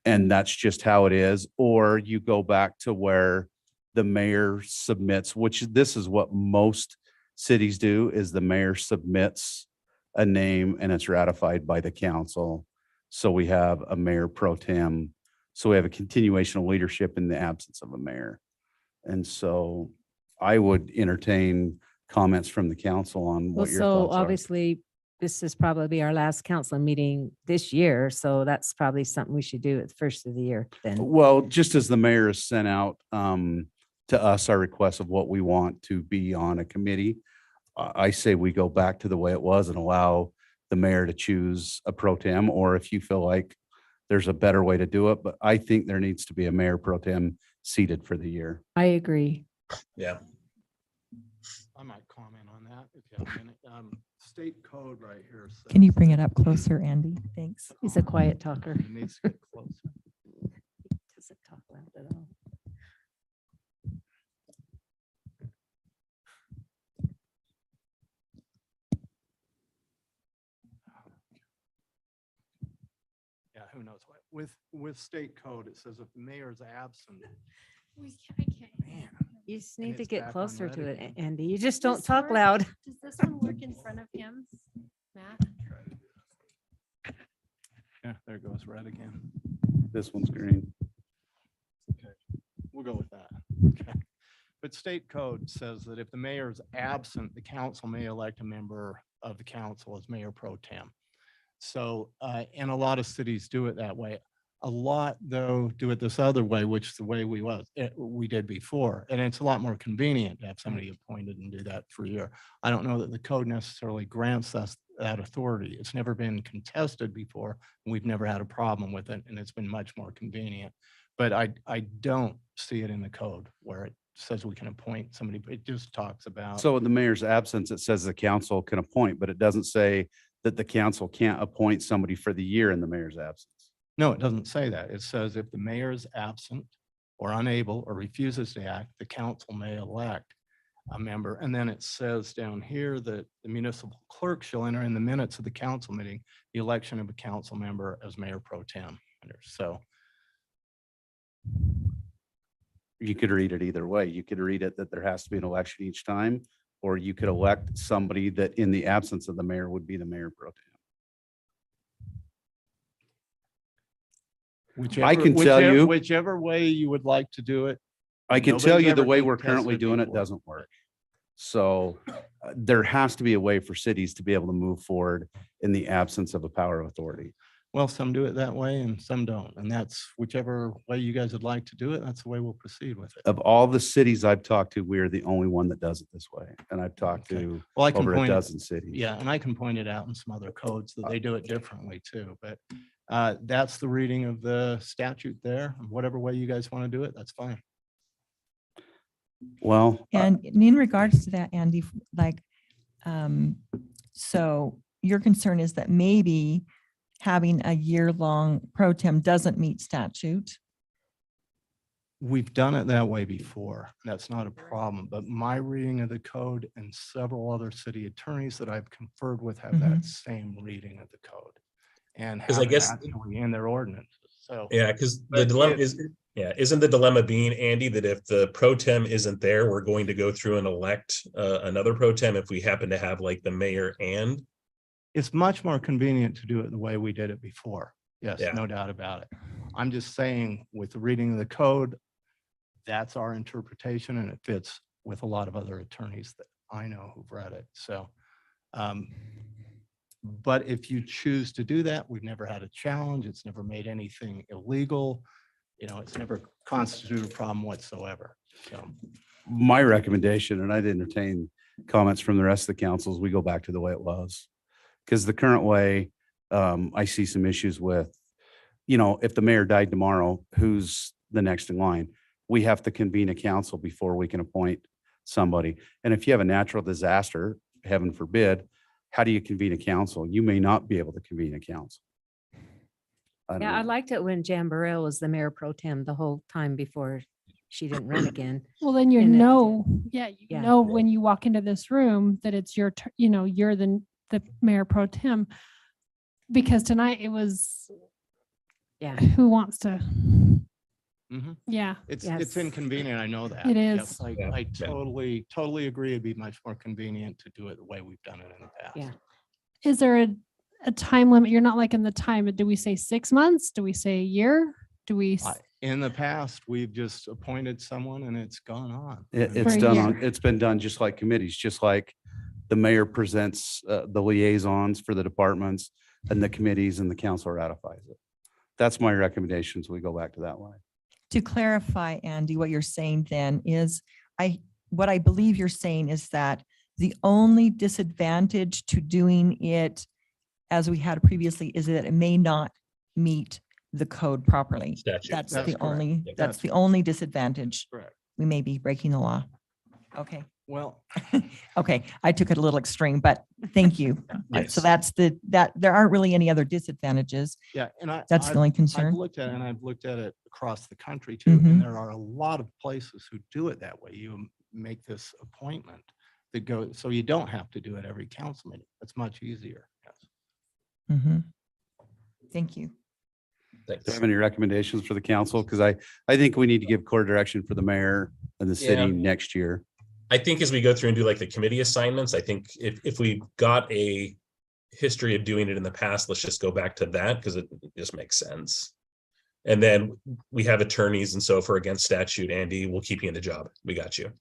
and that's just how it is. Or you go back to where the mayor submits, which this is what most cities do, is the mayor submits a name and it's ratified by the council. So we have a mayor pro tem. So we have a continuation of leadership in the absence of a mayor. And so I would entertain comments from the council on Well, what your so thoughts are. obviously, this is probably our last council meeting this year. So that's probably something we should do at the first of the year then. Well, just as the mayor has sent out to us our request of what we want to be on a committee, I say we go back to the way it was and allow the mayor to choose a pro tem, or if you feel like there's a better way to do it, but I think there needs to be a mayor pro tem seated for the year. I agree. Yeah. I might comment on that. if you have a minute. State code right here. Can you says bring it up closer, Andy? Thanks. He's a quiet talker. it needs to get closer. Doesn't talk loud at all. Yeah, who knows what? With state code, it says if the mayor is absent. I can't. You just And need to it's get back on closer to red it, again. Andy. You just don't This talk work? loud. Does this one work in front of him, Matt? Yeah, there it goes red again. This one's green. Okay, we'll go with that. Okay. But state code says that if the mayor is absent, the council may elect a member of the council as mayor pro tem. So, and a lot of cities do it that way. A lot, though, do it this other way, which is the way we did before. And it's a lot more convenient to have somebody appointed and do that for a year. I don't know that the code necessarily grants us that authority. It's never been contested before. And we've never had a problem with it, and it's been much more convenient. But I don't see it in the code where it says we can appoint somebody. It just talks about. So in the mayor's absence, it says the council can appoint, but it doesn't say that the council can't appoint somebody for the year in the mayor's absence. No, it doesn't say that. It says if the mayor is absent or unable or refuses to act, the council may elect a member. And then it says down here that the municipal clerk shall enter in the minutes of the council meeting, the election of a council member as mayor pro tem. So You could read it either way. You could read it that there has to be an election each time, or you could elect somebody that in the absence of the mayor would be the mayor pro tem. I can tell you. Whichever way you would like to do it. I can Nobody's tell you the ever way we're currently contested doing it before. doesn't work. So there has to be a way for cities to be able to move forward in the absence of a power of authority. Well, some do it that way and some don't. And that's whichever way you guys would like to do it, that's the way we'll proceed with it. Of all the cities I've talked to, we're the only one that does it this way. And I've talked Okay. to Well, I can over a point it- dozen cities. Yeah, and I can point it out in some other codes that they do it differently too, but that's the reading of the statute there. And whatever way you guys want to do it, that's fine. Well, And in regards to that, Andy, like, so your concern is that maybe having a year-long pro tem doesn't meet statute. We've done it that way before. That's not a problem, but my reading of the code and several other city attorneys that I've conferred with have that same reading of the code. And 'Cause I have it guess- actually in their ordinances. So. Yeah, because the But dilemma if- is, isn't the dilemma being, Andy, that if the pro tem isn't there, we're going to go through and elect another pro tem if we happen to have like the mayor and? It's much more convenient to do it the way we did it before. Yes, Yeah. no doubt about it. I'm just saying with the reading of the code, that's our interpretation and it fits with a lot of other attorneys that I know who've read it. So, but if you choose to do that, we've never had a challenge. It's never made anything illegal. You know, it's never constituted a problem whatsoever. So. my recommendation, and I'd entertain comments from the rest of the councils, we go back to the way it was. Because the current way, I see some issues with, if the mayor died tomorrow, who's the next in line? We have to convene a council before we can appoint somebody. And if you have a natural disaster, heaven forbid, how do you convene a council? You may not be able to convene a council. I don't Yeah, I know. liked it when Jan Burrell was the mayor pro tem the whole time before she didn't run again. Well, then you And it- know, you Yeah. know, when you walk into this room that it's your, you're the mayor pro tem. Because tonight it was, Yeah. who wants to, Mhm. yeah. It's Yes. inconvenient. I know that. It Yes, is. I totally agree. It'd be much more convenient to do it the way we've done it in the past. Yeah. Is there a time limit? You're not like in the time, do we say 6 months? Do we say a year? Do we? In the past, we've just appointed someone and it's gone on. It's For a done year. on, it's been done just like committees, just like the mayor presents the liaisons for the departments and the committees and the council ratifies it. That's my recommendations. We go back to that way. To clarify, Andy, what you're saying then is, what I believe you're saying is that the only disadvantage to doing it as we had previously is that it may not meet the code properly. Statute. That's That's the correct. only, Yep. that's the only disadvantage. Correct. We may be breaking the law. Okay. Well, Okay, I took it a little extreme, but thank you. Yes. So that's that there aren't really any other disadvantages. yeah, and That's the I've- only I've concern. looked at it and I've looked at it across the country too. Mhm. And there are a lot of places who do it that way. You make this appointment that go, so you don't have to do it every council meeting. It's much easier. Yes. Mhm. Thank you. Do you Thanks. have any recommendations for the council? Because I think we need to give core direction for the mayor and the city Yeah. next year. I think as we go through and do like the committee assignments, I think if we got a history of doing it in the past, let's just go back to that because it just makes sense. And then we have attorneys and so for against statute, Andy, we'll keep you in the job. We got you.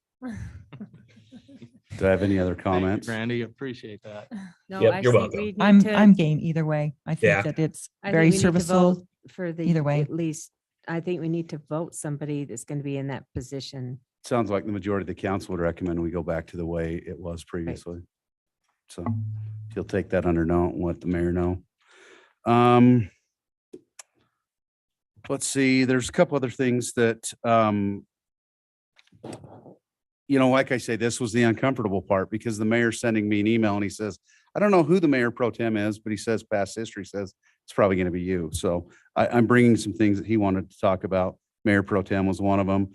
Do I have any other Thank you, comments? Randy, appreciate that. No, Yep, I you're think welcome. we need I'm to- game either way. I think Yeah. that it's I think very we need to serviceable. vote For the, either way. at least, I think we need to vote somebody that's going to be in that position. Sounds like the majority of the council would recommend we go back to the way it was previously. So if you'll take that under note and let the mayor know. Let's see, there's a couple other things that, like I say, this was the uncomfortable part because the mayor's sending me an email and he says, I don't know who the mayor pro tem is, but he says past history says it's probably going to be you. So I'm bringing some things that he wanted to talk about. Mayor pro tem was one of them.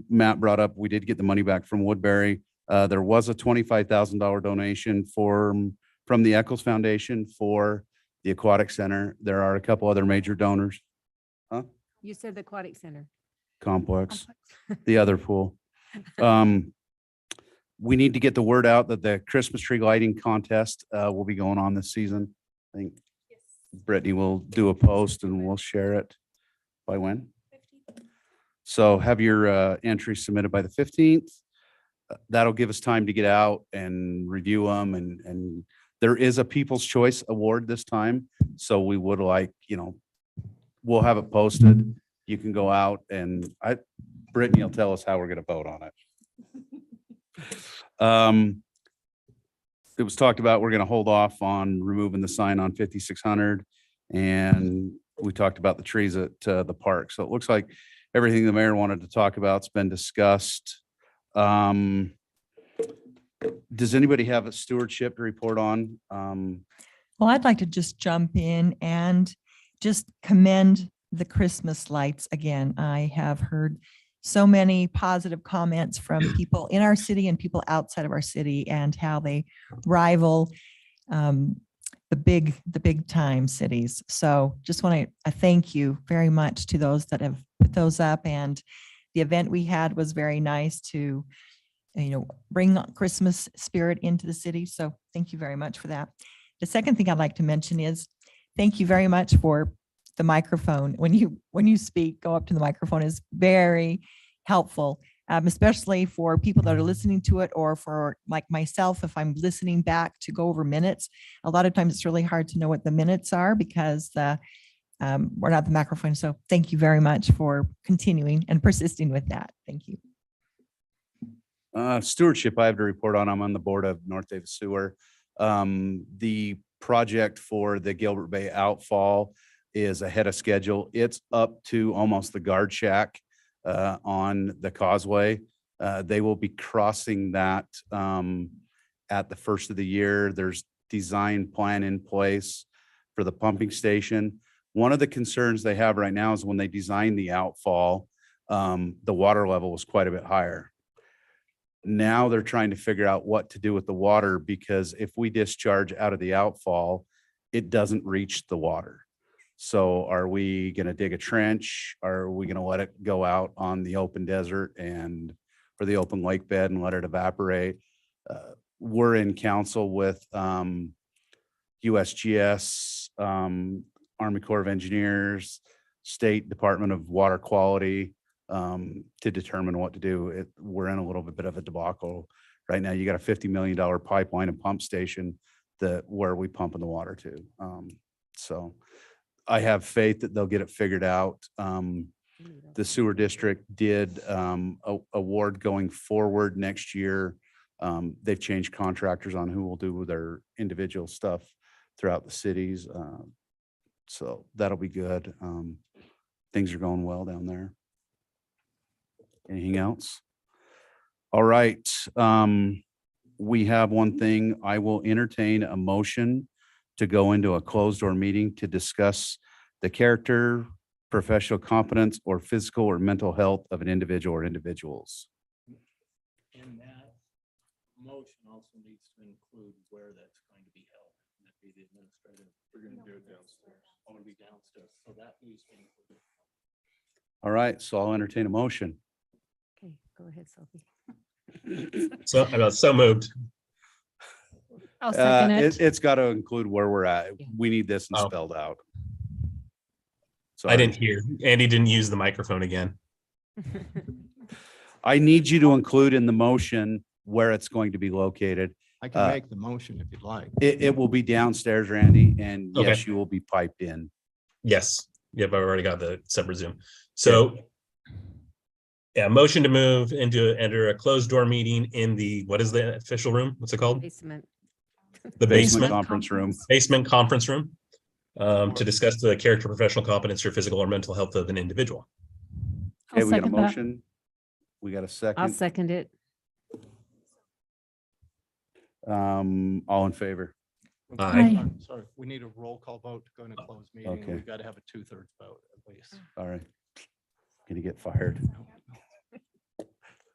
Matt brought up, we did get the money back from Woodbury. There was a $25,000 donation from the Eccles Foundation for the Aquatic Center. There are a couple other major donors. You said the aquatic center. Complex, the other pool. We need to get the word out that the Christmas tree lighting contest will be going on this season. I think Brittany will do a post and we'll share it. By when? So have your entry submitted by the 15th. That'll give us time to get out and review them and there is a People's Choice Award this time. So we would like, we'll have it posted. You can go out and Brittany will tell us how we're going to vote on it. It was talked about, we're going to hold off on removing the sign on 5600. And we talked about the trees at the park. So it looks like everything the mayor wanted to talk about's been discussed. Does anybody have a stewardship to report on? Well, I'd like to just jump in and just commend the Christmas lights again. I have heard so many positive comments from people in our city and people outside of our city and how they rival the big time cities. So just want to thank you very much to those that have put those up. And the event we had was very nice to, bring Christmas spirit into the city. So thank you very much for that. The second thing I'd like to mention is thank you very much for the microphone. When you speak, go up to the microphone is very helpful, especially for people that are listening to it or for like myself, if I'm listening back to go over minutes. A lot of times it's really hard to know what the minutes are because we're not the microphone. So thank you very much for continuing and persisting with that. Thank you. Stewardship I have to report on. I'm on the board of North Davis Sewer. The project for the Gilbert Bay outfall is ahead of schedule. It's up to almost the guard shack on the causeway. They will be crossing that at the first of the year. There's design plan in place for the pumping station. One of the concerns they have right now is when they designed the outfall, the water level was quite a bit higher. Now they're trying to figure out what to do with the water because if we discharge out of the outfall, it doesn't reach the water. So are we going to dig a trench? Are we going to let it go out on the open desert or the open lake bed and let it evaporate? We're in council with USGS, Army Corps of Engineers, State Department of Water Quality to determine what to do. We're in a little bit of a debacle right now. You got a $50 million pipeline and pump station where we pumping the water to. So I have faith that they'll get it figured out. The sewer district did award going forward next year. They've changed contractors on who will do their individual stuff throughout the cities. So that'll be good. Things are going well down there. Anything else? All right. We have one thing. I will entertain a motion to go into a closed door meeting to discuss the character, professional competence, or physical or mental health of an individual or individuals. And that motion also needs to include where that's going to be held. That'd be the administrative. We're going to do it downstairs. I want to be downstairs. So that needs to be included. All right, so I'll entertain a motion. Okay, go ahead, Sophie. So moved. I'll second it. It's got to include where we're at. We need this Oh. spelled out. I didn't hear. Andy didn't use the microphone again. I need you to include in the motion where it's going to be located. I can make the motion if you'd like. It will be downstairs, Randy, and yes, Okay. you will be piped in. Yes. Yep, I've already got the separate Zoom. So yeah, motion to move into enter a closed door meeting in the, what is the official room? What's it called? Basement. The basement Conference room. basement conference room to discuss the character, professional competence, or physical or mental health of an individual. Okay, I'll we got a second that. motion. We got a I'll second. second it. All in favor? Aye. Sorry, we need a roll call vote to go into closed meeting. Okay. We've got to have a 2/3 vote at least. All right. Gonna get fired.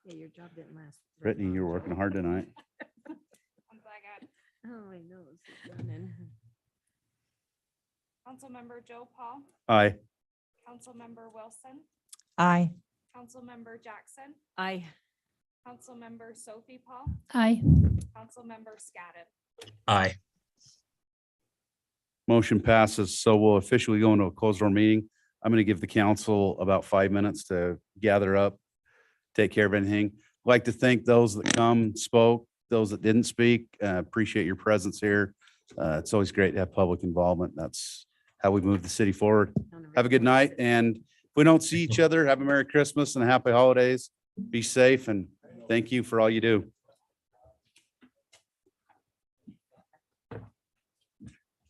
Yeah, your job didn't last. very Brittany, long, you're Joe. working hard tonight. Once I got Oh, I know. it's running. Councilmember Joe Paul, Aye. Councilmember Wilson, Aye. Councilmember Jackson, Aye. Councilmember Sophie Paul, Aye. Councilmember Scadden. Aye. Motion passes. So we'll officially go into a closed door meeting. I'm going to give the council about 5 minutes to gather up, take care of anything. I'd like to thank those that come, spoke, those that didn't speak. Appreciate your presence here. It's always great to have public involvement. That's how we move the city forward. Have a good night. And if we don't see each other, have a Merry Christmas and a Happy Holidays. Be safe and thank you for all you do.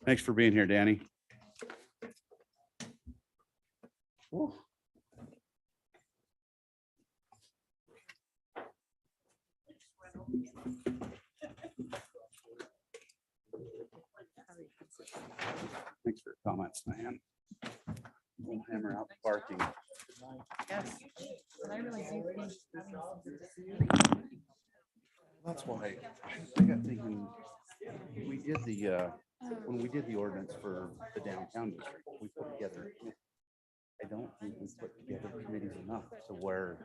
Thanks for being here, Danny. Thanks for your comments, man. We'll hammer out the parking. Yes. And I really do think That's why I got thinking, we did the, when we did the ordinance for the downtown district, we put together, I don't think we put together committees enough to where